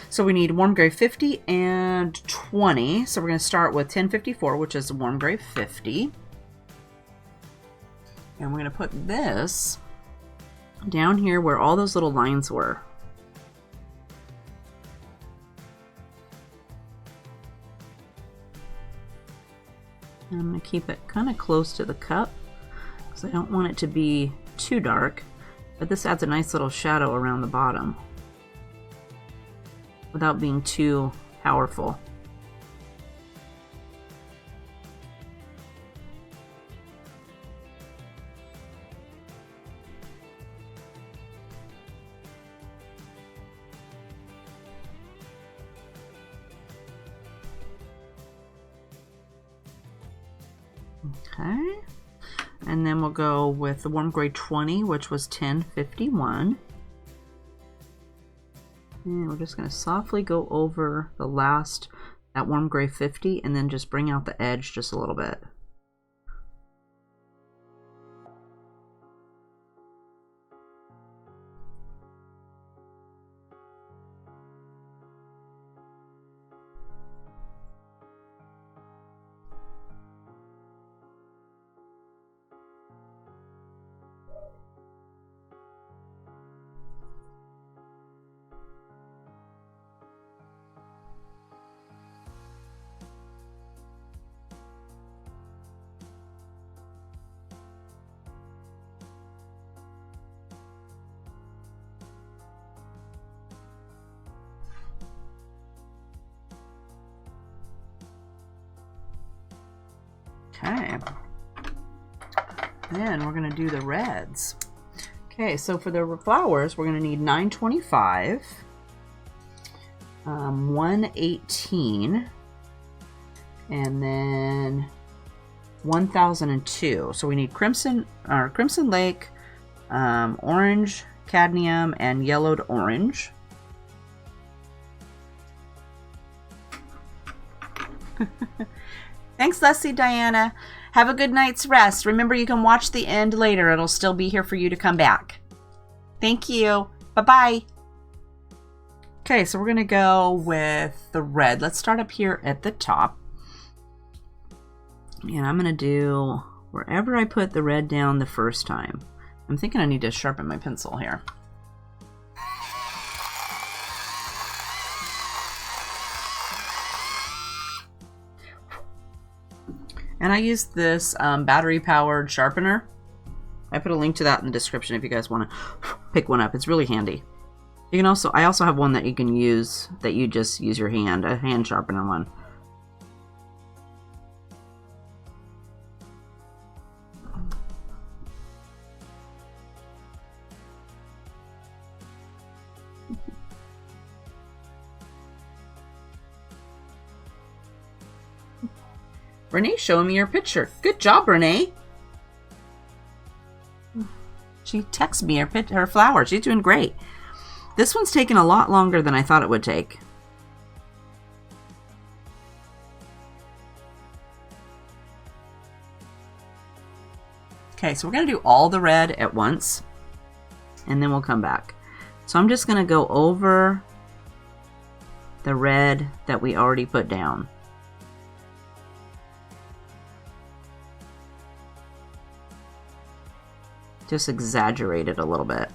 So we need warm gray 50 and 20. So we're gonna start with 1054, which is warm gray 50. And we're gonna put this down here where all those little lines were. I'm going to keep it kind of close to the cup because I don't want it to be too dark, but this adds a nice little shadow around the bottom without being too powerful. Okay. And then we'll go with the warm gray 20, which was 1051. And we're just going to softly go over the last, that warm gray 50, and then just bring out the edge just a little bit. Okay, then we're going to do the reds. Okay, so for the flowers, we're going to need 925, 118, and then 1002. So we need crimson, or crimson lake, orange cadmium, and yellowed orange. Thanks, Leslie Diana. Have a good night's rest. Remember, you can watch the end later. It'll still be here for you to come back. Thank you. Bye-bye. Okay, so we're going to go with the red. Let's start up here at the top. And I'm going to do wherever I put the red down the first time. I'm thinking I need to sharpen my pencil here. And I used this battery-powered sharpener. I put a link to that in the description if you guys want to pick one up. It's really handy. You can also, I also have one that you can use, that you just use your hand, a hand sharpener one. Renee's showing me her picture. Good job, Renee. She texted me her flower. She's doing great. This one's taken a lot longer than I thought it would take. Okay, so we're going to do all the red at once, and then we'll come back. So I'm just going to go over the red that we already put down. Just exaggerate it a little bit.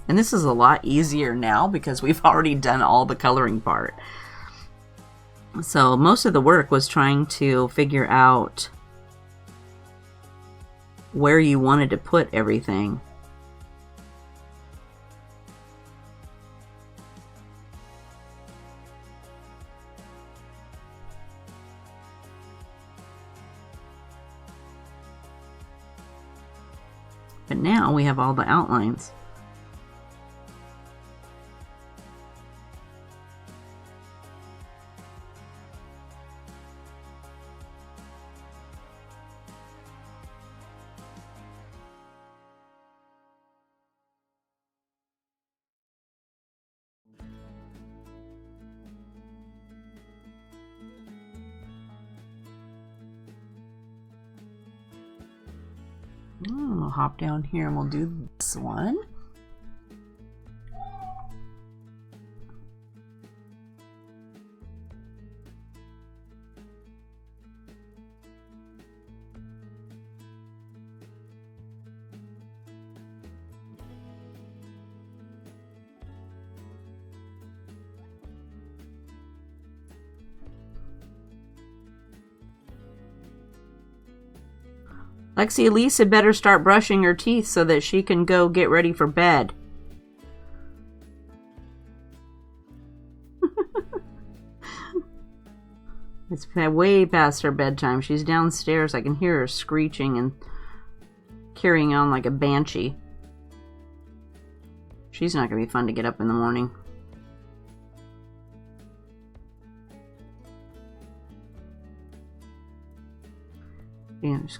And this is a lot easier now because we've already done all the coloring part. So most of the work was trying to figure out where you wanted to put everything. But now we have all the outlines. We'll hop down here and we'll do this one. Lexi Elise had better start brushing her teeth so that she can go get ready for bed. It's way past her bedtime. She's downstairs. I can hear her screeching and carrying on like a banshee. She's not going to be fun to get up in the morning. Yeah, just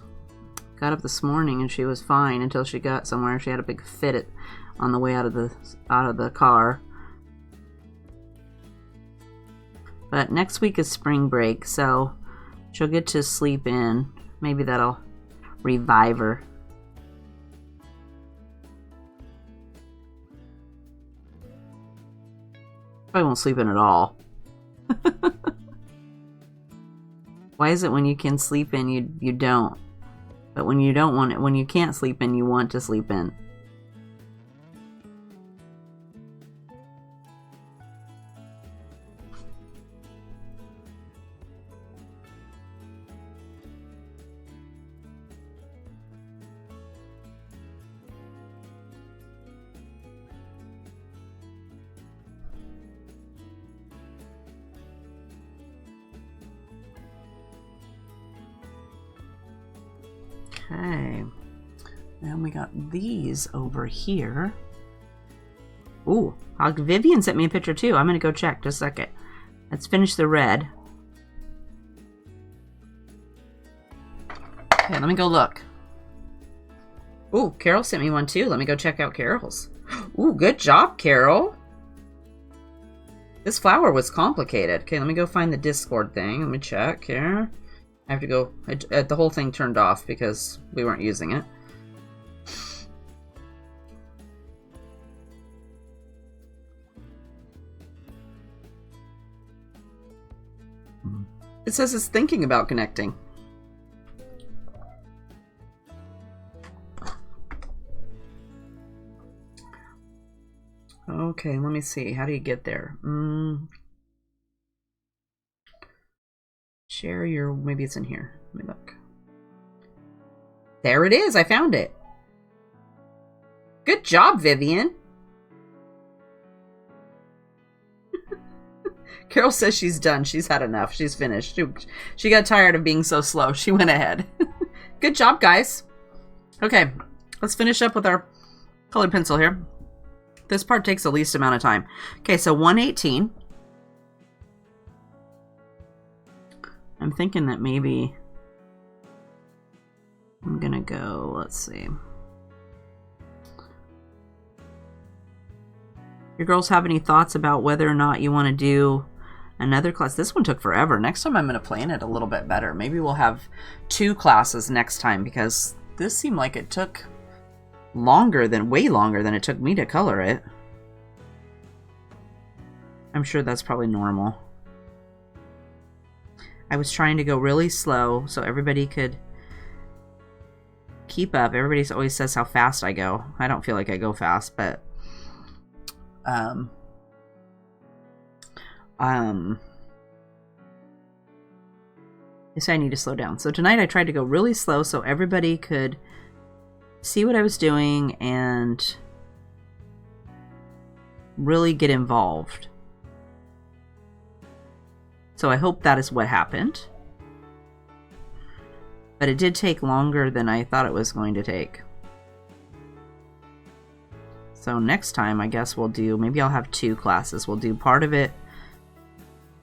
got up this morning and she was fine until she got somewhere. She had a big fit on the way out of the car. But next week is spring break, so she'll get to sleep in. Maybe that'll revive her. I won't sleep in at all. Why is it when you can sleep in, you don't? But when you don't want it, when you can't sleep in, you want to sleep in? Okay, then we got these over here. Ooh, Vivian sent me a picture too. I'm gonna go check just a second. Let's finish the red. Okay, let me go look. Ooh, Carol sent me one too. Let me go check out Carol's. Ooh, good job, Carol. This flower was complicated. Okay, let me go find the Discord thing. Let me check here. I have to go, the whole thing turned off because we weren't using it. It says it's thinking about connecting. Okay, let me see. How do you get there? Share your... Maybe it's in here. Let me look. There it is. I found it. Good job, Vivian. Carol says she's done. She's had enough. She's finished. She got tired of being so slow. She went ahead. Good job, guys. Okay, let's finish up with our colored pencil here. This part takes the least amount of time. Okay, so 118. I'm thinking that maybe I'm gonna go, let's see. Your girls have any thoughts about whether or not you want to do another class? This one took forever. Next time I'm gonna plan it a little bit better. Maybe we'll have 2 classes next time because this seemed like it took way longer than it took me to color it. I'm sure that's probably normal. I was trying to go really slow so everybody could keep up. Everybody always says how fast I go. I don't feel like I go fast, but I say I need to slow down. So tonight I tried to go really slow so everybody could see what I was doing and really get involved. So I hope that is what happened. But it did take longer than I thought it was going to take. So next time I guess we'll do, maybe I'll have 2 classes. We'll do part of it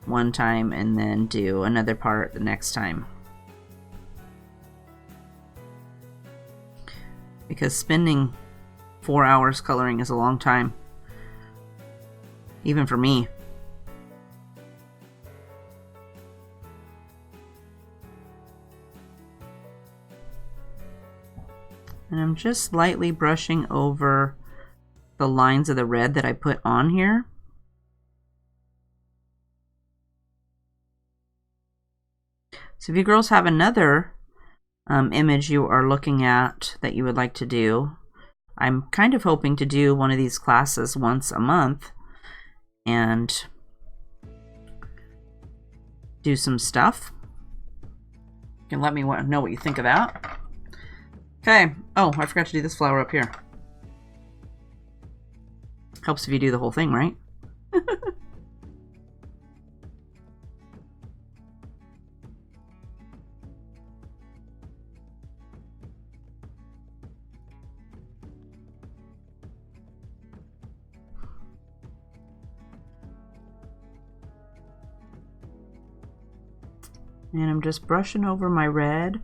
one time and then do another part the next time. Because spending 4 hours coloring is a long time. Even for me. And I'm just lightly brushing over the lines of the red that I put on here. So if you girls have another image you are looking at that you would like to do, I'm kind of hoping to do one of these classes once a month and do some stuff. You can let me know what you think of that. Okay. Oh, I forgot to do this flower up here. Helps if you do the whole thing, right? And I'm just brushing over my red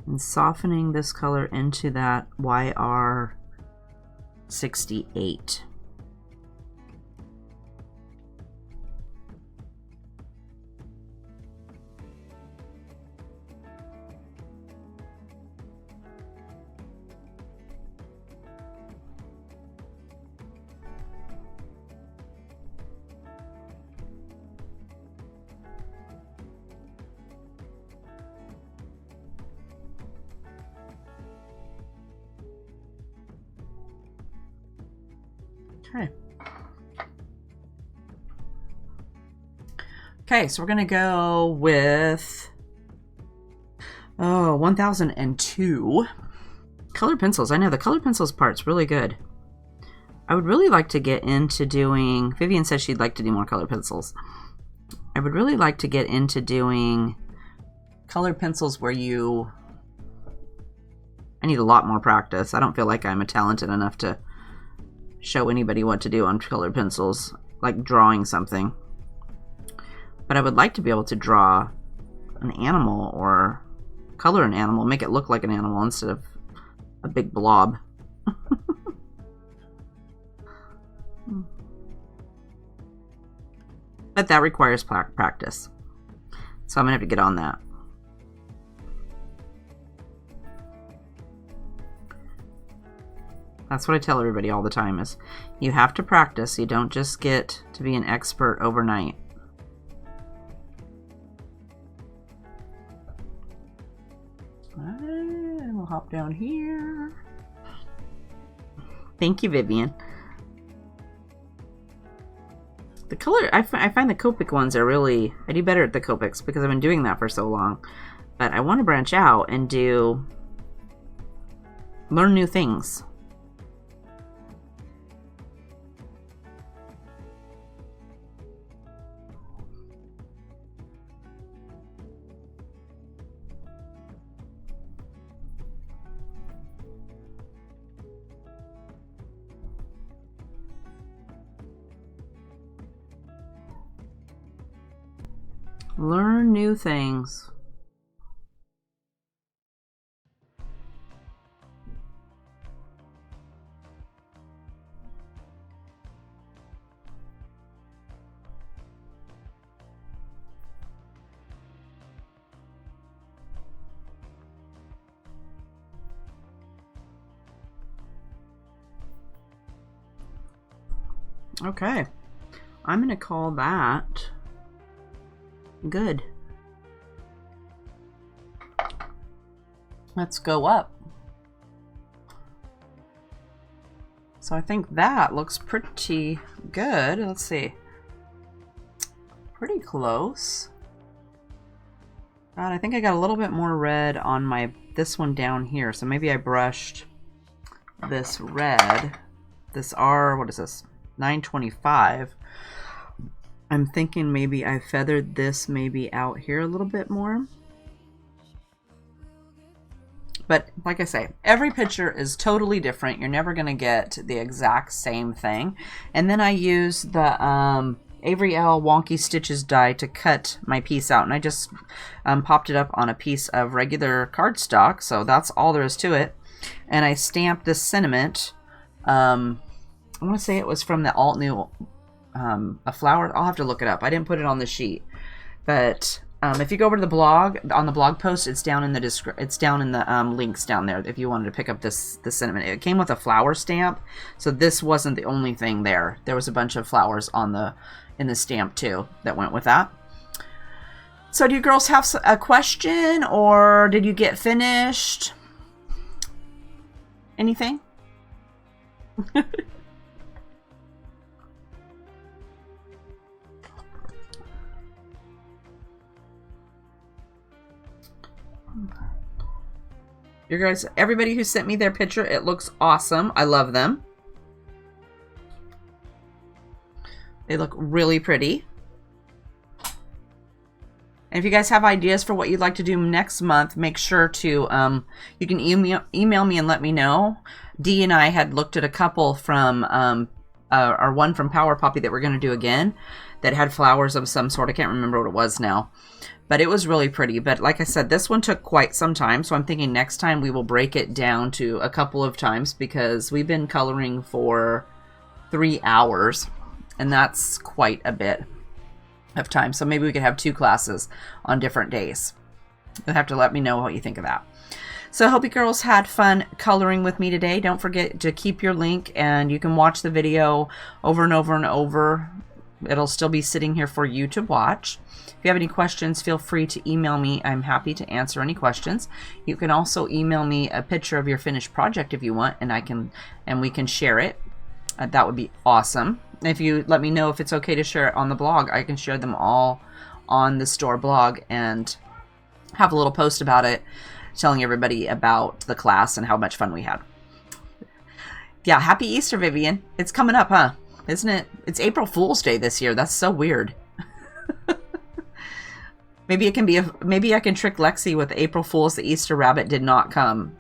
and softening this color into that YR68. Okay. Okay, so we're gonna go with 1002 color pencils. I know the color pencils part's really good. I would really like to get into doing, Vivian says she'd like to do more color pencils. I would really like to get into doing color pencils where I need a lot more practice. I don't feel like I'm talented enough to show anybody what to do on colored pencils, like drawing something. But I would like to be able to draw an animal or color an animal, make it look like an animal instead of a big blob. But that requires practice. So I'm gonna have to get on that. That's what I tell everybody all the time is you have to practice. You don't just get to be an expert overnight. And we'll hop down here. Thank you, Vivian. The color, I find the Copic ones are really, I do better at the Copics because I've been doing that for so long. But I want to branch out and learn new things. Learn new things. Okay, I'm going to call that good. Let's go up. So I think that looks pretty good. Let's see. Pretty close. God, I think I got a little bit more red on this one down here. So maybe I brushed this red. This what is this? 925. I'm thinking maybe I feathered this maybe out here a little bit more. But like I say, every picture is totally different. You're never going to get the exact same thing. And then I use the Avery Elle Wonky Stitches die to cut my piece out. And I just popped it up on a piece of regular cardstock. So that's all there is to it. And I stamped this sentiment. I want to say it was from the Altenew, a flower. I'll have to look it up. I didn't put it on the sheet. But if you go over to the blog, on the blog post, it's down in the links down there if you wanted to pick up this sentiment. It came with a flower stamp, so this wasn't the only thing there. There was a bunch of flowers in the stamp too that went with that. So do you girls have a question, or did you get finished? Anything? You guys, everybody who sent me their picture, it looks awesome. I love them. They look really pretty. And if you guys have ideas for what you'd like to do next month, make sure to, you can email me and let me know. Dee and I had looked at a couple from, or one from Power Poppy that we're going to do again that had flowers of some sort. I can't remember what it was now. But it was really pretty. But like I said, this one took quite some time. So I'm thinking next time we will break it down to a couple of times because we've been coloring for 3 hours. And that's quite a bit of time. So maybe we could have 2 classes on different days. You'll have to let me know what you think of that. So I hope you girls had fun coloring with me today. Don't forget to keep your link and you can watch the video over and over and over. It'll still be sitting here for you to watch. If you have any questions, feel free to email me. I'm happy to answer any questions. You can also email me a picture of your finished project if you want, and we can share it. That would be awesome. If you let me know if it's okay to share it on the blog, I can share them all on the store blog and have a little post about it, telling everybody about the class and how much fun we had. Yeah, happy Easter, Vivian. It's coming up, huh? Isn't it? It's April Fool's Day this year. That's so weird. Maybe it can be maybe I can trick Lexi with April Fool's. The Easter rabbit did not come.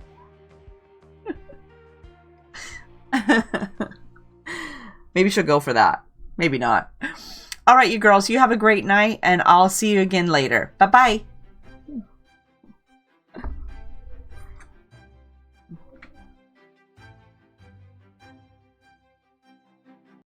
Maybe she'll go for that. Maybe not. All right, you girls, you have a great night, and I'll see you again later. Bye-bye.